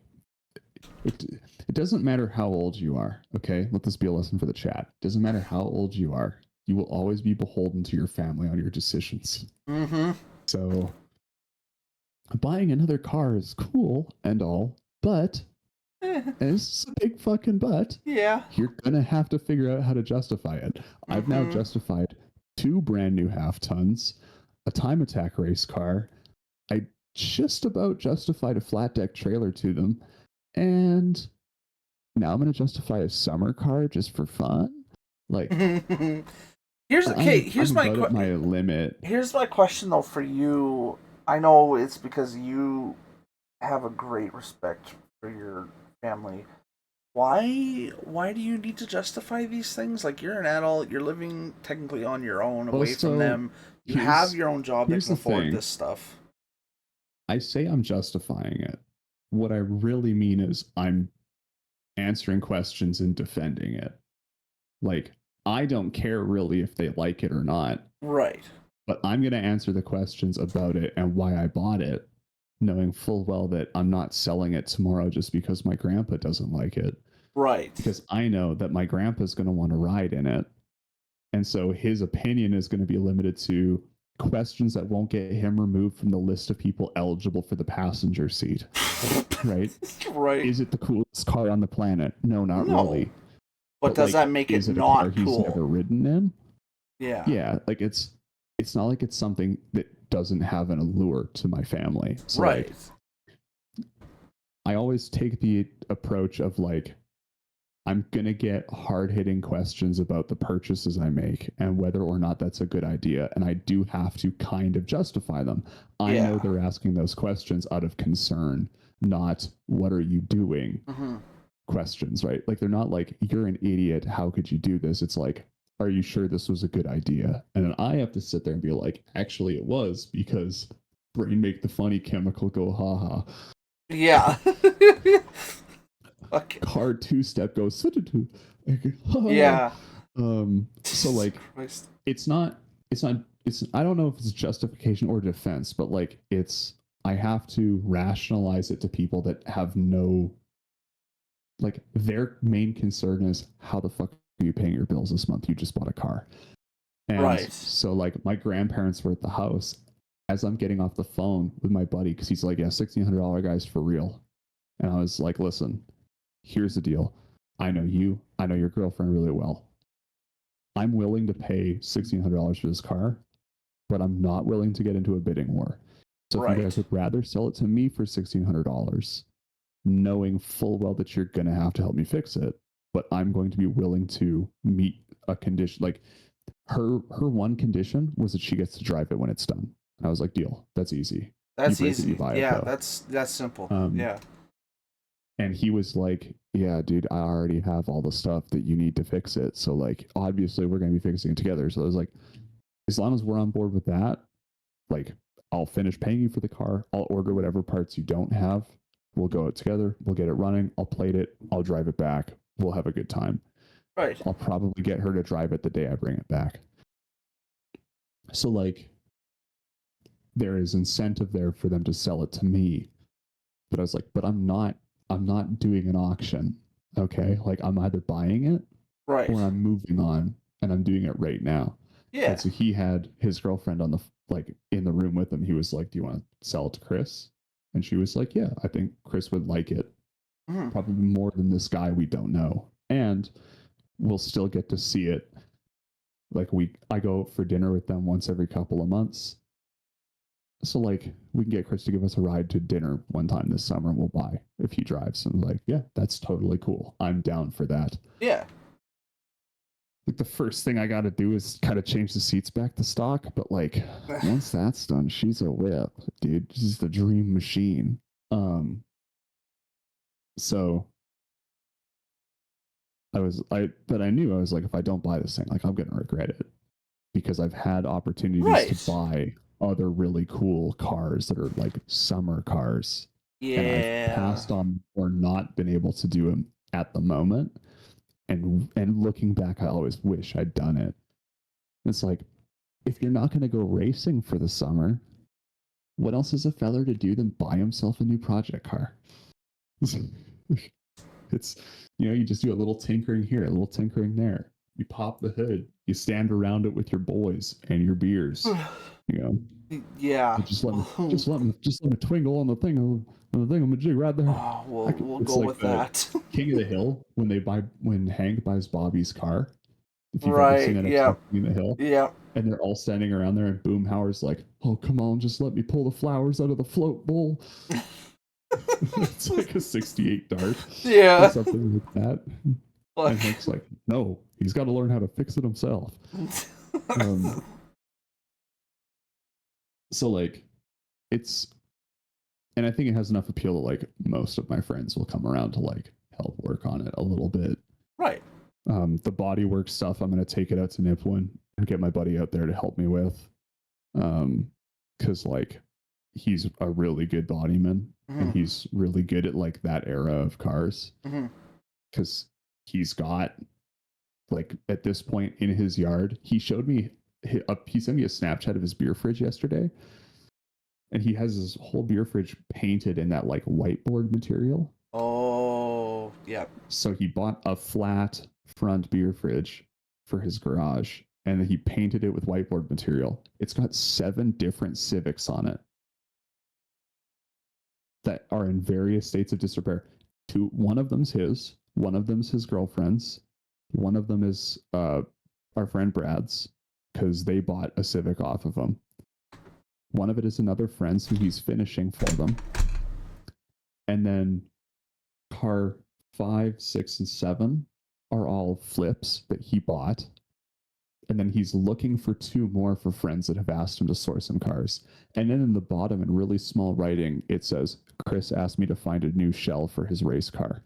it doesn't matter how old you are. Okay, let this be a lesson for the chat. It doesn't matter how old you are. You will always be beholden to your family on your decisions. Mm-hmm. So buying another car is cool and all, but and it's a big fucking but. Yeah. You're gonna have to figure out how to justify it. I've now justified 2 brand new half tons, a time attack race car. I just about justified a flat deck trailer to them, and now I'm gonna justify a summer car just for fun. Like, here's I'm about at my limit. Here's my question though for you. I know it's because you have a great respect for your family. Why do you need to justify these things? Like, you're an adult, you're living technically on your own, away from them. You have your own job that can afford this stuff. I say I'm justifying it. What I really mean is I'm answering questions and defending it. Like, I don't care really if they like it or not. Right. But I'm going to answer the questions about it and why I bought it, knowing full well that I'm not selling it tomorrow just because my grandpa doesn't like it. Right. Because I know that my grandpa's going to want to ride in it. And so his opinion is going to be limited to questions that won't get him removed from the list of people eligible for the passenger seat. Right? Right. Is it the coolest car on the planet? No, not really. But does that make it not cool? He's never ridden in? Yeah. Yeah, like it's not like it's something that doesn't have an allure to my family. So right. Like, I always take the approach of like, I'm going to get hard-hitting questions about the purchases I make and whether or not that's a good idea. And I do have to kind of justify them. I know they're asking those questions out of concern, not what are you doing questions, right? Like, they're not like, you're an idiot, how could you do this? It's like, are you sure this was a good idea? And then I have to sit there and be like, actually it was, because brain make the funny chemical go ha-ha. Yeah. Okay. Car 2-step goes yeah. So like it's not I don't know if it's justification or defense, but like I have to rationalize it to people that have no, like, their main concern is how the fuck are you paying your bills this month? You just bought a car. And so like my grandparents were at the house as I'm getting off the phone with my buddy, because he's like, yeah, $1,600 guys for real. And I was like, listen, here's the deal. I know you. I know your girlfriend really well. I'm willing to pay $1,600 for this car, but I'm not willing to get into a bidding war. So if you guys would rather sell it to me for $1,600, knowing full well that you're going to have to help me fix it, but I'm going to be willing to meet a condition. Like, her one condition was that she gets to drive it when it's done. And I was like, deal. That's easy. That's easy. Yeah, that's simple. Yeah. And he was like, yeah, dude, I already have all the stuff that you need to fix it. So like, obviously we're going to be fixing it together. So I was like, as long as we're on board with that, like, I'll finish paying you for the car. I'll order whatever parts you don't have. We'll go out together. We'll get it running. I'll plate it. I'll drive it back. We'll have a good time. Right. I'll probably get her to drive it the day I bring it back. So like, there is incentive there for them to sell it to me. But I was like, but I'm not doing an auction. Okay. Like, I'm either buying it or I'm moving on, and I'm doing it right now. Yeah. And so he had his girlfriend on in the room with him. He was like, do you want to sell it to Chris? And she was like, yeah, I think Chris would like it. Probably more than this guy we don't know. And we'll still get to see it. Like, I go for dinner with them once every couple of months. So like, we can get Chris to give us a ride to dinner one time this summer, and we'll buy if he drives. And like, yeah, that's totally cool. I'm down for that. Yeah. Like, the first thing I got to do is kind of change the seats back to stock. But like, once that's done, she's a whip, dude. She's the dream machine. So I knew I was like, if I don't buy this thing, like, I'm going to regret it, because I've had opportunities to buy other really cool cars that are like summer cars. Yeah. And I've passed on or not been able to do them at the moment. And looking back, I always wish I'd done it. It's like, if you're not going to go racing for the summer, what else is a feller to do than buy himself a new project car? It's, you just do a little tinkering here, a little tinkering there. You pop the hood, you stand around it with your boys and your beers. Yeah. Just let me twinkle on the thing, on the thing, on the jig right there. Oh, we'll It's go like with the that. King of the Hill when Hank buys Bobby's car. If you've ever seen Right. that Yeah. episode of King of the Hill, Yeah. and they're all standing around there, and Boomhauer's like, "Oh, come on, just let me pull the flowers out of the float bowl." It's like a '68 Dart Yeah. or something like that. And Hank's like, "No, he's got to learn how to fix it himself." So like, it's, and I think it has enough appeal that like most of my friends will come around to like help work on it a little bit. Right. The bodywork stuff, I'm going to take it out to Nipwin and get my buddy out there to help me with. Because like he's a really good bodyman and he's really good at like that era of cars. Because he's got like at this point in his yard, he showed me, he sent me a Snapchat of his beer fridge yesterday. And he has his whole beer fridge painted in that like whiteboard material. Oh, yeah. So he bought a flat front beer fridge for his garage and he painted it with whiteboard material. It's got 7 different Civics on it that are in various states of disrepair. One of them's his, one of them's his girlfriend's, one of them is our friend Brad's because they bought a Civic off of him. One of it is another friend's who he's finishing for them. And then car 5, 6, and 7 are all flips that he bought. And then he's looking for 2 more for friends that have asked him to source some cars. And then in the bottom, in really small writing, it says, Chris asked me to find a new shell for his race car.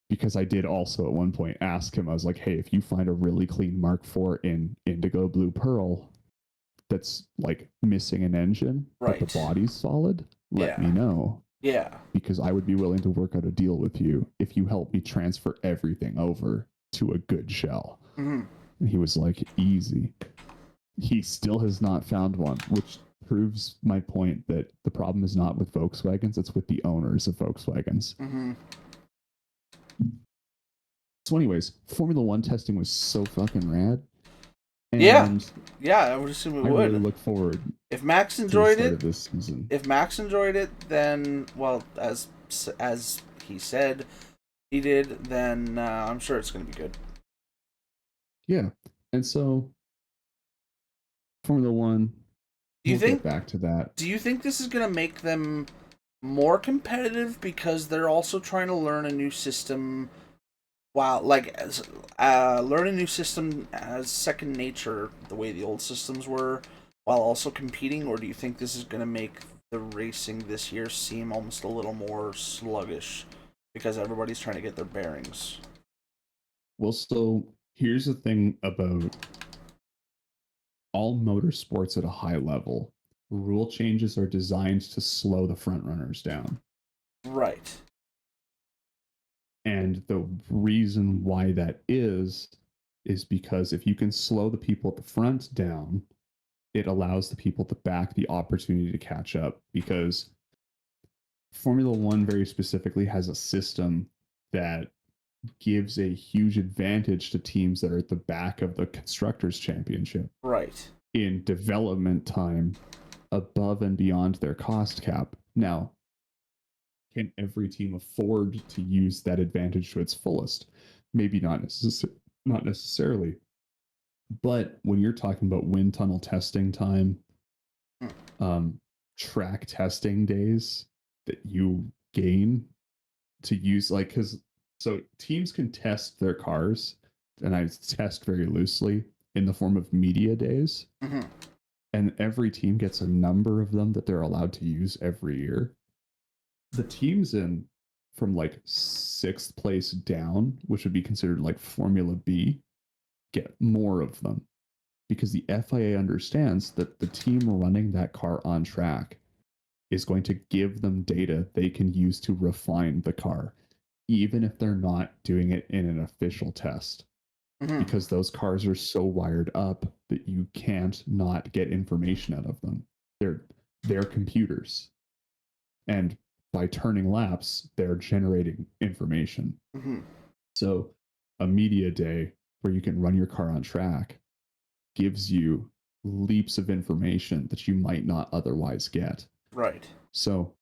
Because I did also at one point ask him, I was like, hey, if you find a really clean Mark IV in Indigo Blue Pearl that's like missing an engine, but the body's solid, let me know. Yeah. Because I would be willing to work out a deal with you if you help me transfer everything over to a good shell. And he was like, easy. He still has not found one, which proves my point that the problem is not with Volkswagens, it's with the owners of Volkswagens. So anyways, Formula 1 testing was so fucking rad. And yeah, I would assume it would. I really look forward. If Max enjoyed it, this season. If Max enjoyed it, then well, as he said he did, then I'm sure it's going to be good. Yeah, and so Formula 1. Do you think get back to that? Do you think this is going to make them more competitive because they're also trying to learn a new system? Wow, like learn a new system as second nature, the way the old systems were, while also competing, or do you think this is going to make the racing this year seem almost a little more sluggish because everybody's trying to get their bearings? Well, so here's the thing about all motorsports at a high level. Rule changes are designed to slow the front runners down. Right. And the reason why that is because if you can slow the people at the front down, it allows the people at the back the opportunity to catch up. Because Formula 1 very specifically has a system that gives a huge advantage to teams that are at the back of the Constructors' Championship. Right. In development time above and beyond their cost cap. Now, can every team afford to use that advantage to its fullest? Maybe not necessarily. But when you're talking about wind tunnel testing time, track testing days that you gain to use, like, because so teams can test their cars, and I test very loosely, in the form of media days. And every team gets a number of them that they're allowed to use every year. The teams from like 6th place down, which would be considered like Formula B, get more of them because the FIA understands that the team running that car on track is going to give them data they can use to refine the car, even if they're not doing it in an official test. Mhm. because those cars are so wired up that you can't not get information out of them. They're computers, and by turning laps, they're generating information. Mhm. So a media day where you can run your car on track gives you leaps of information that you might not otherwise get. Right. So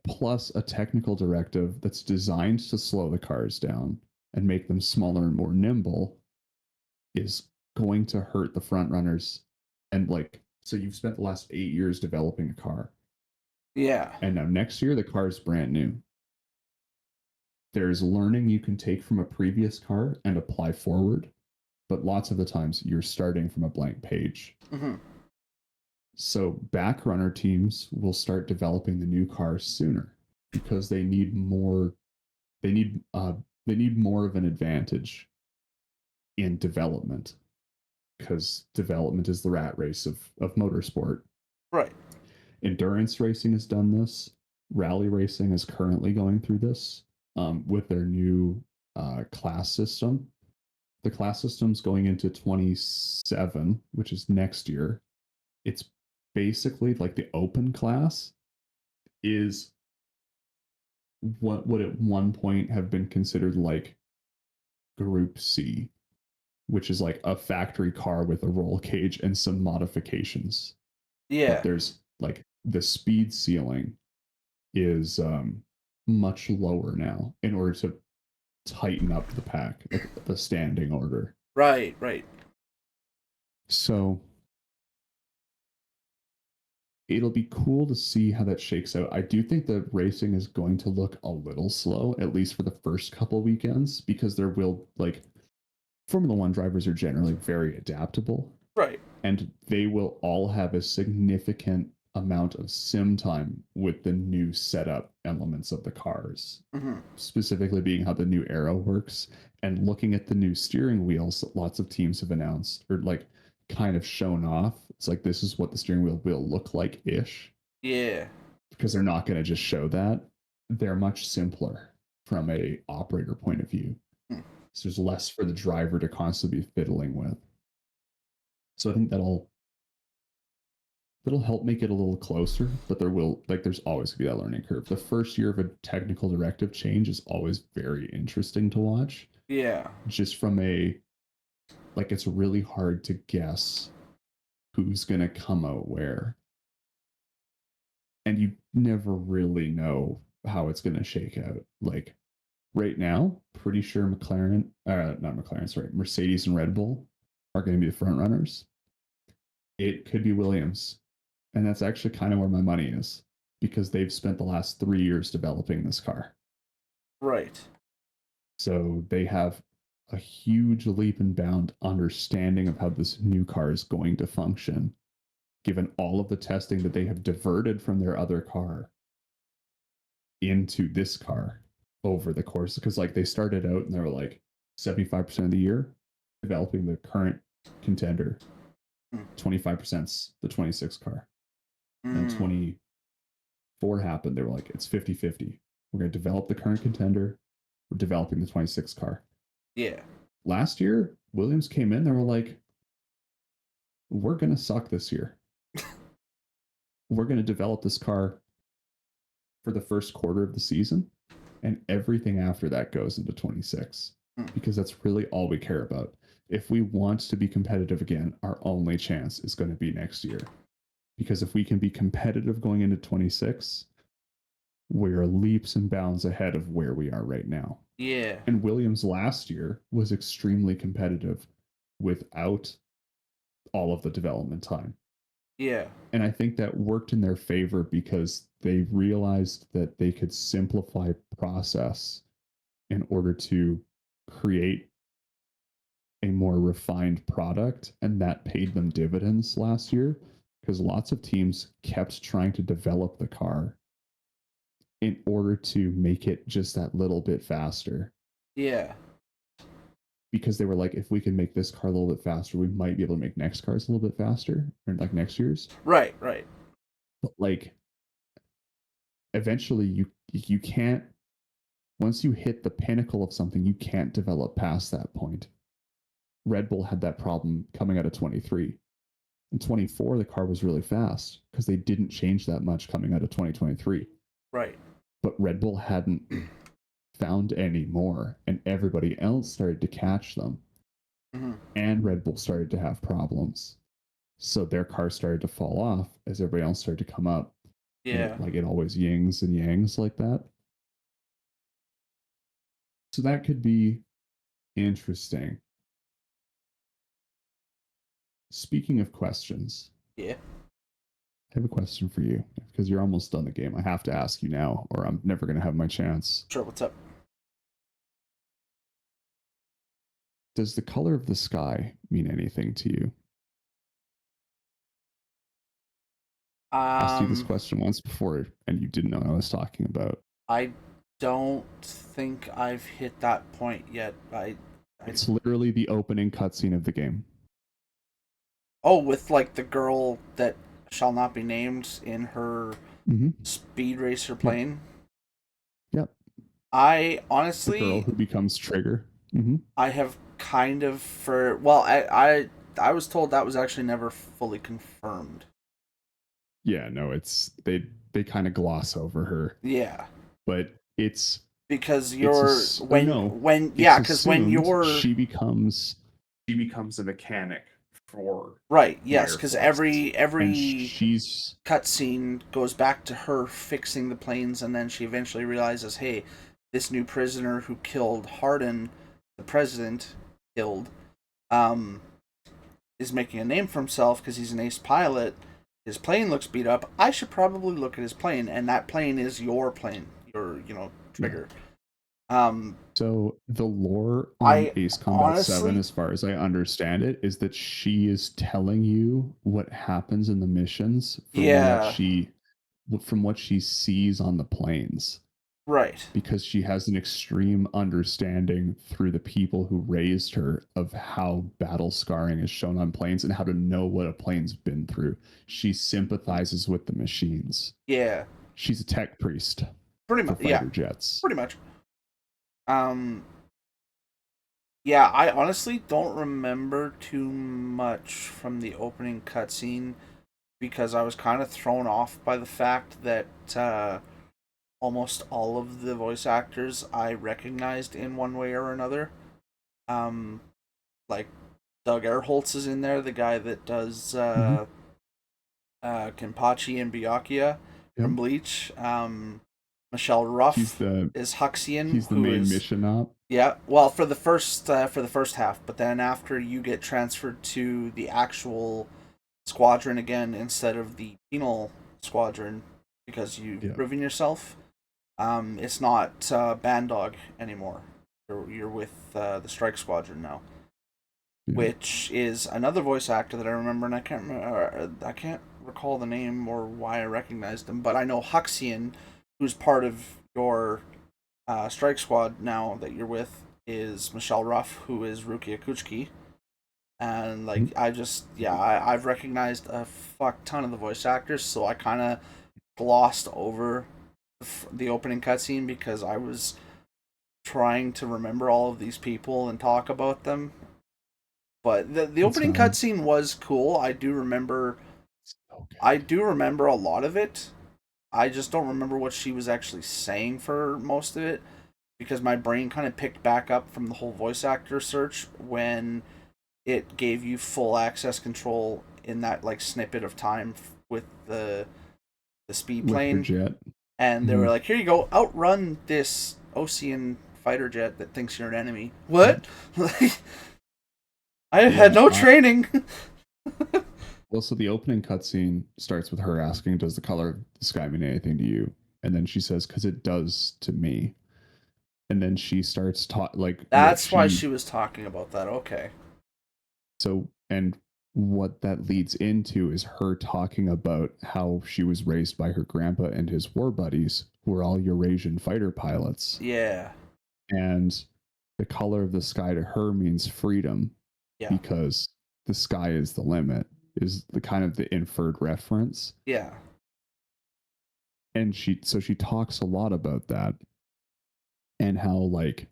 plus a technical directive that's designed to slow the cars down and make them smaller and more nimble is going to hurt the front runners. And like, so you've spent the last 8 years developing a car, Yeah. and now next year the car is brand new. There's learning you can take from a previous car and apply forward, but lots of the times you're starting from a blank page. Mhm. So back runner teams will start developing the new cars sooner because they need more. They need they need more of an advantage in development, because development is the rat race of motorsport. Right. Endurance racing has done this. Rally racing is currently going through this with their new class system. The class system's going into 27, which is next year. It's basically like the open class is what would at one point have been considered like Group C, which is like a factory car with a roll cage and some modifications. But Yeah. there's like the speed ceiling is much lower now in order to tighten up the pack, like the standing order. Right. Right. So it'll be cool to see how that shakes out. I do think the racing is going to look a little slow, at least for the first couple weekends, because there will like Formula One drivers are generally very adaptable, Right. and they will all have a significant amount of sim time with the new setup elements of the cars, Mhm. specifically being how the new aero works and looking at the new steering wheels that lots of teams have announced or like kind of shown off. It's like this is what the steering wheel will look like ish, Yeah. because they're not going to just show that. They're much simpler from a operator point of view. Hmm. So there's less for the driver to constantly be fiddling with. So I think that'll help make it a little closer, but there's always gonna be that learning curve. The first year of a technical directive change is always very interesting to watch. Yeah. Just from it's really hard to guess who's gonna come out where. And you never really know how it's gonna shake out. Like right now, pretty sure not McLaren, sorry, Mercedes and Red Bull are gonna be the front runners. It could be Williams. And that's actually kind of where my money is, because they've spent the last 3 years developing this car. Right. So they have a huge leap and bound understanding of how this new car is going to function, given all of the testing that they have diverted from their other car into this car over the course. Because like they started out and they were like 75% of the year developing the current contender, 25% the 26 car. And Mm. 24 happened. They were like, it's 50-50. We're going to develop the current contender. We're developing the 26 car. Yeah. Last year, Williams came in. They were like, we're going to suck this year. We're going to develop this car for the first quarter of the season. And everything after that goes into 26, because that's really all we care about. If we want to be competitive again, our only chance is going to be next year. Because if we can be competitive going into 26, we're leaps and bounds ahead of where we are right now. Yeah. And Williams last year was extremely competitive without all of the development time. Yeah. And I think that worked in their favor because they realized that they could simplify process in order to create a more refined product. And that paid them dividends last year, because lots of teams kept trying to develop the car in order to make it just that little bit faster. Yeah. Because they were like, if we can make this car a little bit faster, we might be able to make next cars a little bit faster, or like next year's. Right. Right. But like, eventually, you can't Once you hit the pinnacle of something, you can't develop past that point. Red Bull had that problem coming out of 23. In 24, the car was really fast because they didn't change that much coming out of 2023. Right. But Red Bull hadn't found any more, and everybody else started to catch them. Mm-hmm. And Red Bull started to have problems. So their car started to fall off as everybody else started to come up. Yeah. It always yings and yangs like that. So that could be interesting. Speaking of questions, Yeah. I have a question for you because you're almost done the game. I have to ask you now, or I'm never going to have my chance. Sure. What's up? Does the color of the sky mean anything to you? I asked you this question once before, and you didn't know what I was talking about. I don't think I've hit that point yet. It's literally the opening cutscene of the game. Oh, with like the girl that shall not be named in her speed racer plane. Yep. I honestly, the girl who becomes Trigger. I have kind of I was told that was actually never fully confirmed. Yeah, no, it's they kind of gloss over her. Yeah, but it's because she becomes becomes a mechanic for right. Yes, because every she's cutscene goes back to her fixing the planes, and then she eventually realizes, hey, this new prisoner who killed Hardin, the president, is making a name for himself because he's an ace pilot. His plane looks beat up. I should probably look at his plane, and that plane is your plane, your Trigger. So the lore on Ace Combat 7, as far as I understand it, is that she is telling you what happens in the missions from what she sees on the planes. Right. Because she has an extreme understanding through the people who raised her of how battle scarring is shown on planes and how to know what a plane's been through. She sympathizes with the machines. Yeah. She's a tech priest. Pretty much. Fighter jets. Pretty much. Yeah, I honestly don't remember too much from the opening cutscene because I was kind of thrown off by the fact that almost all of the voice actors I recognized in one way or another. Like Doug Erholtz is in there, the guy that does Kenpachi and Byakuya from Bleach. Michelle Ruff is Huxian. He's the main mission op. Yeah, well, for the first half, but then after you get transferred to the actual squadron again instead of the penal squadron because you've proven yourself, it's not Bandog anymore. You're with the Strike Squadron now, which is another voice actor that I remember, and I can't recall the name or why I recognized him, but I know Huxian, who's part of your Strike Squad now that you're with, is Michelle Ruff, who is Rukia Kuchiki. And I've recognized a fuck ton of the voice actors, so I kind of glossed over the opening cutscene because I was trying to remember all of these people and talk about them. But the opening cutscene was cool. I do remember a lot of it. I just don't remember what she was actually saying for most of it because my brain kind of picked back up from the whole voice actor search when it gave you full access control in that like snippet of time with the speed plane jet. And they were like, here you go, outrun this Ocean fighter jet that thinks you're an enemy. What? I had no training. Well, so the opening cutscene starts with her asking, does the color of the sky mean anything to you? And then she says, because it does to me. And then she starts that's why she was talking about that. Okay. So, and what that leads into is her talking about how she was raised by her grandpa and his war buddies, who were all Eurasian fighter pilots. Yeah. And the color of the sky to her means freedom. Yeah. Because the sky is the limit, is the kind of the inferred reference. Yeah. And she talks a lot about that. and how like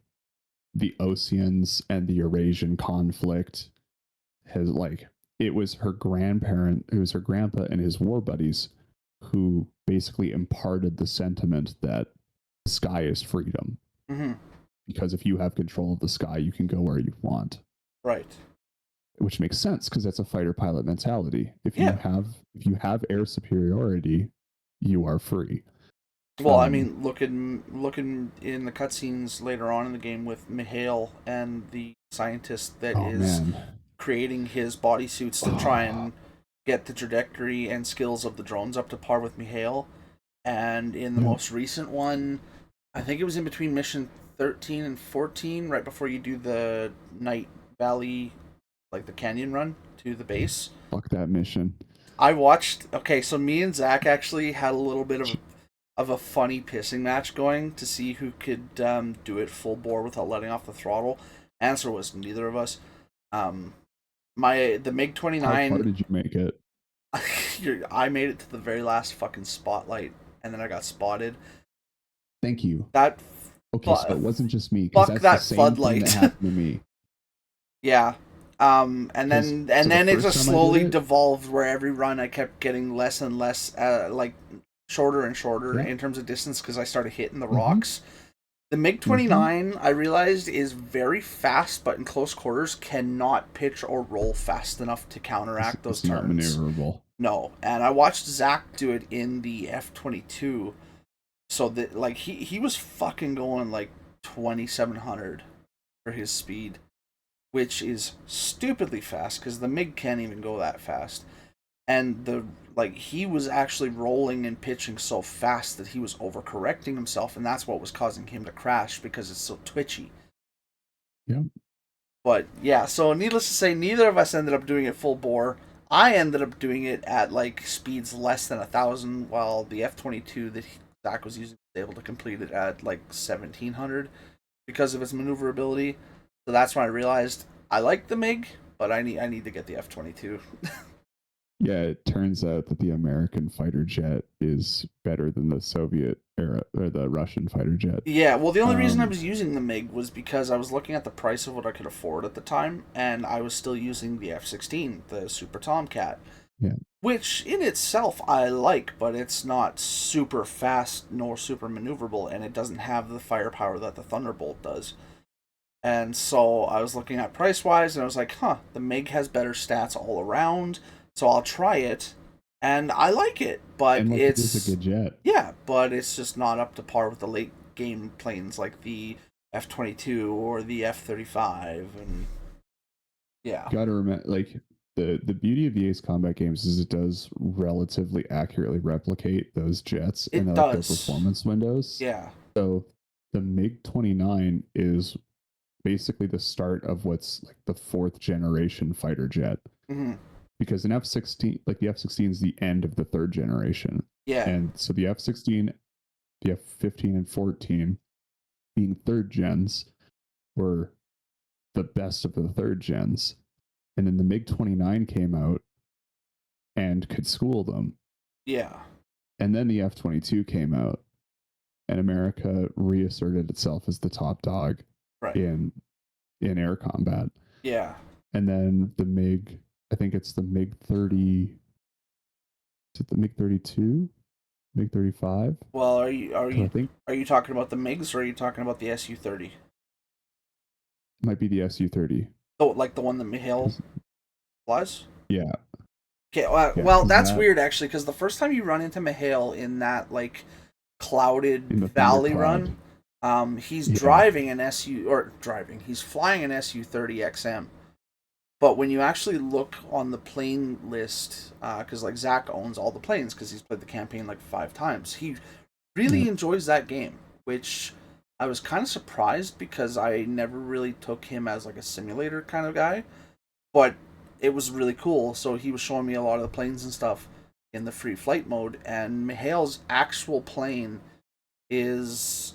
the Oseans and the Eurasian conflict has like it was her grandparent, it was her grandpa and his war buddies who basically imparted the sentiment that the sky is freedom. Mm-hmm. Because if you have control of the sky, you can go where you want. Right. Which makes sense because that's a fighter pilot mentality. If Yeah. you have air superiority, you are free. Well, I mean, looking in the cutscenes later on in the game with Mihail and the scientist that is creating his bodysuits to try and get the trajectory and skills of the drones up to par with Mihail. And in the most recent one, I think it was in between mission 13 and 14, right before you do the Night Valley, like the canyon run to the base. Fuck that mission. I watched. Okay, so me and Zach actually had a little bit of a funny pissing match going to see who could do it full bore without letting off the throttle. Answer was neither of us. The MiG-29. How far did you make it? I made it to the very last fucking spotlight, and then I got spotted. Thank you. That. Okay, so it wasn't just me. Fuck that's that the same floodlight. Thing that happened to me. Yeah. And then it just slowly devolved where every run I kept getting less and less, like shorter and shorter in terms of distance because I started hitting the rocks. The MiG-29, I realized, is very fast, but in close quarters cannot pitch or roll fast enough to counteract those turns. It's not maneuverable. No, and I watched Zach do it in the F-22, so that like he was fucking going like 2,700 for his speed, which is stupidly fast because the MiG can't even go that fast. And he was actually rolling and pitching so fast that he was overcorrecting himself, and that's what was causing him to crash because it's so twitchy. Yeah. But yeah, so needless to say, neither of us ended up doing it full bore. I ended up doing it at like speeds less than 1,000, while the F-22 that Zach was using was able to complete it at like 1,700 because of its maneuverability. So that's when I realized I like the MiG, but I need to get the F-22. Yeah, it turns out that the American fighter jet is better than the Soviet era or the Russian fighter jet. Yeah, well, the only reason I was using the MiG was because I was looking at the price of what I could afford at the time, and I was still using the F-16, the Super Tomcat. Yeah. Which in itself I like, but it's not super fast nor super maneuverable, and it doesn't have the firepower that the Thunderbolt does. And so I was looking at price-wise, and I was like, the MiG has better stats all around, so I'll try it. And I like it, but it's a good jet. Yeah, but it's just not up to par with the late game planes like the F-22 or the F-35, and yeah. You gotta remember, like the beauty of the Ace Combat games is it does relatively accurately replicate those jets and their performance windows. Yeah. So the MiG-29 is basically the start of what's like the 4th generation fighter jet. Mm-hmm. Because an F-16, like the F-16 is the end of the 3rd generation. Yeah. And so the F-16, the F-15 and 14 being 3rd gens were the best of the 3rd gens. And then the MiG-29 came out and could school them. Yeah. And then the F-22 came out and America reasserted itself as the top dog in air combat. Yeah. And then the MiG, I think it's the MiG-30. Is it the MiG-32? MiG-35? Well, are you talking about the MiGs or are you talking about the Su-30? Might be the Su-30. Oh, like the one that Mihail flies? Yeah. Okay. Well, that's weird actually, because the first time you run into Mihail in that like clouded valley run, he's driving an he's flying an Su-30 XM. But when you actually look on the plane list, because like Zach owns all the planes because he's played the campaign like 5 times, he really enjoys that game, which I was kind of surprised because I never really took him as like a simulator kind of guy. But it was really cool, so he was showing me a lot of the planes and stuff in the free flight mode, and Mihail's actual plane is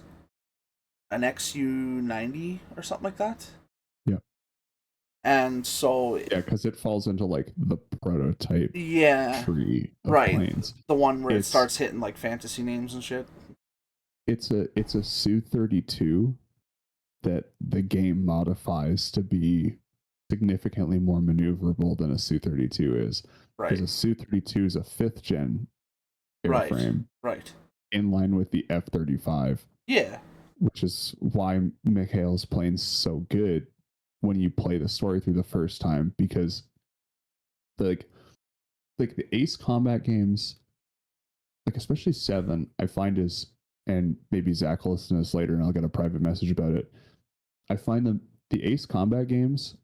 an XU-90 or something like that. And so because it falls into like the prototype tree of planes. The one where it starts hitting like fantasy names and shit. it's a Su-32 that the game modifies to be significantly more maneuverable than a Su-32 is. Because Right. a Su-32 is a 5th gen Right. airframe Right. in line with the F-35, Yeah. which is why Mikhail's playing so good when you play the story through the first time, because like the Ace Combat games, like especially 7, I find is, and maybe Zach will listen to this later and I'll get a private message about it. I find the Ace Combat games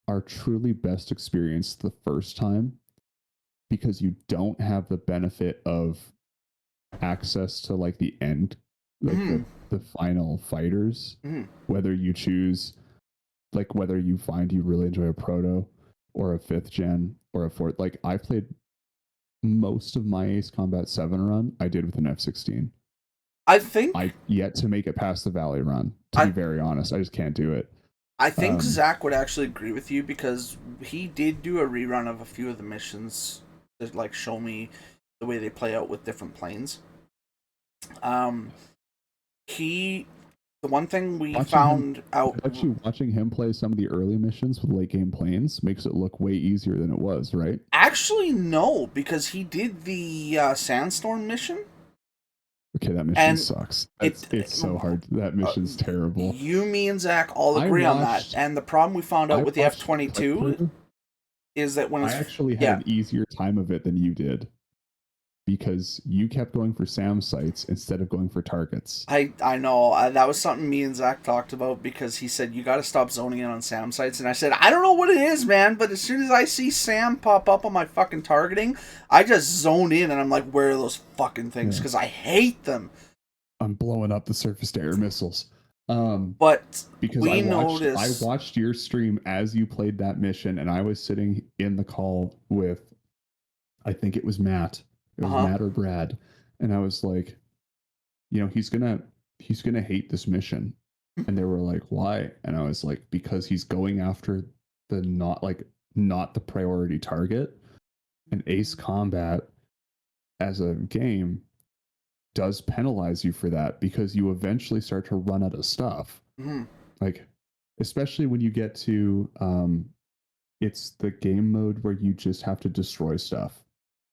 are truly best experienced the first time because you don't have the benefit of access to like the end, like the final fighters. Whether you choose, like whether you find you really enjoy a proto or a 5th gen or a 4th. Like I played most of my Ace Combat 7 run I did with an F-16. I think I yet to make it past the Valley run, to be very honest. I just can't do it. I think Zach would actually agree with you because he did do a rerun of a few of the missions that like show me the way they play out with different planes. The one thing we found out. Actually, watching him play some of the early missions with late game planes makes it look way easier than it was, right? Actually, no, because he did the Sandstorm mission. Okay, that mission sucks. It's so hard. That mission's terrible. You, me, and Zach all agree on that. And the problem we found out with the F-22 is that when I actually had an easier time of it than you did, because you kept going for SAM sites instead of going for targets. I know. That was something me and Zach talked about, because he said, you got to stop zoning in on SAM sites. And I said, I don't know what it is, man, but as soon as I see SAM pop up on my fucking targeting, I just zone in and I'm like, where are those fucking things? Because I hate them. I'm blowing up the surface-to-air missiles. But because I watched your stream as you played that mission, and I was sitting in the call with, I think it was Matt. It was Matt or Brad, and I was like, he's gonna hate this mission, and they were like, why? And I was like, because he's going after the not the priority target, and Ace Combat as a game does penalize you for that, because you eventually start to run out of stuff. Like, especially when you get to it's the game mode where you just have to destroy stuff.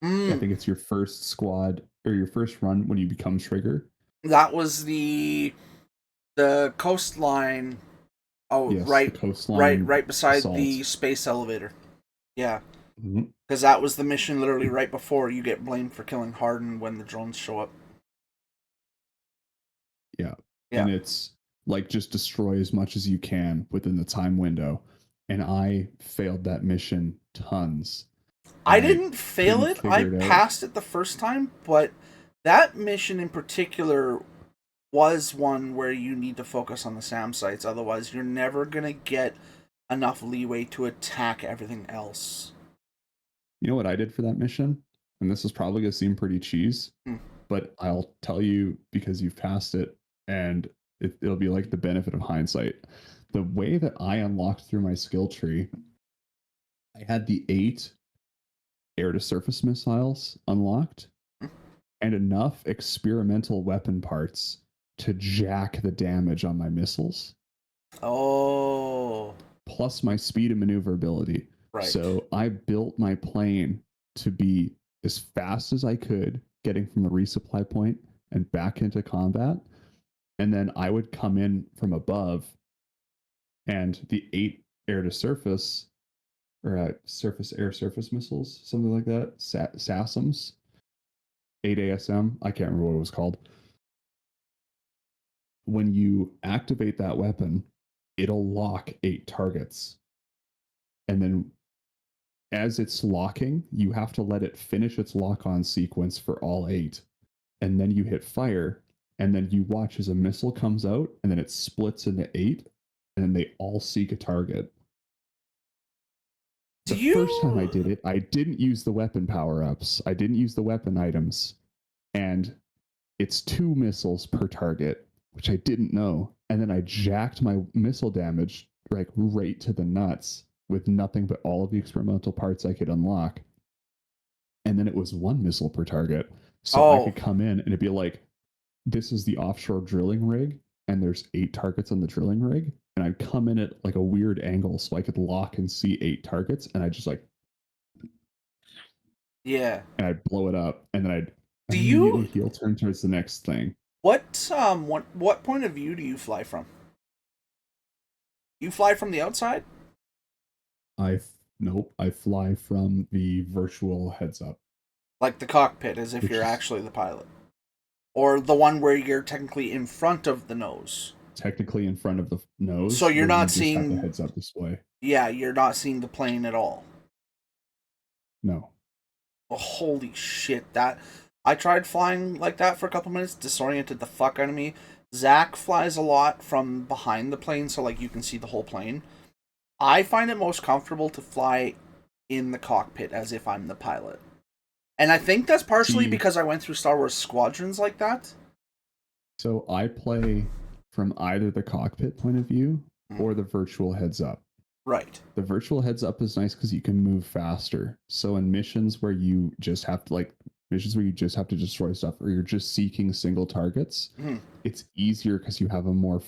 I think it's your first squad or your first run when you become Trigger. That was the coastline. Oh, yes, right, the coastline right beside assault. The space elevator. Yeah, because that was the mission literally right before you get blamed for killing Harden when the drones show up. Yeah, and it's like, just destroy as much as you can within the time window. And I failed that mission tons. I didn't fail it. I passed it the first time, but that mission in particular was one where you need to focus on the SAM sites. Otherwise, you're never going to get enough leeway to attack everything else. You know what I did for that mission? And this is probably going to seem pretty cheese, but I'll tell you because you've passed it, and it'll be like the benefit of hindsight. The way that I unlocked through my skill tree, I had the 8 air-to-surface missiles unlocked and enough experimental weapon parts to jack the damage on my missiles. Oh. Plus my speed and maneuverability. Right. So I built my plane to be as fast as I could, getting from the resupply point and back into combat. And then I would come in from above, and the 8 air-to-surface or surface air-surface missiles, something like that, SASMs, 8 ASM, I can't remember what it was called. When you activate that weapon, it'll lock 8 targets. And then as it's locking, you have to let it finish its lock-on sequence for all 8. And then you hit fire, and then you watch as a missile comes out, and then it splits into 8, and then they all seek a target. The first time I did it, I didn't use the weapon power-ups. I didn't use the weapon items. And it's 2 missiles per target, which I didn't know. And then I jacked my missile damage right to the nuts with nothing but all of the experimental parts I could unlock. And then it was 1 missile per target. So I could come in and it'd be like, this is the offshore drilling rig, and there's 8 targets on the drilling rig, and I'd come in at like a weird angle so I could lock and see 8 targets, and I'd just like, Yeah. and I'd blow it up, and then I'd Do immediately you heel turn towards the next thing. what point of view do you fly from? You fly from the outside? Nope, I fly from the virtual heads up. Like the cockpit, as if Which you're is- actually the pilot. Or the one where you're technically in front of the nose. Technically in front of the nose. So you're where not you just have seeing- the heads up display. Yeah, you're not seeing the plane at all. No. Oh, holy shit, that... I tried flying like that for a couple minutes, disoriented the fuck out of me. Zach flies a lot from behind the plane, so like you can see the whole plane. I find it most comfortable to fly in the cockpit as if I'm the pilot. And I think that's partially See- because I went through Star Wars Squadrons like that. So I play from either the cockpit point of view or the virtual heads up. Right. The virtual heads up is nice because you can move faster. So in missions where you just have to destroy stuff, or you're just seeking single targets, Mhm. it's easier because you have a more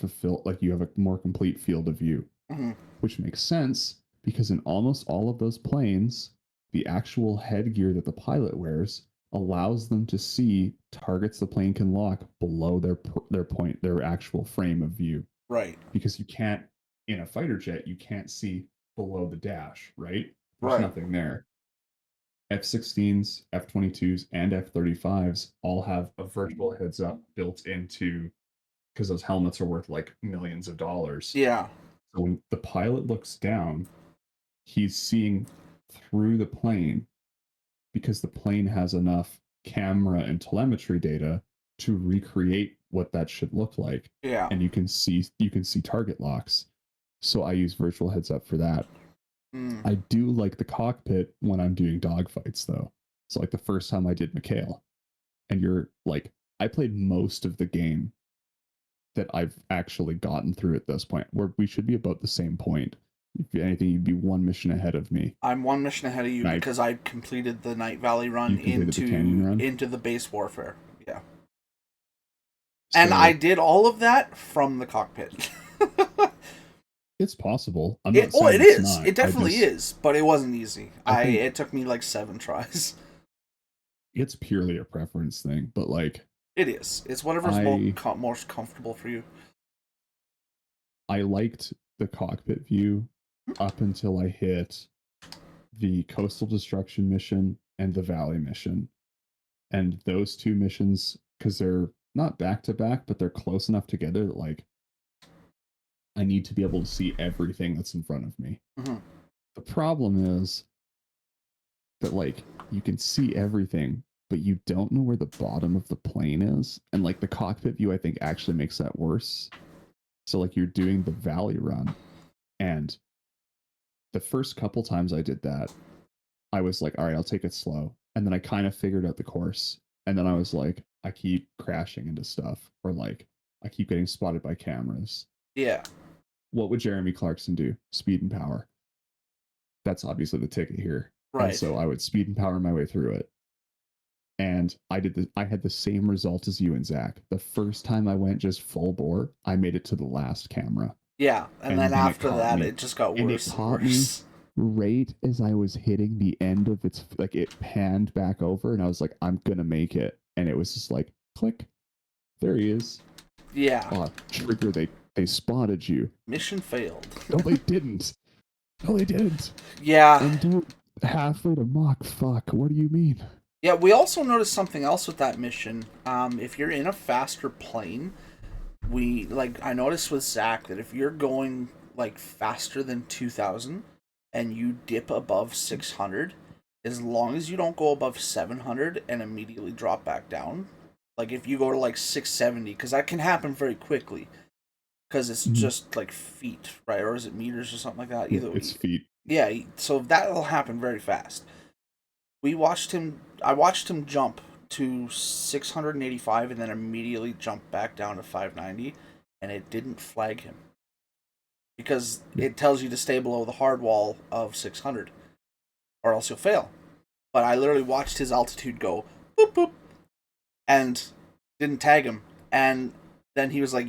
complete field of view, Mhm. which makes sense because in almost all of those planes, the actual headgear that the pilot wears allows them to see targets the plane can lock below their actual frame of view. Right. Because you can't, in a fighter jet, you can't see below the dash, right? There's Right. nothing there. F-16s, F-22s, and F-35s all have a virtual heads up built into, because those helmets are worth like millions of dollars. Yeah. So when the pilot looks down, he's seeing through the plane because the plane has enough camera and telemetry data to recreate what that should look like. Yeah. And you can see target locks. So I use virtual heads up for that. Mm. I do like the cockpit when I'm doing dogfights though. So like the first time I did Mikhail, and you're like, I played most of the game that I've actually gotten through at this point, where we should be about the same point. If anything, you'd be one mission ahead of me. I'm one mission ahead of you Right. because I completed the Night Valley run You completed the canyon run? into the base warfare. Yeah. So And I did all of that from the cockpit. it's possible. I'm not It saying is. it's not. It definitely is, but it wasn't easy. I think- It took me like 7 tries. It's purely a preference thing, but like It is. It's whatever's most comfortable for you. I liked the cockpit view up until I hit the coastal destruction mission and the valley mission. And those two missions, because they're not back to back, but they're close enough together that like I need to be able to see everything that's in front of me. Mhm. The problem is that like you can see everything, but you don't know where the bottom of the plane is. And like the cockpit view, I think actually makes that worse. So like you're doing the valley run, and the first couple times I did that, I was like, all right, I'll take it slow. And then I kind of figured out the course. And then I was like, I keep crashing into stuff, or like I keep getting spotted by cameras. Yeah. What would Jeremy Clarkson do? Speed and power. That's obviously the ticket here. Right. And so I would speed and power my way through it. And I had the same result as you and Zach. The first time I went just full bore, I made it to the last camera. Yeah. And then it after caught that, me. it just got And worse it and caught me worse. right as I was hitting the end of its, like it panned back over, and I was like, I'm gonna make it. And it was just like, click. There he is. Yeah. Oh, trigger, they spotted you. Mission failed. No, they didn't. No, they didn't. Yeah. And dude, halfway to Mach, fuck, what do you mean? Yeah, we also noticed something else with that mission. If you're in a faster plane, I noticed with Zach that if you're going like faster than 2,000 and you dip above 600, as long as you don't go above 700 and immediately drop back down, like if you go to like 670, because that can happen very quickly, because it's just like feet, right? Or is it meters or something like that? Either way. It's feet. Yeah, so that'll happen very fast. I watched him jump to 685 and then immediately jump back down to 590, and it didn't flag him. Because it tells you to stay below the hard wall of 600, or else you'll fail. But I literally watched his altitude go boop boop, and didn't tag him. And then he was like,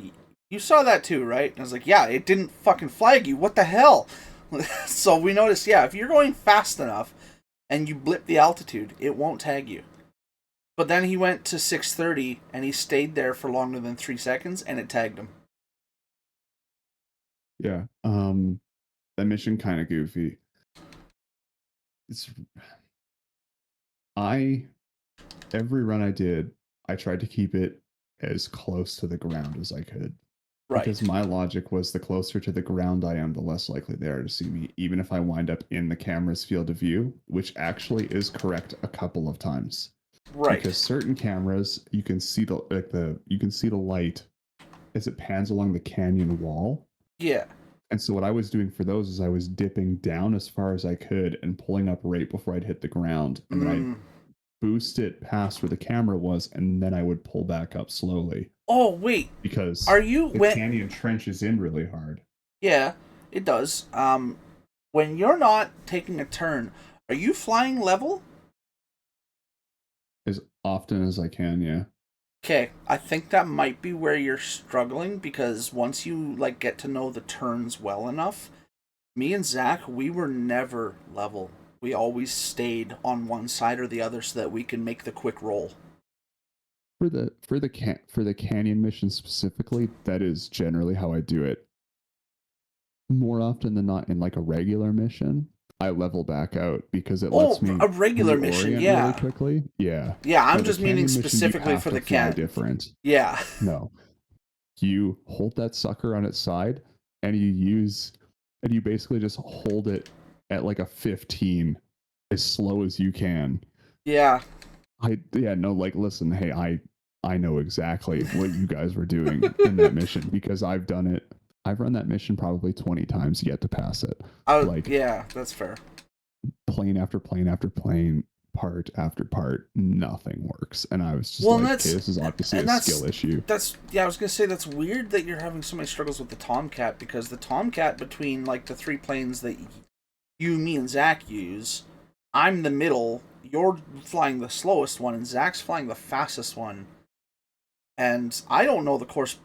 "You saw that too, right?" And I was like, "Yeah, it didn't fucking flag you. What the hell?" So we noticed, yeah, if you're going fast enough and you blip the altitude, it won't tag you. But then he went to 630 and he stayed there for longer than 3 seconds and it tagged him. Yeah. That mission kind of goofy. It's every run I did, I tried to keep it as close to the ground as I could. Right. Because my logic was the closer to the ground I am, the less likely they are to see me, even if I wind up in the camera's field of view, which actually is correct a couple of times. Right. Because certain cameras, you can see the light as it pans along the canyon wall. Yeah. And so what I was doing for those is I was dipping down as far as I could and pulling up right before I'd hit the ground, and then I'd boost it past where the camera was, and then I would pull back up slowly. Oh wait, Because are you the canyon trenches in really hard. Yeah, it does. When you're not taking a turn, are you flying level? As often as I can, yeah. Okay, I think that might be where you're struggling because once you like get to know the turns well enough, me and Zach, we were never level. We always stayed on one side or the other so that we can make the quick roll. For the canyon mission specifically, that is generally how I do it. More often than not, in like a regular mission, I level back out because it lets me a regular mission, yeah, really quickly. Yeah, yeah. I'm but just meaning specifically for the cat. Different. Yeah. No, you hold that sucker on its side, and you basically just hold it at like a 15, as slow as you can. Yeah. Listen, hey, I know exactly what you guys were doing in that mission because I've done it. I've run that mission probably 20 times yet to pass it. Yeah, that's fair. Plane after plane after plane, part after part, nothing works. And I was just okay, this is obviously a skill issue. I was gonna say that's weird that you're having so many struggles with the Tomcat because the Tomcat between like the 3 planes that you, me, and Zach use, I'm the middle, you're flying the slowest one, and Zach's flying the fastest one. And I don't know the course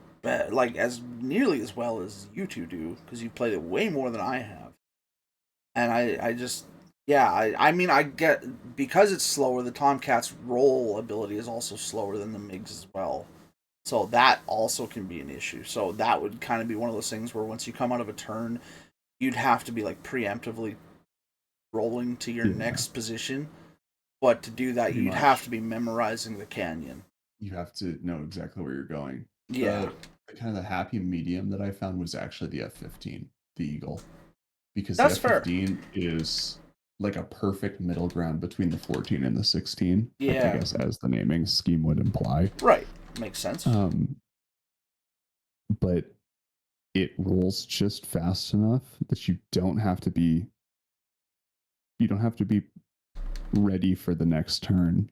like as nearly as well as you two do because you've played it way more than I have. And I just I mean I get because it's slower. The Tomcat's roll ability is also slower than the MiGs as well, so that also can be an issue. So that would kind of be one of those things where once you come out of a turn, you'd have to be like preemptively rolling to your next position. But to do that, you'd have to be memorizing the canyon. You have to know exactly where you're going. Yeah. Kind of the happy medium that I found was actually the F-15, the Eagle, because that's the F-15 is like a perfect middle ground between the 14 and the 16. Yeah, I guess as the naming scheme would imply. Right, makes sense. But it rolls just fast enough that you don't have to be ready for the next turn,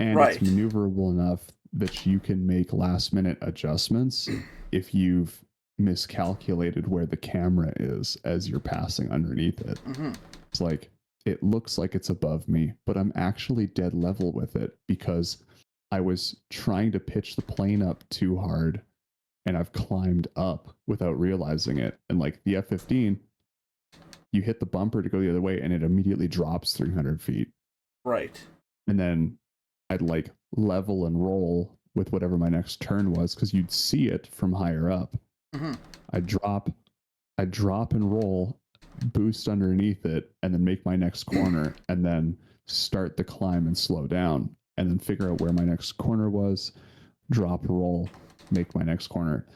and it's maneuverable enough that you can make last minute adjustments if you've miscalculated where the camera is as you're passing underneath it. It's like it looks like it's above me, but I'm actually dead level with it because I was trying to pitch the plane up too hard and I've climbed up without realizing it. And like the F-15, you hit the bumper to go the other way and it immediately drops 300 feet. Right. And then I'd like level and roll with whatever my next turn was because you'd see it from higher up. I'd drop and roll, boost underneath it, and then make my next corner, and then start the climb and slow down, and then figure out where my next corner was, drop, roll, make my next corner.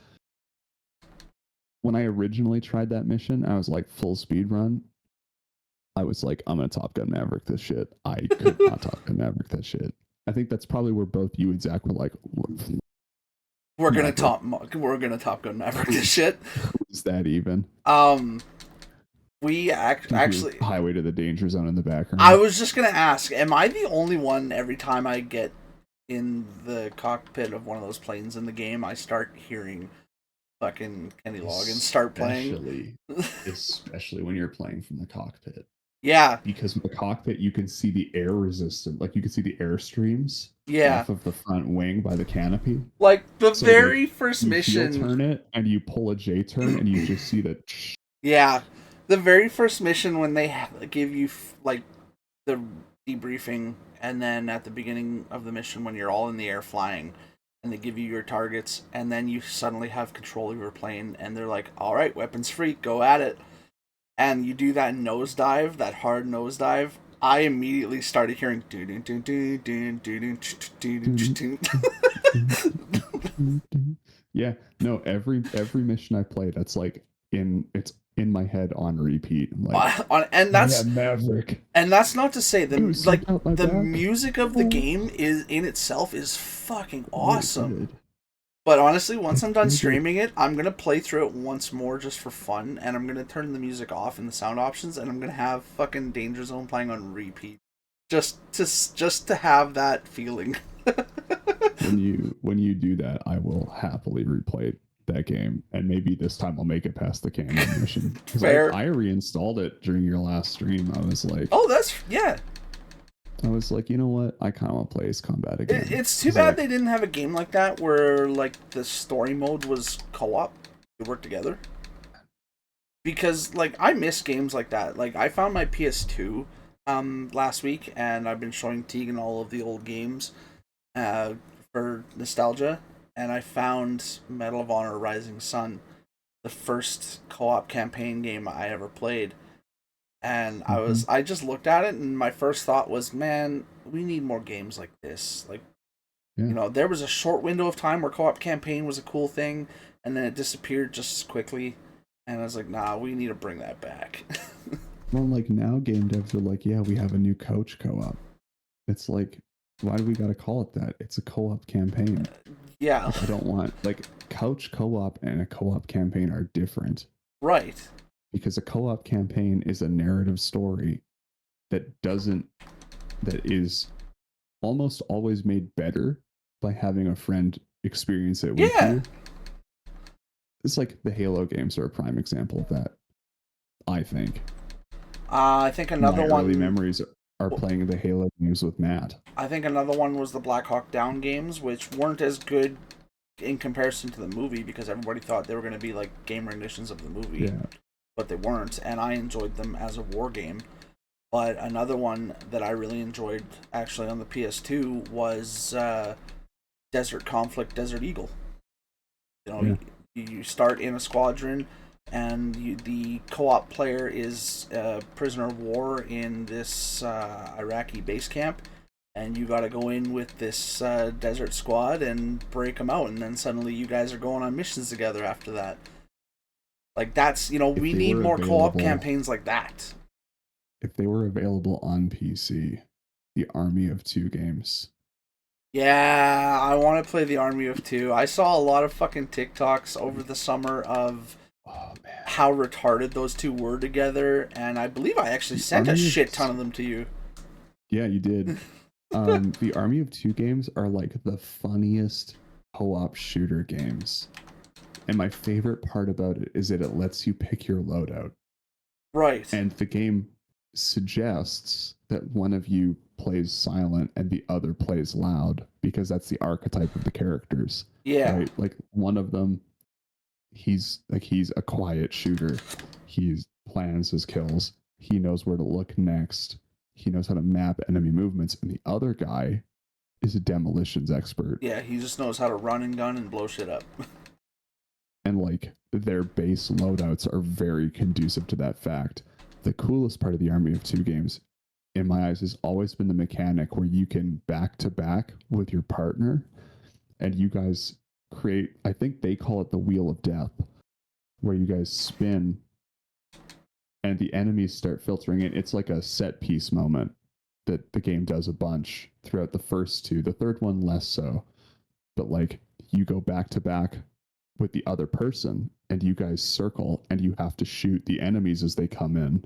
When I originally tried that mission, I was like full speed run. I was like, I'm gonna Top Gun Maverick this shit. I could not Top Gun Maverick that shit. I think that's probably where both you and Zach were like, we're gonna Top Gun Maverick this shit. Who's that even? We actually Highway to the Danger Zone in the background. I was just gonna ask, am I the only one every time I get in the cockpit of one of those planes in the game, I start hearing fucking Kenny Loggins start playing? Especially when you're playing from the cockpit. Yeah, because with the cockpit you can see the air resistance, like you can see the air streams yeah. off of the front wing by the canopy. Like the So like very first you heel mission. turn it and you pull a J turn and you just see the Yeah, the very first mission when they give you like the debriefing, and then at the beginning of the mission when you're all in the air flying, and they give you your targets, and then you suddenly have control of your plane, and they're like, "All right, weapons free, go at it," and you do that nosedive, that hard nosedive. I immediately started hearing yeah, no, every mission I play, that's like it's in my head on repeat. I'm like, and yeah, that's Maverick. and that's not to say the It was out my the back. music of the game is in itself is fucking awesome. Really good. But honestly, once I'm done Really good. streaming it, I'm gonna play through it once more just for fun, and I'm gonna turn the music off in the sound options, and I'm gonna have fucking Danger Zone playing on repeat, just to have that feeling. When you do that, I will happily replay that game, and maybe this time I'll make it past the canyon mission. Because Fair. I reinstalled it during your last stream. Oh, that's yeah. I was like, you know what? I kind of want to play Ace Combat again. It's too bad they didn't have a game like that where like the story mode was co-op, you work together. Because like I miss games like that. Like I found my PS2 last week, and I've been showing Tegan all of the old games uh, for nostalgia, and I found Medal of Honor: Rising Sun, the first co-op campaign game I ever played. And I just looked at it, and my first thought was, man, we need more games like this. Like, Yeah. you know, there was a short window of time where co-op campaign was a cool thing, and then it disappeared just as quickly. And I was like, nah, we need to bring that back. Well, like now game devs are like, yeah, we have a new coach co-op. It's like, why do we got to call it that? It's a co-op campaign. Yeah, Like, I don't want like couch co-op and a co-op campaign are different right. because a co-op campaign is a narrative story that is almost always made better by having a friend experience it with Yeah. you. It's like the Halo games are a prime example of that. I think. I think another My one. early memories are playing the Halo games with Matt. I think another one was the Black Hawk Down games, which weren't as good in comparison to the movie because everybody thought they were going to be like game renditions of the movie, Yeah. but they weren't, and I enjoyed them as a war game. But another one that I really enjoyed actually on the PS2 was Desert Conflict, Desert Eagle. You know, Yeah. you start in a squadron, and the co-op player is a prisoner of war in this Iraqi base camp, and you got to go in with this desert squad and break them out, and then suddenly you guys are going on missions together after that. Like that's, you know, If we they need were more co-op available- campaigns like that. If they were available on PC, the Army of Two games. Yeah, I want to play the Army of Two. I saw a lot of fucking TikToks over the summer of Oh man. how retarded those two were together, and I believe I actually sent a Army of shit ton of them to you. Yeah, you did. The Army of Two games are like the funniest co-op shooter games. And my favorite part about it is that it lets you pick your loadout. Right. And the game suggests that one of you plays silent and the other plays loud because that's the archetype of the characters. Yeah. Right? Like one of them, he's a quiet shooter. He plans his kills. He knows where to look next. He knows how to map enemy movements. And the other guy is a demolitions expert. Yeah, he just knows how to run and gun and blow shit up. And like their base loadouts are very conducive to that fact. The coolest part of the Army of Two games, in my eyes, has always been the mechanic where you can back to back with your partner and you guys create, I think they call it the Wheel of Death, where you guys spin and the enemies start filtering in. It's like a set piece moment that the game does a bunch throughout the first two. The third one less so. But like you go back to back with the other person and you guys circle and you have to shoot the enemies as they come in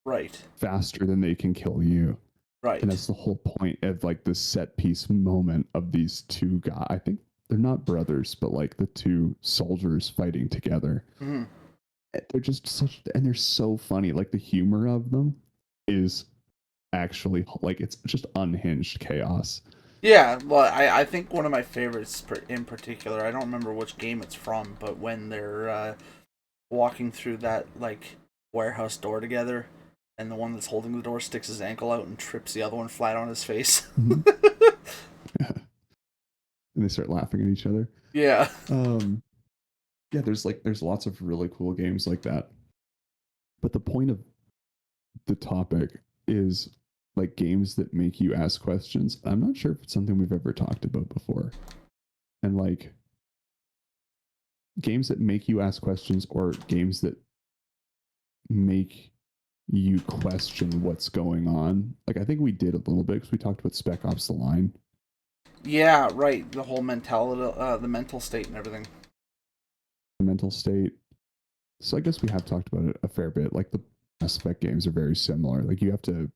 Right. faster than they can kill you. Right. And that's the whole point of like the set piece moment of these two guys. I think they're not brothers, but like the two soldiers fighting together. Mhm. They're just such, and they're so funny. Like the humor of them is actually like it's just unhinged chaos. Yeah, well, I think one of my favorites in particular, I don't remember which game it's from, but when they're walking through that like warehouse door together, and the one that's holding the door sticks his ankle out and trips the other one flat on his face. Mhm. Yeah. And they start laughing at each other. Yeah. Yeah, there's lots of really cool games like that. But the point of the topic is like games that make you ask questions. I'm not sure if it's something we've ever talked about before. And like games that make you ask questions or games that make you question what's going on. Like I think we did a little bit because we talked about Spec Ops: The Line. Yeah, right. The whole mentality, the mental state and everything. The mental state. So I guess we have talked about it a fair bit. Like the Mass Effect games are very similar. Like you have to,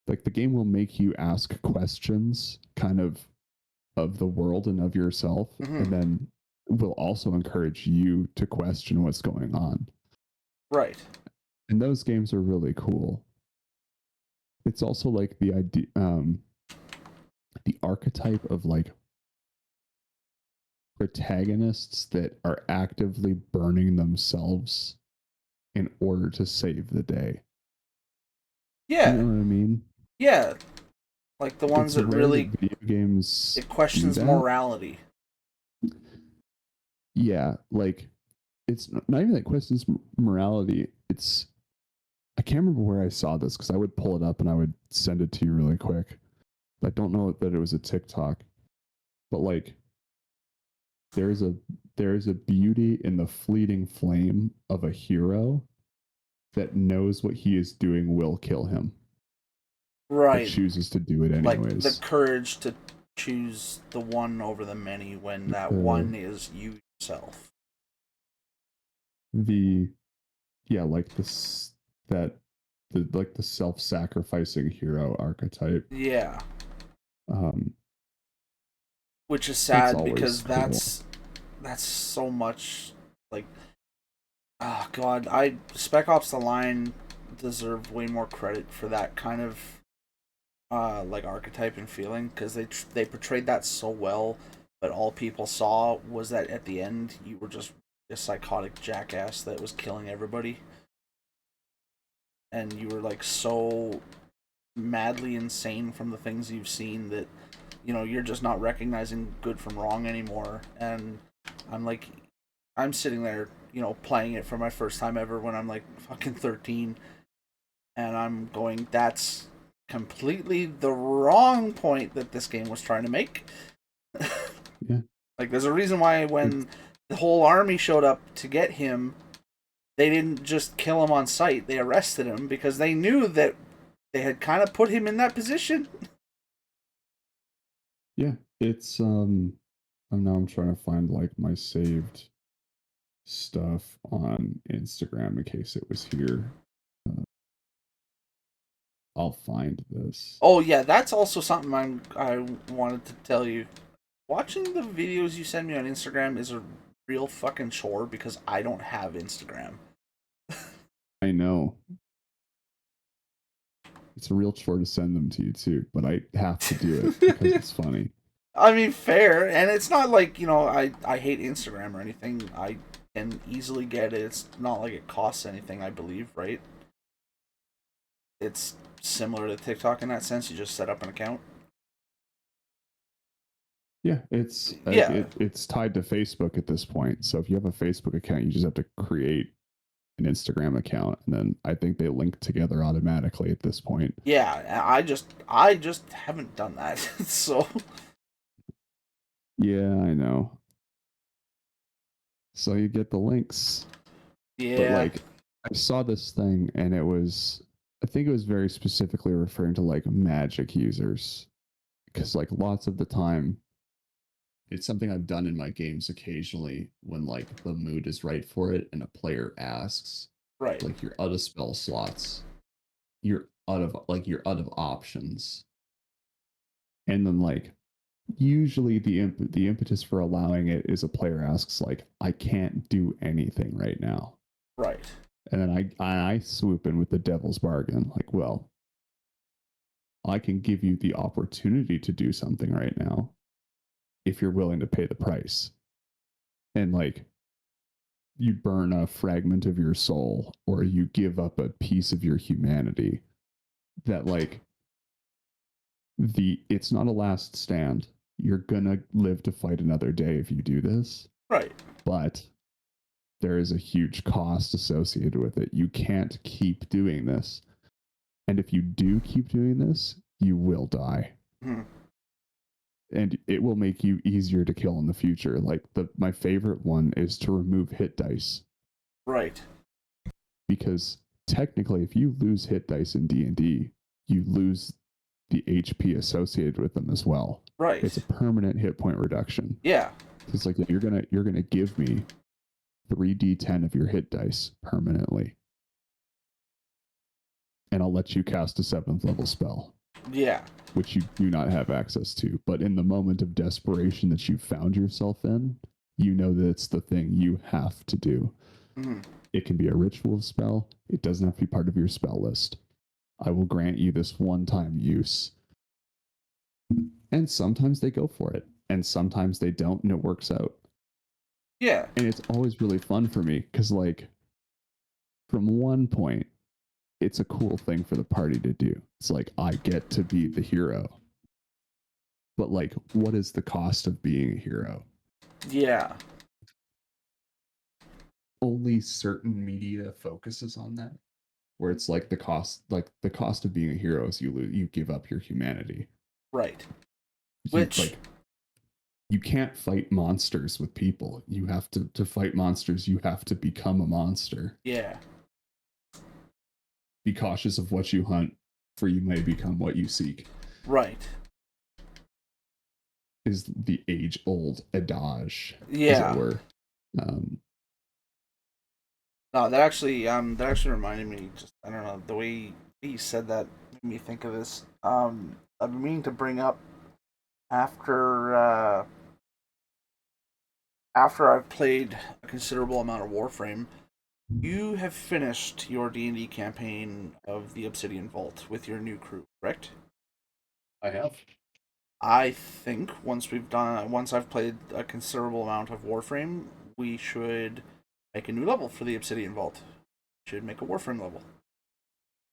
like the game will make you ask questions, kind of the world and of yourself, and then will also encourage you to question what's going on. Right. And those games are really cool. It's also like the idea, the archetype of like protagonists that are actively burning themselves in order to save the day. Yeah. You know what I mean? Yeah. Like the ones it's that really that video games it questions morality. Yeah, like it's not even that questions morality. It's I can't remember where I saw this because I would pull it up and I would send it to you really quick. I don't know that it was a TikTok, but like there's a beauty in the fleeting flame of a hero that knows what he is doing will kill him. Right. But chooses to do it anyways. Like the courage to choose the one over the many when that one is you yourself. Like the self-sacrificing hero archetype. Yeah. Which is sad because cool. that's so much like oh god, Spec Ops: The Line deserved way more credit for that kind of like archetype and feeling because they portrayed that so well, but all people saw was that at the end you were just a psychotic jackass that was killing everybody, and you were like so madly insane from the things you've seen that you're just not recognizing good from wrong anymore. And I'm sitting there playing it for my first time ever when I'm like fucking 13, and I'm going, that's completely the wrong point that this game was trying to make. Yeah. Like there's a reason why when the whole army showed up to get him, they didn't just kill him on sight, they arrested him because they knew that they had kind of put him in that position. Yeah, it's now I'm trying to find like my saved stuff on Instagram in case it was here. I'll find this. Oh yeah, that's also something I wanted to tell you. Watching the videos you send me on Instagram is a real fucking chore because I don't have Instagram. I know. It's a real chore to send them to you too, but I have to do it because it's funny. I mean, fair, and it's not like I hate Instagram or anything. I can easily get it. It's not like it costs anything, I believe, right? It's similar to TikTok in that sense. You just set up an account. Yeah, it's tied to Facebook at this point. So if you have a Facebook account, you just have to create an Instagram account, and then I think they link together automatically at this point. Yeah, I just haven't done that. So yeah, I know. So you get the links. Yeah. But like I saw this thing and I think it was very specifically referring to like Magic users. Because like lots of the time it's something I've done in my games occasionally when like the mood is right for it and a player asks. Right. Like you're out of spell slots. You're out of options. And then like usually the impetus for allowing it is a player asks like, I can't do anything right now. Right. And then I swoop in with the devil's bargain. Like, well, I can give you the opportunity to do something right now if you're willing to pay the price. And like, you burn a fragment of your soul or you give up a piece of your humanity, that like it's not a last stand. You're gonna live to fight another day if you do this. Right. But there is a huge cost associated with it. You can't keep doing this. And if you do keep doing this, you will die. Mm-hmm. And it will make you easier to kill in the future. Like my favorite one is to remove hit dice. Right. Because technically, if you lose hit dice in D&D, you lose the HP associated with them as well. Right. It's a permanent hit point reduction. Yeah. It's like you're gonna give me 3d10 of your hit dice permanently, and I'll let you cast a 7th level spell. Yeah. Which you do not have access to. But in the moment of desperation that you found yourself in, you know that it's the thing you have to do. Mm-hmm. It can be a ritual spell. It doesn't have to be part of your spell list. I will grant you this one-time use. And sometimes they go for it. And sometimes they don't, and it works out. Yeah. And it's always really fun for me, because like, from one point, it's a cool thing for the party to do. It's like, I get to be the hero. But like, what is the cost of being a hero? Yeah. Only certain media focuses on that, where it's like the cost of being a hero is you give up your humanity. Right. Which you can't fight monsters with people. You have to fight monsters, you have to become a monster. Yeah. Be cautious of what you hunt, for you may become what you seek. Right. Is the age-old adage, yeah, as it were. No, that actually reminded me. Just I don't know, the way you said that made me think of this. I've been meaning to bring up after I've played a considerable amount of Warframe. You have finished your D&D campaign of the Obsidian Vault with your new crew, correct? I have. I think once I've played a considerable amount of Warframe, we should make a new level for the Obsidian Vault. Should make a Warframe level.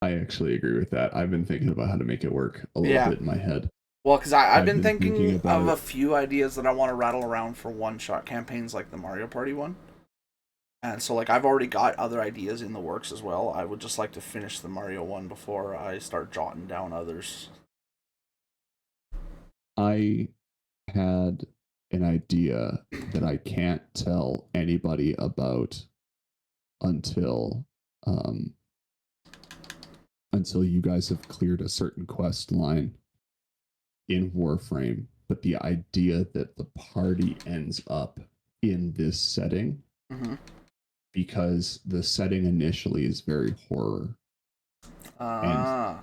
I actually agree with that. I've been thinking about how to make it work a little bit in my head. Well, because I've been thinking of a few ideas that I want to rattle around for one-shot campaigns like the Mario Party one. And so, like, I've already got other ideas in the works as well. I would just like to finish the Mario one before I start jotting down others. I had an idea that I can't tell anybody about until you guys have cleared a certain quest line in Warframe. But the idea that the party ends up in this setting, because the setting initially is very horror. And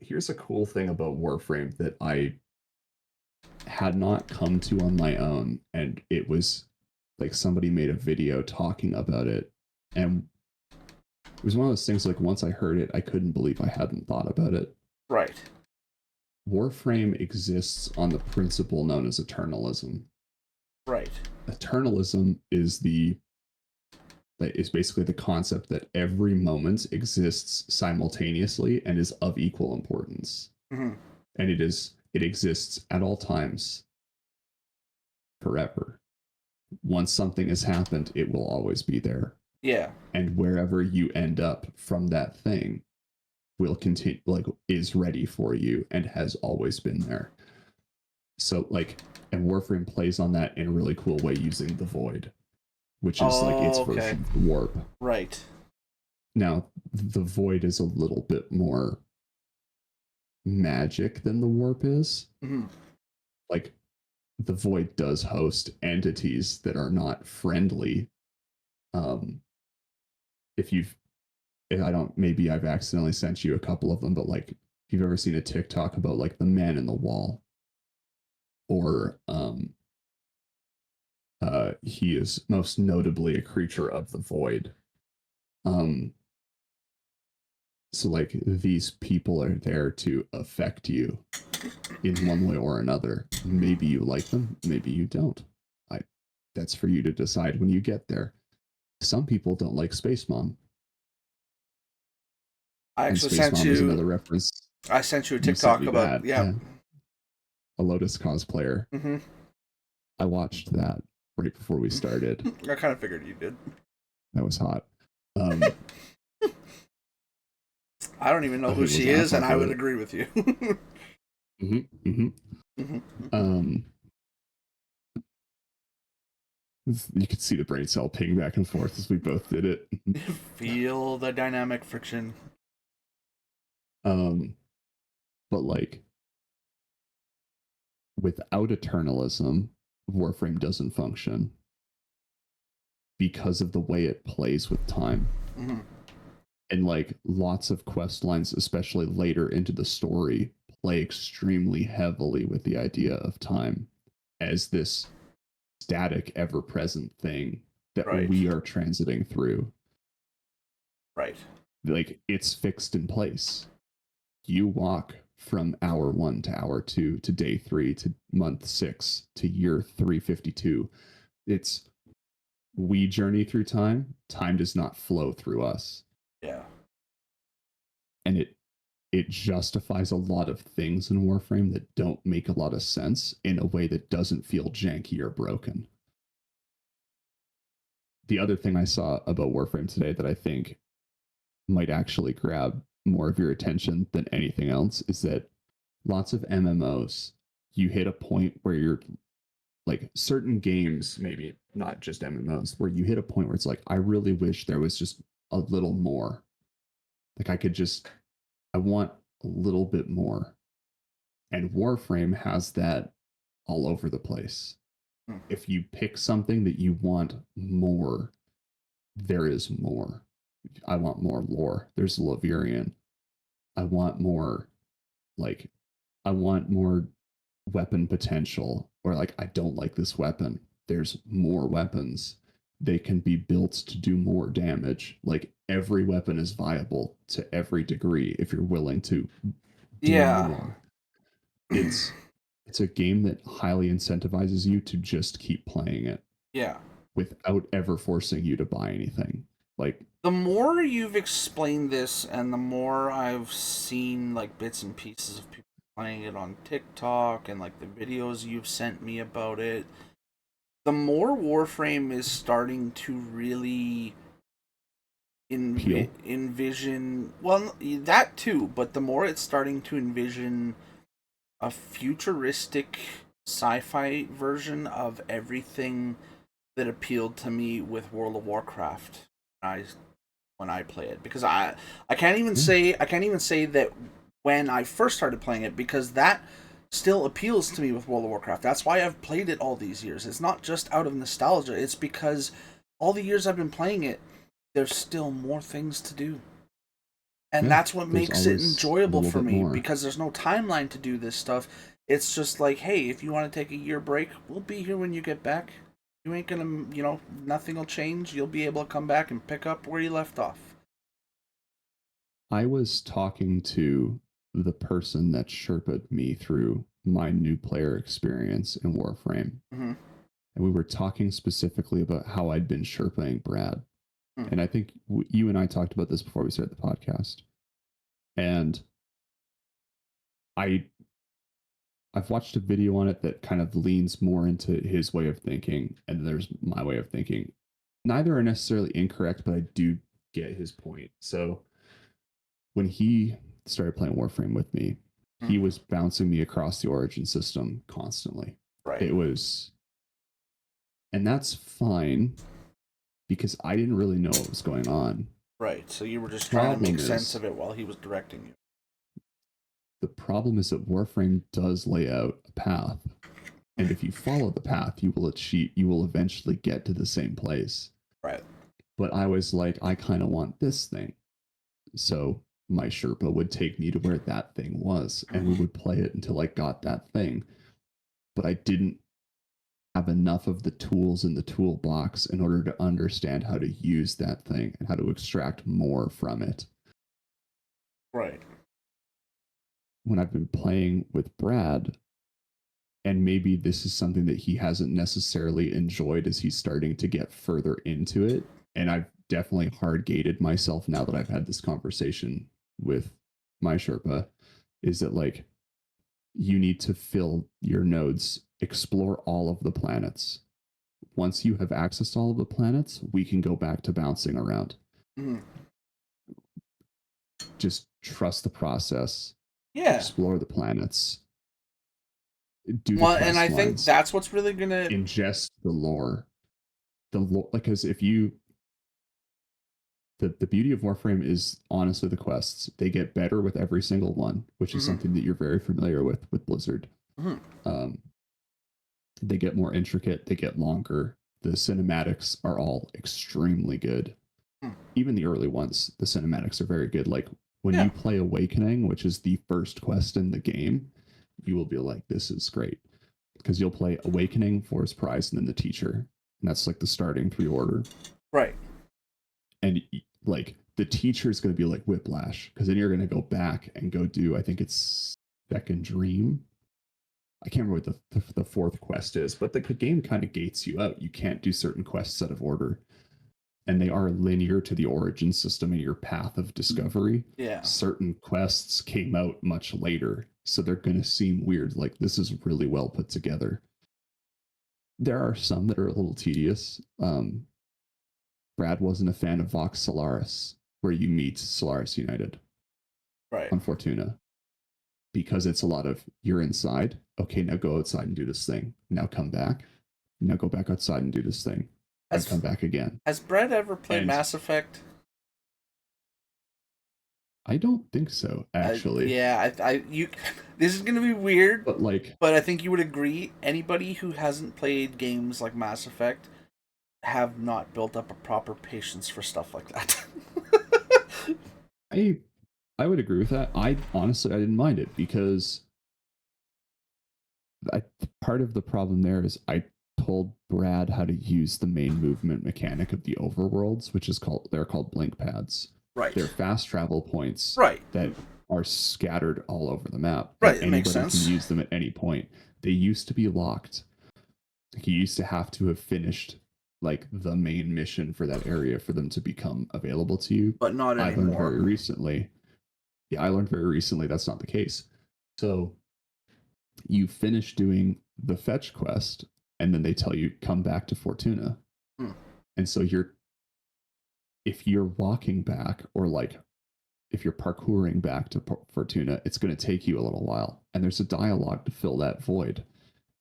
here's a cool thing about Warframe that I had not come to on my own, and it was like somebody made a video talking about it, and it was one of those things, like, once I heard it, I couldn't believe I hadn't thought about it. Right. Warframe exists on the principle known as eternalism. Right. Eternalism is basically the concept that every moment exists simultaneously and is of equal importance. And it exists at all times, forever. Once something has happened, it will always be there. Yeah. And wherever you end up from that thing will continue, like, is ready for you and has always been there. So, like, and Warframe plays on that in a really cool way using the Void, which is like its version of the Warp. Right. Now, the Void is a little bit more magic than the Warp is. Like, the Void does host entities that are not friendly. Maybe I've accidentally sent you a couple of them, but like, if you've ever seen a TikTok about like the Man in the Wall, or he is most notably a creature of the void. So like these people are there to affect you in one way or another. Maybe you like them, maybe you don't. That's for you to decide when you get there. Some people don't like Space Mom. I And actually Space sent Mom is you. another reference. I sent you a You sent TikTok me about that. Yeah. A Lotus cosplayer. Mm-hmm. I watched that right before we started. I kind of figured you did. That was hot. I don't even know who she is, and I would agree with you. You could see the brain cell ping back and forth as we both did it. Feel the dynamic friction. But like, without eternalism, Warframe doesn't function because of the way it plays with time. Mm-hmm. And like lots of quest lines, especially later into the story, play extremely heavily with the idea of time as this static, ever-present thing that we are transiting through. Right. Like, it's fixed in place. You walk from hour 1 to hour 2 to day 3 to month 6 to year 352. It's we journey through time. Time does not flow through us. Yeah. And it justifies a lot of things in Warframe that don't make a lot of sense in a way that doesn't feel janky or broken. The other thing I saw about Warframe today that I think might actually grab more of your attention than anything else is that lots of MMOs, you hit a point where you're like certain games, maybe not just MMOs, where you hit a point where it's like, I really wish there was just a little more. Like I want a little bit more. And Warframe has that all over the place. If you pick something that you want more, there is more. I want more lore. There's Lavirian. I want more, like, I want more weapon potential. Or like, I don't like this weapon. There's more weapons. They can be built to do more damage. Like, every weapon is viable to every degree if you're willing to do more. It's a game that highly incentivizes you to just keep playing it. Yeah. Without ever forcing you to buy anything. Like, the more you've explained this and the more I've seen like bits and pieces of people playing it on TikTok and like the videos you've sent me about it, the more Warframe is starting to really envision, well, that too, but the more it's starting to envision a futuristic sci-fi version of everything that appealed to me with World of Warcraft when I play it, because I can't even say that when I first started playing it, because that still appeals to me with World of Warcraft. That's why I've played it all these years. It's not just out of nostalgia. It's because all the years I've been playing it, there's still more things to do. And that's what makes it enjoyable for me, because there's no timeline to do this stuff. It's just like, hey, if you want to take a year break, we'll be here when you get back. You ain't gonna, nothing will change. You'll be able to come back and pick up where you left off. I was talking to the person that Sherpa'd me through my new player experience in Warframe. Mm-hmm. And we were talking specifically about how I'd been Sherpa'ing Brad. And I think you and I talked about this before we started the podcast. And I've watched a video on it that kind of leans more into his way of thinking, and there's my way of thinking. Neither are necessarily incorrect, but I do get his point. So when he started playing Warframe with me, he was bouncing me across the origin system constantly. Right. It was, and that's fine, because I didn't really know what was going on. Right, so you were just trying to make sense of it while he was directing you. The problem is that Warframe does lay out a path. And if you follow the path, you will eventually get to the same place. Right. But I was like, I kind of want this thing. So my Sherpa would take me to where that thing was, and we would play it until I got that thing. But I didn't have enough of the tools in the toolbox in order to understand how to use that thing and how to extract more from it. Right. When I've been playing with Brad, and maybe this is something that he hasn't necessarily enjoyed as he's starting to get further into it, and I've definitely hard gated myself now that I've had this conversation with my Sherpa, is that like you need to fill your nodes, explore all of the planets. Once you have access to all of the planets, we can go back to bouncing around. Mm-hmm. Just trust the process. Yeah. Explore the planets. Do the Well, quest and I think lines, that's what's really gonna ingest the lore. The lore, because if you, the beauty of Warframe is honestly the quests. They get better with every single one, which is something that you're very familiar with Blizzard. They get more intricate, they get longer. The cinematics are all extremely good. Even the early ones, the cinematics are very good. Like when you play Awakening, which is the first quest in the game, you will be like, this is great. Because you'll play Awakening, Forest Prize, and then the Teacher. And that's like the starting pre-order. Right. And like the Teacher is going to be like Whiplash, because then you're going to go back and go do, I think it's Second Dream. I can't remember what the fourth quest is, but the game kind of gates you out. You can't do certain quests out of order. And they are linear to the origin system and your path of discovery. Yeah. Certain quests came out much later, so they're going to seem weird. Like, this is really well put together. There are some that are a little tedious. Brad wasn't a fan of Vox Solaris, where you meet Solaris United on Fortuna, because it's a lot of, you're inside. Okay, now go outside and do this thing. Now come back. Now go back outside and do this thing. And come back again. Has Brad ever played Mass Effect? I don't think so, actually. This is gonna be weird, but I think you would agree. Anybody who hasn't played games like Mass Effect have not built up a proper patience for stuff like that. I would agree with that. I didn't mind it, because part of the problem there is I told Brad how to use the main movement mechanic of the overworlds, which is they're called blink pads. Right. They're fast travel points. Right. That are scattered all over the map. Right. It Anybody makes sense. can use them at any point. They used to be locked. You used to have to have finished like the main mission for that area for them to become available to you. But not anymore. I learned very recently that's not the case. So you finish doing the fetch quest, and then they tell you come back to Fortuna. And so if you're walking back, or like if you're parkouring back to Fortuna, it's going to take you a little while, and there's a dialogue to fill that void.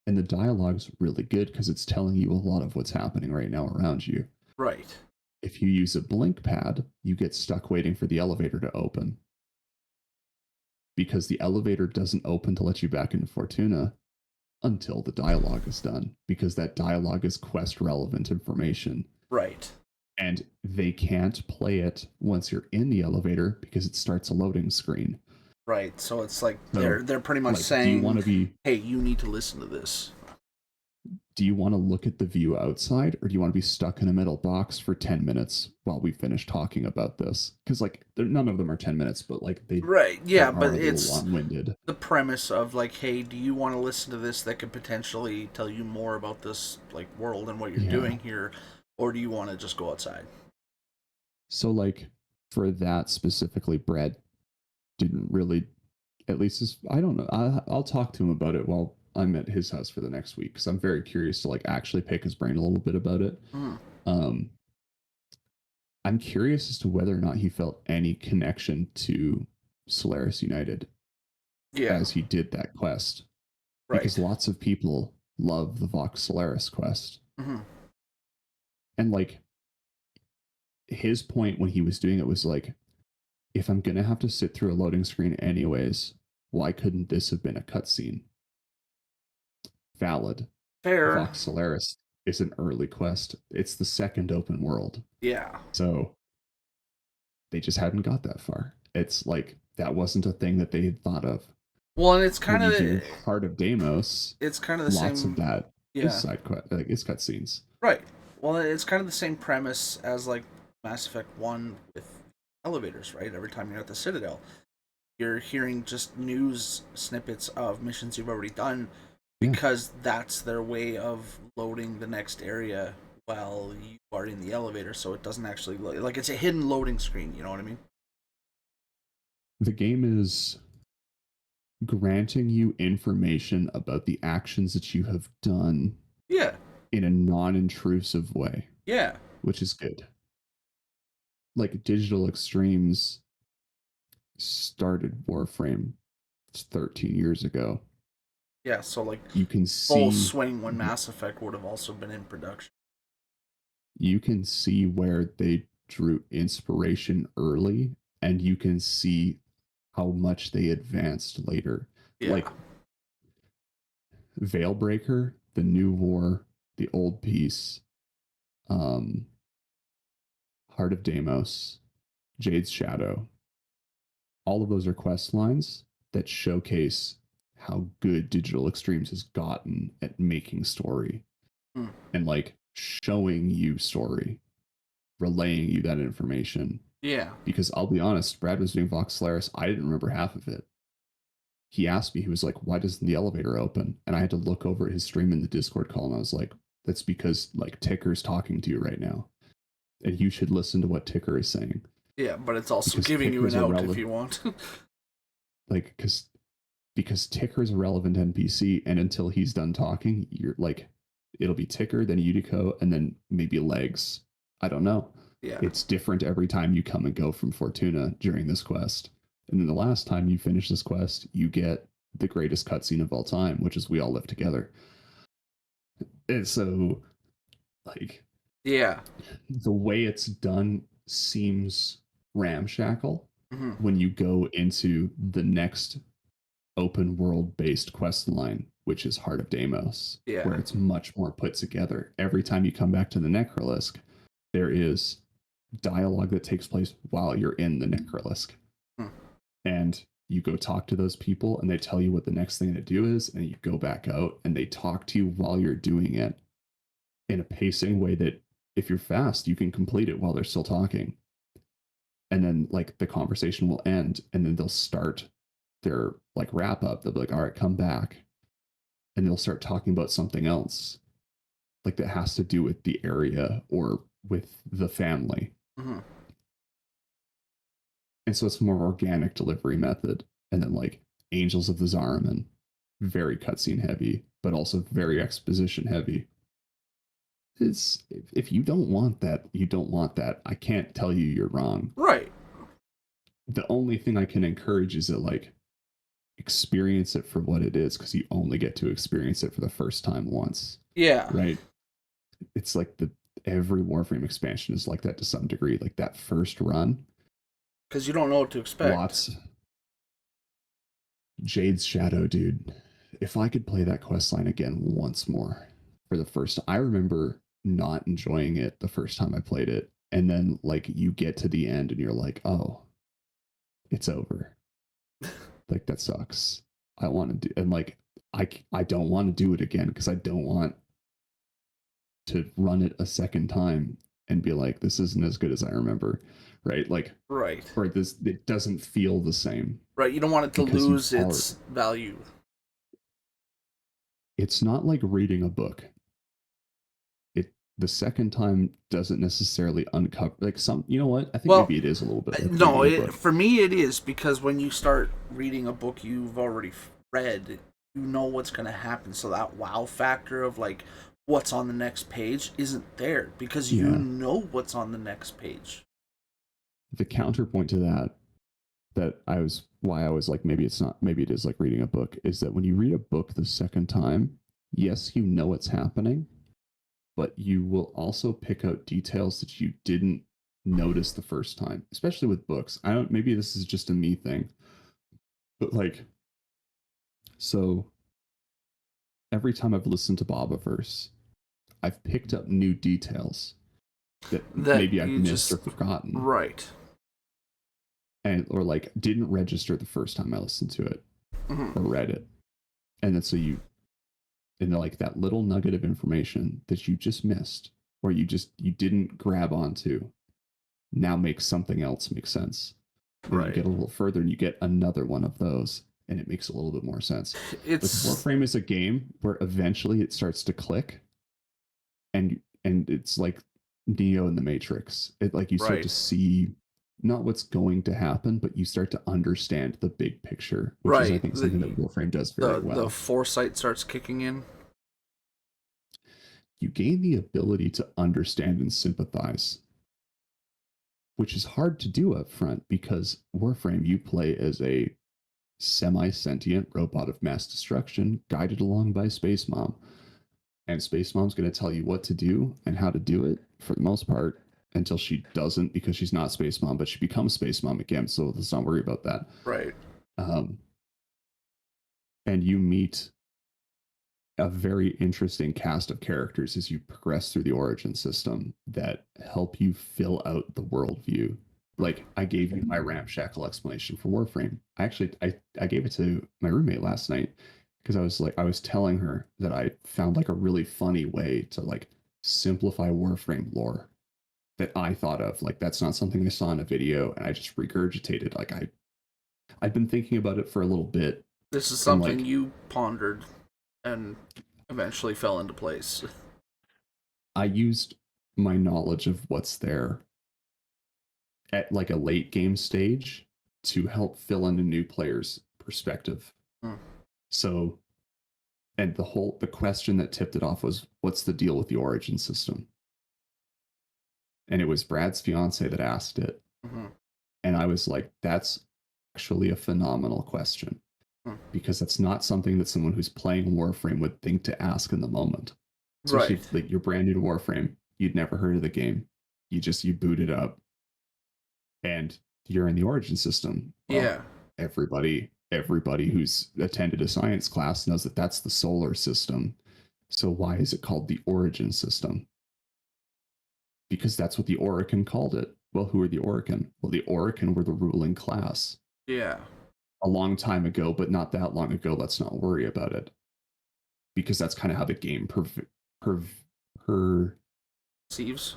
And the dialogue's really good because it's telling you a lot of what's happening right now around you. Right. If you use a blink pad, you get stuck waiting for the elevator to open, because the elevator doesn't open to let you back into Fortuna until the dialogue is done, because that dialogue is quest relevant information. Right. And they can't play it once you're in the elevator because it starts a loading screen. Right. So it's like they're pretty much saying, do you want to be, hey, you need to listen to this. Do you want to look at the view outside, or do you want to be stuck in a metal box for 10 minutes while we finish talking about this? Because like none of them are 10 minutes, but like they but it's long-winded. The premise of like, hey, do you want to listen to this that could potentially tell you more about this like world and what you're doing here, or do you want to just go outside? So like for that specifically, Brad didn't really, at least I don't know. I'll talk to him about it while I'm at his house for the next week, because I'm very curious to like actually pick his brain a little bit about it. I'm curious as to whether or not he felt any connection to Solaris United as he did that quest. Right. Because lots of people love the Vox Solaris quest. And like his point when he was doing it was like, if I'm going to have to sit through a loading screen anyways, why couldn't this have been a cutscene? Valid. Fair. Vox Solaris is an early quest. It's the second open world. Yeah. So they just hadn't got that far. It's like that wasn't a thing that they had thought of. Well, and it's kind of Heart of Deimos. It's kind of the lots same. Of that. It's Yeah. side quest, like it's cutscenes. Right. Well, it's kind of the same premise as like Mass Effect 1 with elevators, right? Every time you're at the Citadel, you're hearing just news snippets of missions you've already done Yeah. because that's their way of loading the next area while you are in the elevator, so it doesn't actually like it's a hidden loading screen, you know what I mean? The game is granting you information about the actions that you have done Yeah. in a non-intrusive way, Yeah. which is good. Like Digital Extremes started Warframe 13 years ago. Yeah, so like You can full see swing when Mass Effect would have also been in production. where they drew inspiration early, and you can see how much they advanced later. Yeah. Like Veilbreaker, the New War, the Old Peace, um, Heart of Deimos, Jade's Shadow. All of those are quest lines that showcase how good Digital Extremes has gotten at making story Hmm. and like showing you story, relaying you that information. Yeah. Because I'll be honest, Brad was doing Vox Solaris. I didn't remember half of it. He asked me, he was like, why doesn't the elevator open? And I had to look over at his stream in the Discord call, and I was like, that's because like Ticker's talking to you right now. And you should listen to what Ticker is saying. Yeah, but it's also Because giving you an Ticker's out if you want. like, because Ticker's a relevant NPC, and until he's done talking, you're like, it'll be Ticker, then Yudiko, and then maybe Legs. I don't know. Yeah. It's different every time you come and go from Fortuna during this quest. And then the last time you finish this quest, you get the greatest cutscene of all time, which is We All Live Together. And so, like, Yeah. the way it's done seems ramshackle Mm-hmm. when you go into the next open world based quest line, which is Heart of Deimos, Yeah. where it's much more put together. Every time you come back to the Necrolisk, there is dialogue that takes place while you're in the Necrolisk. Hmm. And you go talk to those people and they tell you what the next thing to do is, and you go back out and they talk to you while you're doing it in a pacing way that if you're fast, you can complete it while they're still talking. And then like the conversation will end and then they'll start their like wrap up. They'll be like, all right, come back. And they'll start talking about something else like that has to do with the area or with the family. Mm-hmm. And so it's more organic delivery method. And then like Angels of the Zariman, very cutscene heavy, but also very exposition heavy. It's if you don't want that, you don't want that. I can't tell you you're wrong. Right. The only thing I can encourage is that like experience it for what it is, because you only get to experience it for the first time once. Yeah. Right. It's like every Warframe expansion is like that to some degree. Like that first run, because you don't know what to expect. lots. Jade's Shadow, dude. If I could play that quest line again once more for the first time, I remember not enjoying it the first time I played it. And then like you get to the end and you're like, oh, it's over. Like that sucks. I want to do, and like I don't want to do it again because I don't want to run it a second time and be like, this isn't as good as I remember. Right. Like, Right. or this, it doesn't feel the same. Right. You don't want it to because lose its value. It's not like reading a book. The second time doesn't necessarily uncover like some, you know what? I think Well, maybe it is a little bit like no, reading a book. for me it is, because when you start reading a book you've already read, you know what's going to happen. So that wow factor of like what's on the next page isn't there because you know what's on the next page. The counterpoint to that why I was like, maybe it's not, maybe it is like reading a book, is that when you read a book the second time, yes, you know what's happening, but you will also pick out details that you didn't notice the first time, especially with books. I don't, maybe this is just a me thing, but like, so every time I've listened to Bobaverse, I've picked up new details that maybe I've missed or forgotten. Right. And, or like didn't register the first time I listened to it or read it. And then so And like that little nugget of information that you just missed, or you didn't grab onto, now makes something else make sense. Then you Right. get a little further and you get another one of those, and it makes a little bit more sense. Like It's Warframe is a game where eventually it starts to click, and it's like Neo in the Matrix. It like you start right. to see not what's going to happen, but you start to understand the big picture, which is I Right. think something that Warframe does very The well. foresight starts kicking in. You gain the ability to understand and sympathize, which is hard to do up front because Warframe you play as a semi-sentient robot of mass destruction guided along by Space Mom. And Space Mom's going to tell you what to do and how to do it for the most part until she doesn't because she's not Space Mom, but she becomes Space Mom again. So let's not worry about that. Right. Um, and you meet a very interesting cast of characters as you progress through the origin system that help you fill out the worldview. Like I gave you my ramshackle explanation for Warframe. I gave it to my roommate last night because I was telling her that I found like a really funny way to like simplify Warframe lore that I thought of. Like that's not something I saw in a video and I just regurgitated. I'd been thinking about it for a little bit This is and something like you pondered and eventually fell into place. I used my knowledge of what's there at like a late game stage to help fill in a new player's perspective. Hmm. So, and the question that tipped it off was, what's the deal with the origin system? And it was Brad's fiance that asked it. Mm-hmm. And I was like, that's actually a phenomenal question because that's not something that someone who's playing Warframe would think to ask in the moment. Especially Right. if like you're brand new to Warframe, you'd never heard of the game. You boot it up and you're in the origin system. Well, Yeah. everybody who's attended a science class knows that that's the solar system. So why is it called the origin system? Because that's what the Orokin called it. Well, who are the Orokin? Well, the Orokin were the ruling class Yeah. a long time ago, but not that long ago. Let's not worry about it. Because that's kind of how the game Sieves.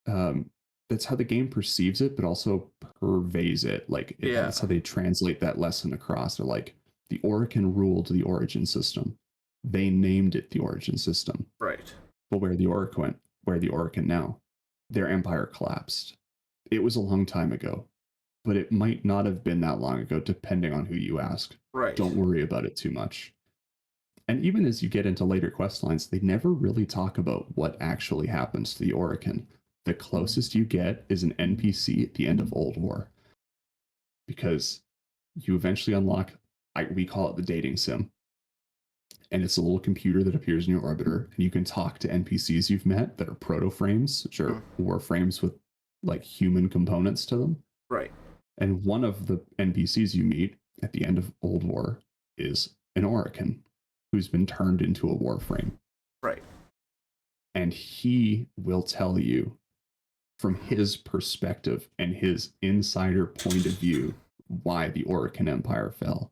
um, that's how the game perceives it, but also purveys it. Yeah. That's how they translate that lesson across. They're like, the Orokin ruled the origin system. They named it the origin system. Right. But where the Orokin went, where the Orokin now, their empire collapsed. It was a long time ago, but it might not have been that long ago, depending on who you ask. Right. Don't worry about it too much. And even as you get into later quest lines, they never really talk about what actually happens to the Orokin. The closest you get is an NPC at the end of Old War. Because you eventually unlock, we call it the dating sim. And it's a little computer that appears in your orbiter, and you can talk to NPCs you've met that are proto frames, which are war frames with like human components to them. Right. And one of the NPCs you meet at the end of Old War is an Orokin who's been turned into a warframe. Right. And he will tell you from his perspective and his insider point of view why the Orokin Empire fell.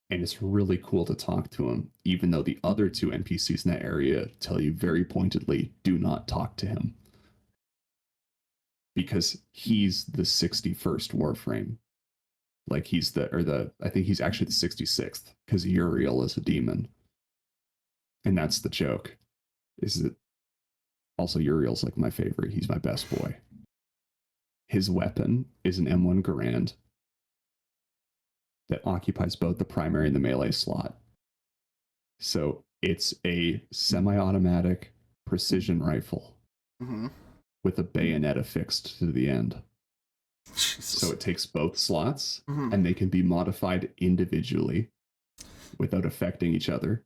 And it's really cool to talk to him, even though the other two NPCs in that area tell you very pointedly, do not talk to him. Because he's the 61st Warframe. Like I think he's actually the 66th, because Uriel is a demon. And that's the joke. Is that also Uriel's like my favorite. He's my best boy. His weapon is an M1 Garand that occupies both the primary and the melee slot. So it's a semi-automatic precision rifle with a bayonet affixed to the end. Jesus. So it takes both slots and they can be modified individually without affecting each other.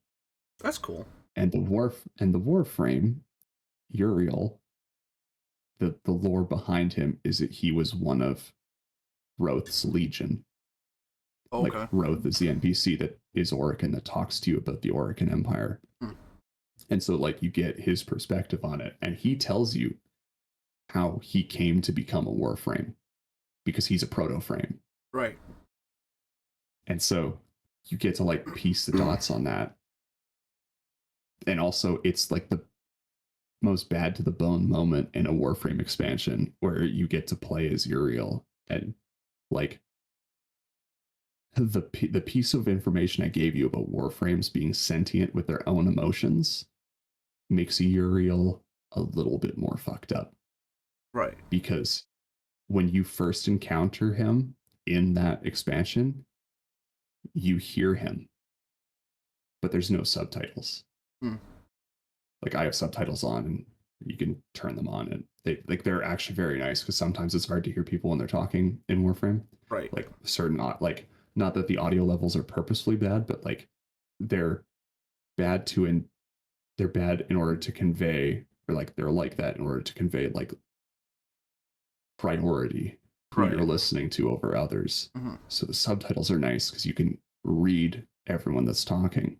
That's cool. And the Warframe, Uriel, the lore behind him is that he was one of Roth's Legion. Okay. Like Roth is the NPC that is Orokin that talks to you about the Orokin Empire. And so like you get his perspective on it, and he tells you how he came to become a Warframe because he's a proto-frame. Right. And so you get to like piece the dots on that. and also it's like the most bad to the bone moment in a Warframe expansion where you get to play as Uriel, and like the piece of information I gave you about Warframes being sentient with their own emotions makes Uriel a little bit more fucked up. Right. Because when you first encounter him in that expansion, you hear him, but there's no subtitles. Hmm. Like I have subtitles on, and you can turn them on, and they're actually very nice because sometimes it's hard to hear people when they're talking in Warframe. Right. Like certain like not that the audio levels are purposefully bad, but like they're bad they're bad in order to convey, or like they're like that in order to convey like priority who Right. you're listening to over others. Mm-hmm. So the subtitles are nice because you can read everyone that's talking.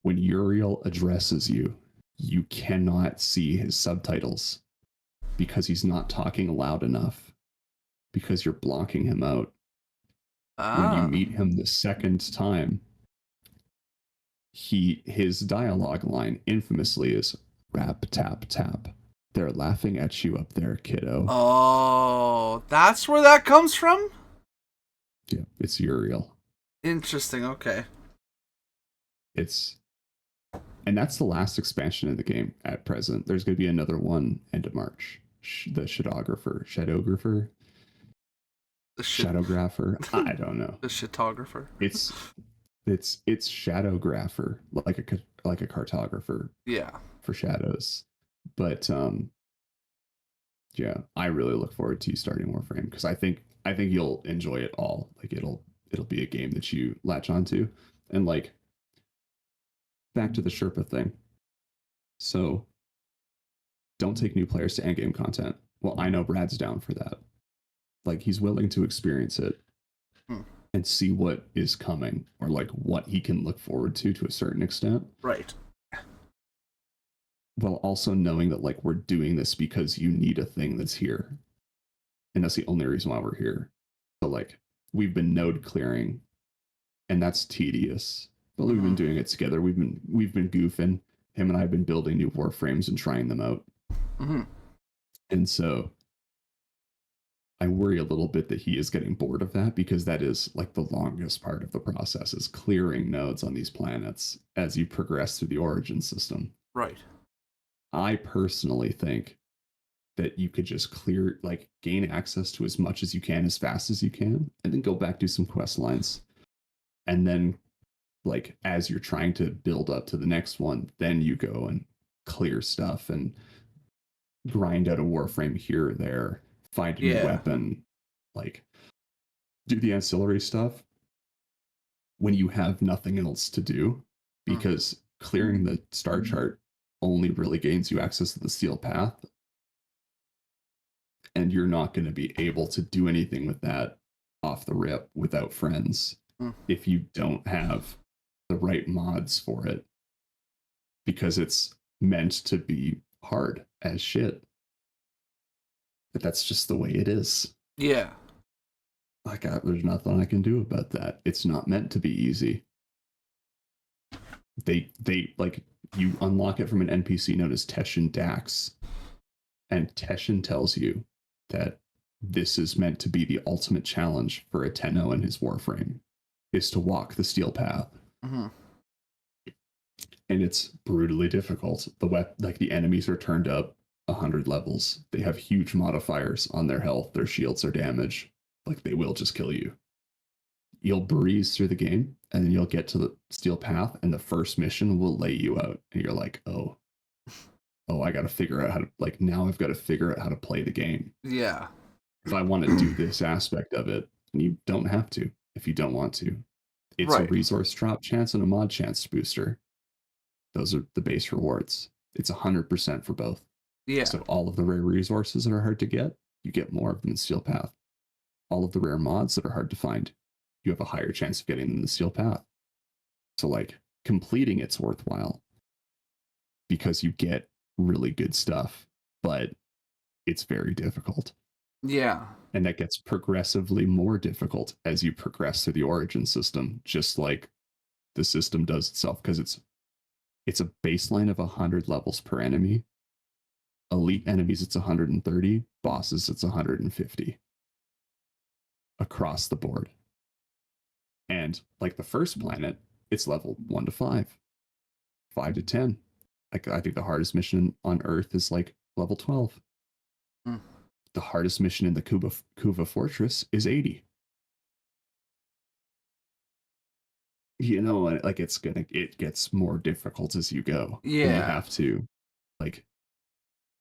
When Uriel addresses you, you cannot see his subtitles because he's not talking loud enough, because you're blocking him out. When you meet him the second time, his dialogue line infamously is rap tap tap. They're laughing at you up there, kiddo. Oh, that's where that comes from? Yeah, it's Uriel. Interesting, okay. And that's the last expansion of the game at present. There's going to be another one end of March. The Shadowgrapher, Shadowgrapher. I don't know. The shitographer. It's Shadowgrapher, like a cartographer. Yeah. For shadows, but yeah, I really look forward to you starting Warframe because I think you'll enjoy it all. Like it'll be a game that you latch onto, and like back to the Sherpa thing. So don't take new players to endgame content. Well, I know Brad's down for that. Like he's willing to experience it and see what is coming, or like what he can look forward to a certain extent. Right. While also knowing that like we're doing this because you need a thing that's here. And that's the only reason why we're here. So like we've been node clearing, and that's tedious. But we've been doing it together. We've been goofing. Him and I have been building new Warframes and trying them out. Mm-hmm. And so I worry a little bit that he is getting bored of that, because that is like the longest part of the process, is clearing nodes on these planets as you progress through the origin system. Right. I personally think that you could just gain access to as much as you can as fast as you can, and then go back do some quest lines. And then like as you're trying to build up to the next one, then you go and clear stuff and grind out a Warframe here or there, find a new weapon, like do the ancillary stuff when you have nothing else to do, because clearing the star chart only really gains you access to the steel path, and you're not going to be able to do anything with that off the rip without friends if you don't have the right mods for it, because it's meant to be hard as shit. But that's just the way it is. Yeah. Like there's nothing I can do about that. It's not meant to be easy. They like, you unlock it from an NPC known as Teshin Dax, and Teshin tells you that this is meant to be the ultimate challenge for a Tenno in his Warframe, is to walk the steel path. Mm-hmm. And it's brutally difficult. The enemies are turned up 100 levels. They have huge modifiers on their health, their shields, their damage. Like they will just kill you. You'll breeze through the game, and then you'll get to the steel path, and the first mission will lay you out, and you're like, oh, I got to figure out how to, like, now I've got to figure out how to play the game. Yeah. If I want to do this aspect of it, and you don't have to if you don't want to. It's a resource drop chance and a mod chance booster. Those are the base rewards. It's 100% for both. Yeah. So all of the rare resources that are hard to get, you get more of them in Steel Path. All of the rare mods that are hard to find, you have a higher chance of getting them in the Steel Path. So like completing it's worthwhile because you get really good stuff, but it's very difficult. Yeah. And that gets progressively more difficult as you progress through the origin system, just like the system does itself, because it's It's a baseline of 100 levels per enemy. Elite enemies, it's 130. Bosses, it's 150 across the board. And like the first planet, it's level 1 to 5, 5 to 10. Like I think the hardest mission on Earth is like level 12. Hmm. The hardest mission in the Kuva Fortress is 80. You know, like it gets more difficult as you go. And you Yeah. have to, like,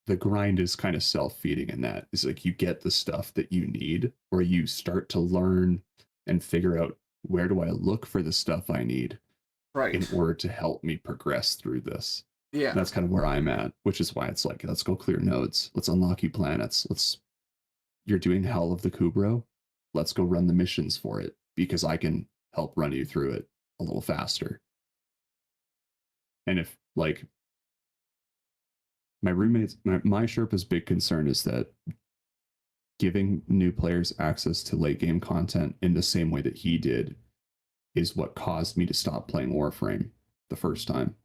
the grind is kind of self-feeding in that. It's like you get the stuff that you need, or you start to learn and figure out, where do I look for the stuff I need Right. in order to help me progress through this. Yeah. And that's kind of where I'm at, which is why it's like, let's go clear nodes. Let's unlock you planets. You're doing Hell of the Kubro. Let's go run the missions for it, because I can help run you through it a little faster. And if, like, my roommates, my Sherpa's big concern is that giving new players access to late game content in the same way that he did is what caused me to stop playing Warframe the first time.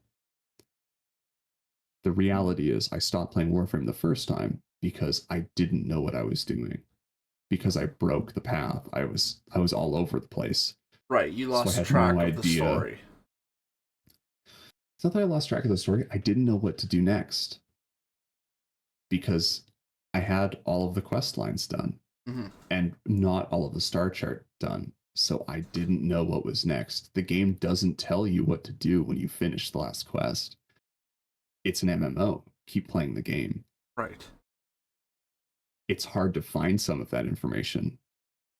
The reality is, I stopped playing Warframe the first time because I didn't know what I was doing, because I broke the path. I was all over the place. Right, you So I lost had track no of the idea. story. It's not that I lost track of the story. I didn't know what to do next, because I had all of the quest lines done and not all of the star chart done. So I didn't know what was next. The game doesn't tell you what to do when you finish the last quest. It's an MMO. Keep playing the game. Right. It's hard to find some of that information.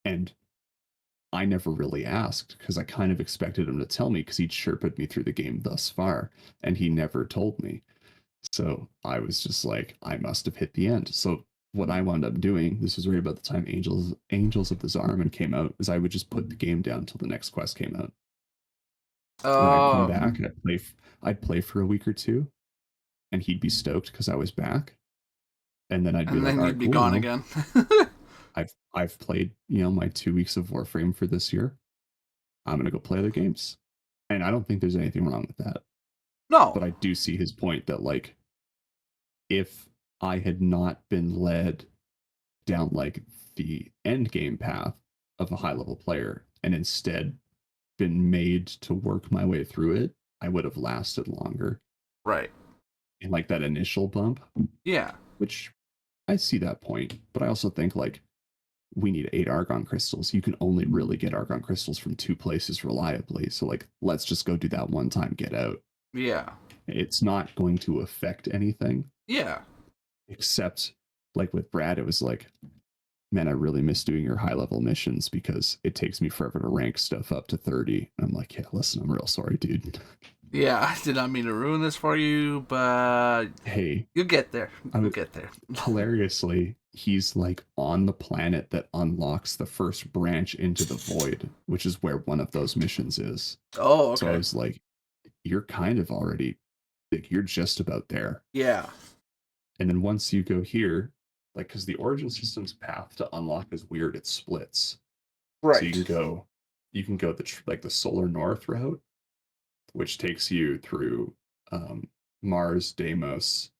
And I never really asked, because I kind of expected him to tell me, because he'd Sherpa'd me through the game thus far, and he never told me. So I was just like, I must have hit the end. So what I wound up doing, this was right about the time Angels of the Zariman came out, is I would just put the game down until the next quest came out. And I'd come back and I'd play for a week or two, and he'd be stoked because I was back. And then I'd be like, all right, be cool, gone again. I've played, my 2 weeks of Warframe for this year. I'm gonna go play other games. And I don't think there's anything wrong with that. No. But I do see his point that, like, if I had not been led down like the end game path of a high level player, and instead been made to work my way through it, I would have lasted longer. Right. And like that initial bump. Yeah. Which I see that point, but I also think, like, we need 8 Argon crystals. You can only really get Argon crystals from 2 places reliably. So, like, let's just go do that one time, get out. Yeah. It's not going to affect anything. Yeah. Except, like, with Brad, it was like, man, I really miss doing your high level missions, because it takes me forever to rank stuff up to 30. And I'm like, yeah, listen, I'm real sorry, dude. Yeah, I did not mean to ruin this for you, but Hey, you'll get there. You'll get there. Hilariously, he's like on the planet that unlocks the first branch into the void, which is where one of those missions is. Oh, okay. So I was like, you're kind of already, like, you're just about there. Yeah. And then once you go here, like, because the origin system's path to unlock is weird, it splits. Right. So you can go the Solar North route, which takes you through Mars, Deimos,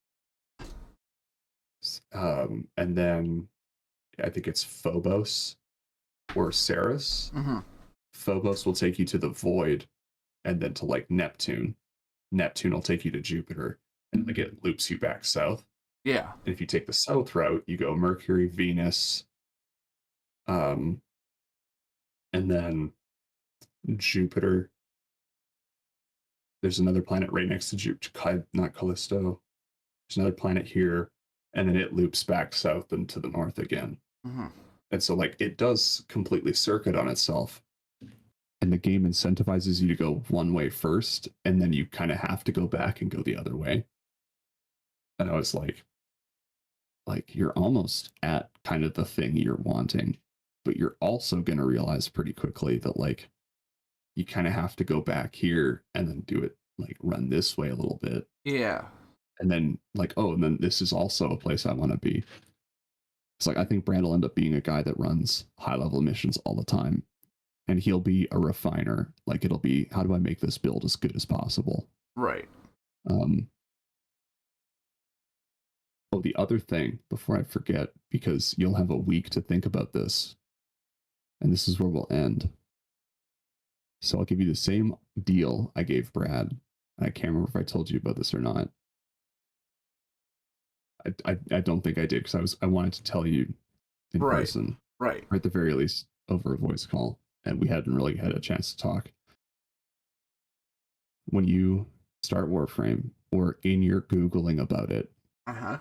and then I think it's Phobos or Ceres. Phobos will take you to the Void, and then to like Neptune. Neptune will take you to Jupiter, and like it loops you back south. Yeah. And if you take the south route, you go Mercury, Venus, and then Jupiter. There's another planet right next to Jupiter, not Callisto. There's another planet here, and then it loops back south and to the north again. And so, like, it does completely circuit on itself. And the game incentivizes you to go one way first, and then you kind of have to go back and go the other way. And I was like, you're almost at kind of the thing you're wanting, but you're also going to realize pretty quickly that, like, you kind of have to go back here and then do it, like, run this way a little bit. Yeah. And then, like, oh, and then this is also a place I want to be. It's like, I think Brand will end up being a guy that runs high level missions all the time. And he'll be a refiner. Like, it'll be, how do I make this build as good as possible? Right. Um, oh, the other thing before I forget, because you'll have a week to think about this, and this is where we'll end. So I'll give you the same deal I gave Brad. I can't remember if I told you about this or not. I don't think I did because I wanted to tell you in Right. person, Right. or at the very least over a voice call, and we hadn't really had a chance to talk. When you start Warframe or in your Googling about it, Uh-huh.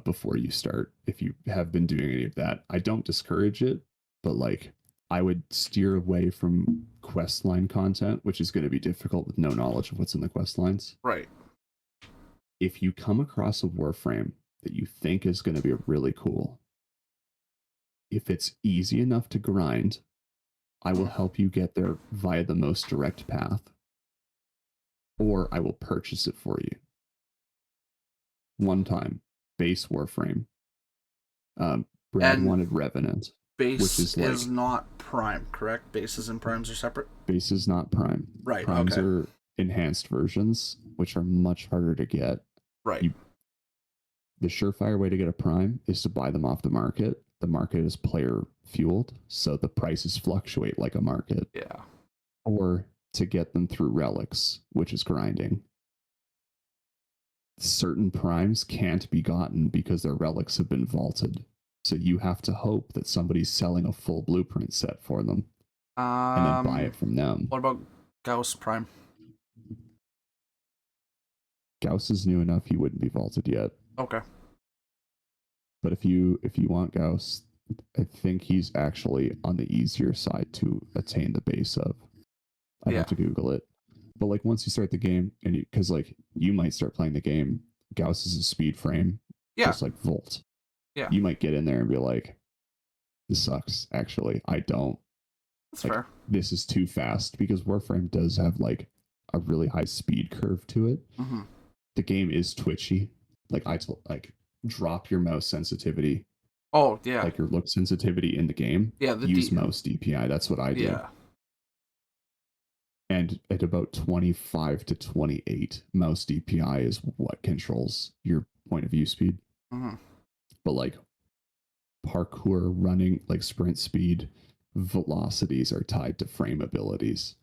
before you start, if you have been doing any of that, I don't discourage it, but like I would steer away from questline content, which is going to be difficult with no knowledge of what's in the quest lines. Right. If you come across a Warframe that you think is going to be really cool, if it's easy enough to grind, I will help you get there via the most direct path, or I will purchase it for you. One time, base Warframe. Brad And wanted Revenant, base which is like not prime, correct? Bases and primes are separate? base is not prime. Right, Primes okay. are enhanced versions, which are much harder to get. Right. The surefire way to get a prime is to buy them off the market. The market is player fueled, so the prices fluctuate like a market. Yeah. Or to get them through relics, which is grinding. Certain primes can't be gotten because their relics have been vaulted. So you have to hope that somebody's selling a full blueprint set for them and then buy it from them. What about Gauss Prime? Gauss is new enough; he wouldn't be vaulted yet. Okay. But if you want Gauss, I think he's actually on the easier side to attain the base of. I'd have to Google it. But like once you start the game, and because like you might start playing the game, Gauss is a speed frame, just like Volt. Yeah. You might get in there and be like, "This sucks." Actually, I don't. That's like, fair. This is too fast because Warframe does have like a really high speed curve to it. Mm-hmm. The game is twitchy. Like drop your mouse sensitivity. Oh yeah. Like your look sensitivity in the game. Yeah. Use mouse DPI. That's what I do. Yeah. And at about 25 to 28, mouse DPI is what controls your point of view speed. Mm-hmm. But like parkour, running, like sprint speed, velocities are tied to frame abilities.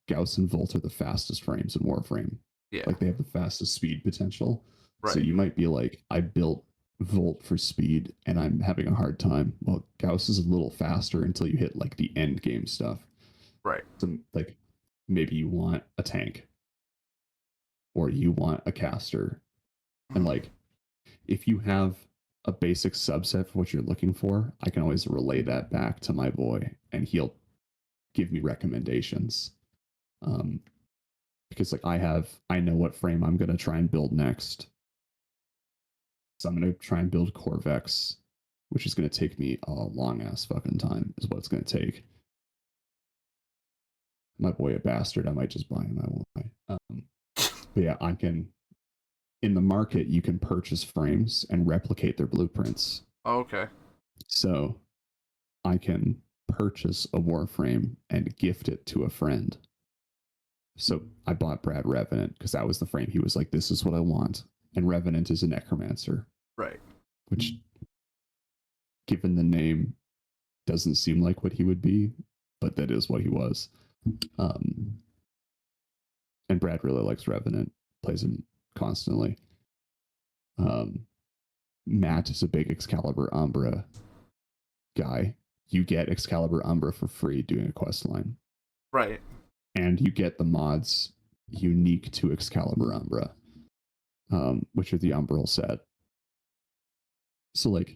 Gauss and Volt are the fastest frames in Warframe. Yeah. Like they have the fastest speed potential. Right. So you might be like, I built Volt for speed and I'm having a hard time. Well, Gauss is a little faster until you hit like the end game stuff. Right. So like maybe you want a tank or you want a caster. And like if you have a basic subset for what you're looking for, I can always relay that back to my boy and he'll give me recommendations. Because like I know what frame I'm gonna try and build next. So I'm gonna try and build Corvex, which is gonna take me a long ass fucking time, is what it's gonna take. My boy a bastard, I might just buy him, I won't buy. But yeah, I can in the market you can purchase frames and replicate their blueprints. Oh, okay. So I can purchase a Warframe and gift it to a friend. So I bought Brad Revenant because that was the frame he was like, this is what I want. And Revenant is a necromancer. Right. Which, given the name, doesn't seem like what he would be, but that is what he was. And Brad really likes Revenant, plays him constantly. Matt is a big Excalibur Umbra guy. You get Excalibur Umbra for free doing a quest line. Right. And you get the mods unique to Excalibur Umbra, which are the Umbral set. So like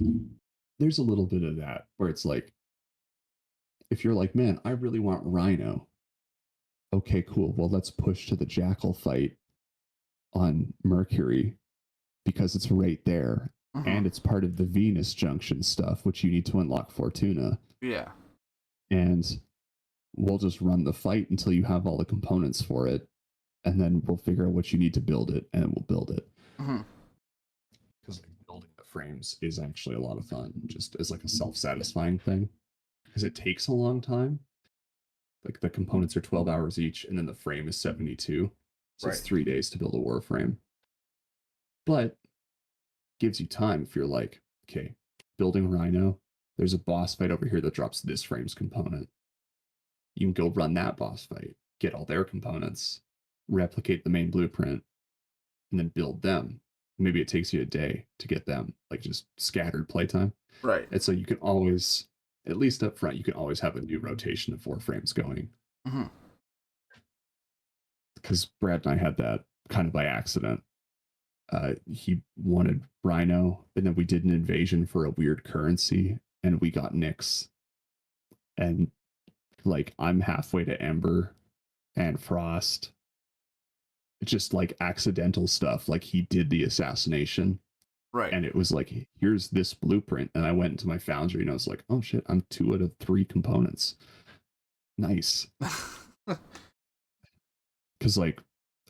there's a little bit of that where it's like, if you're like, man, I really want Rhino. Okay, cool. Well, let's push to the Jackal fight on Mercury because it's right there. And it's part of the Venus Junction stuff, which you need to unlock Fortuna. Yeah. And we'll just run the fight until you have all the components for it. And then we'll figure out what you need to build it, and we'll build it. Because like, building the frames is actually a lot of fun, just as like a self-satisfying thing. Because it takes a long time. Like the components are 12 hours each, and then the frame is 72. So it's Right. 3 days to build a Warframe. But gives you time if you're like, okay, building Rhino, there's a boss fight over here that drops this frames component. You can go run that boss fight, get all their components, replicate the main blueprint, and then build them. Maybe it takes you a day to get them, like just scattered playtime. Right. And so you can always, at least up front, you can always have a new rotation of Warframes going. Mm-hmm. Because Brad and I had that kind of by accident. He wanted Rhino, and then we did an invasion for a weird currency, and we got Nyx. And like, I'm halfway to Ember and Frost. It's just like accidental stuff. Like, he did the assassination, Right. and it was like, here's this blueprint. And I went into my foundry, and I was like, oh shit, I'm 2 out of 3 components. Nice. Because like,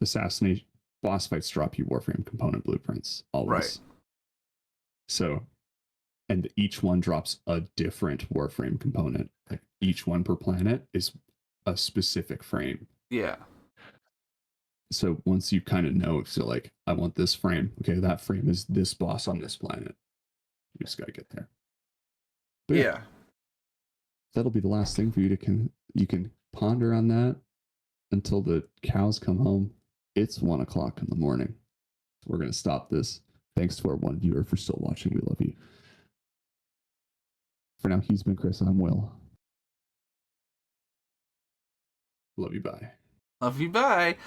assassination boss fights drop you Warframe component blueprints always. Right. So, and each one drops a different Warframe component. Like, each one per planet is a specific frame. Yeah. So once you kind of know, so like, I want this frame. Okay, that frame is this boss on this planet. You just gotta get there. But Yeah. that'll be the last thing for you to you can ponder on that until the cows come home. It's 1 o'clock in the morning. We're gonna stop this. Thanks to our 1 viewer for still watching. We love you. For now, he's been Chris. I'm Will. Love you. Bye. Love you. Bye.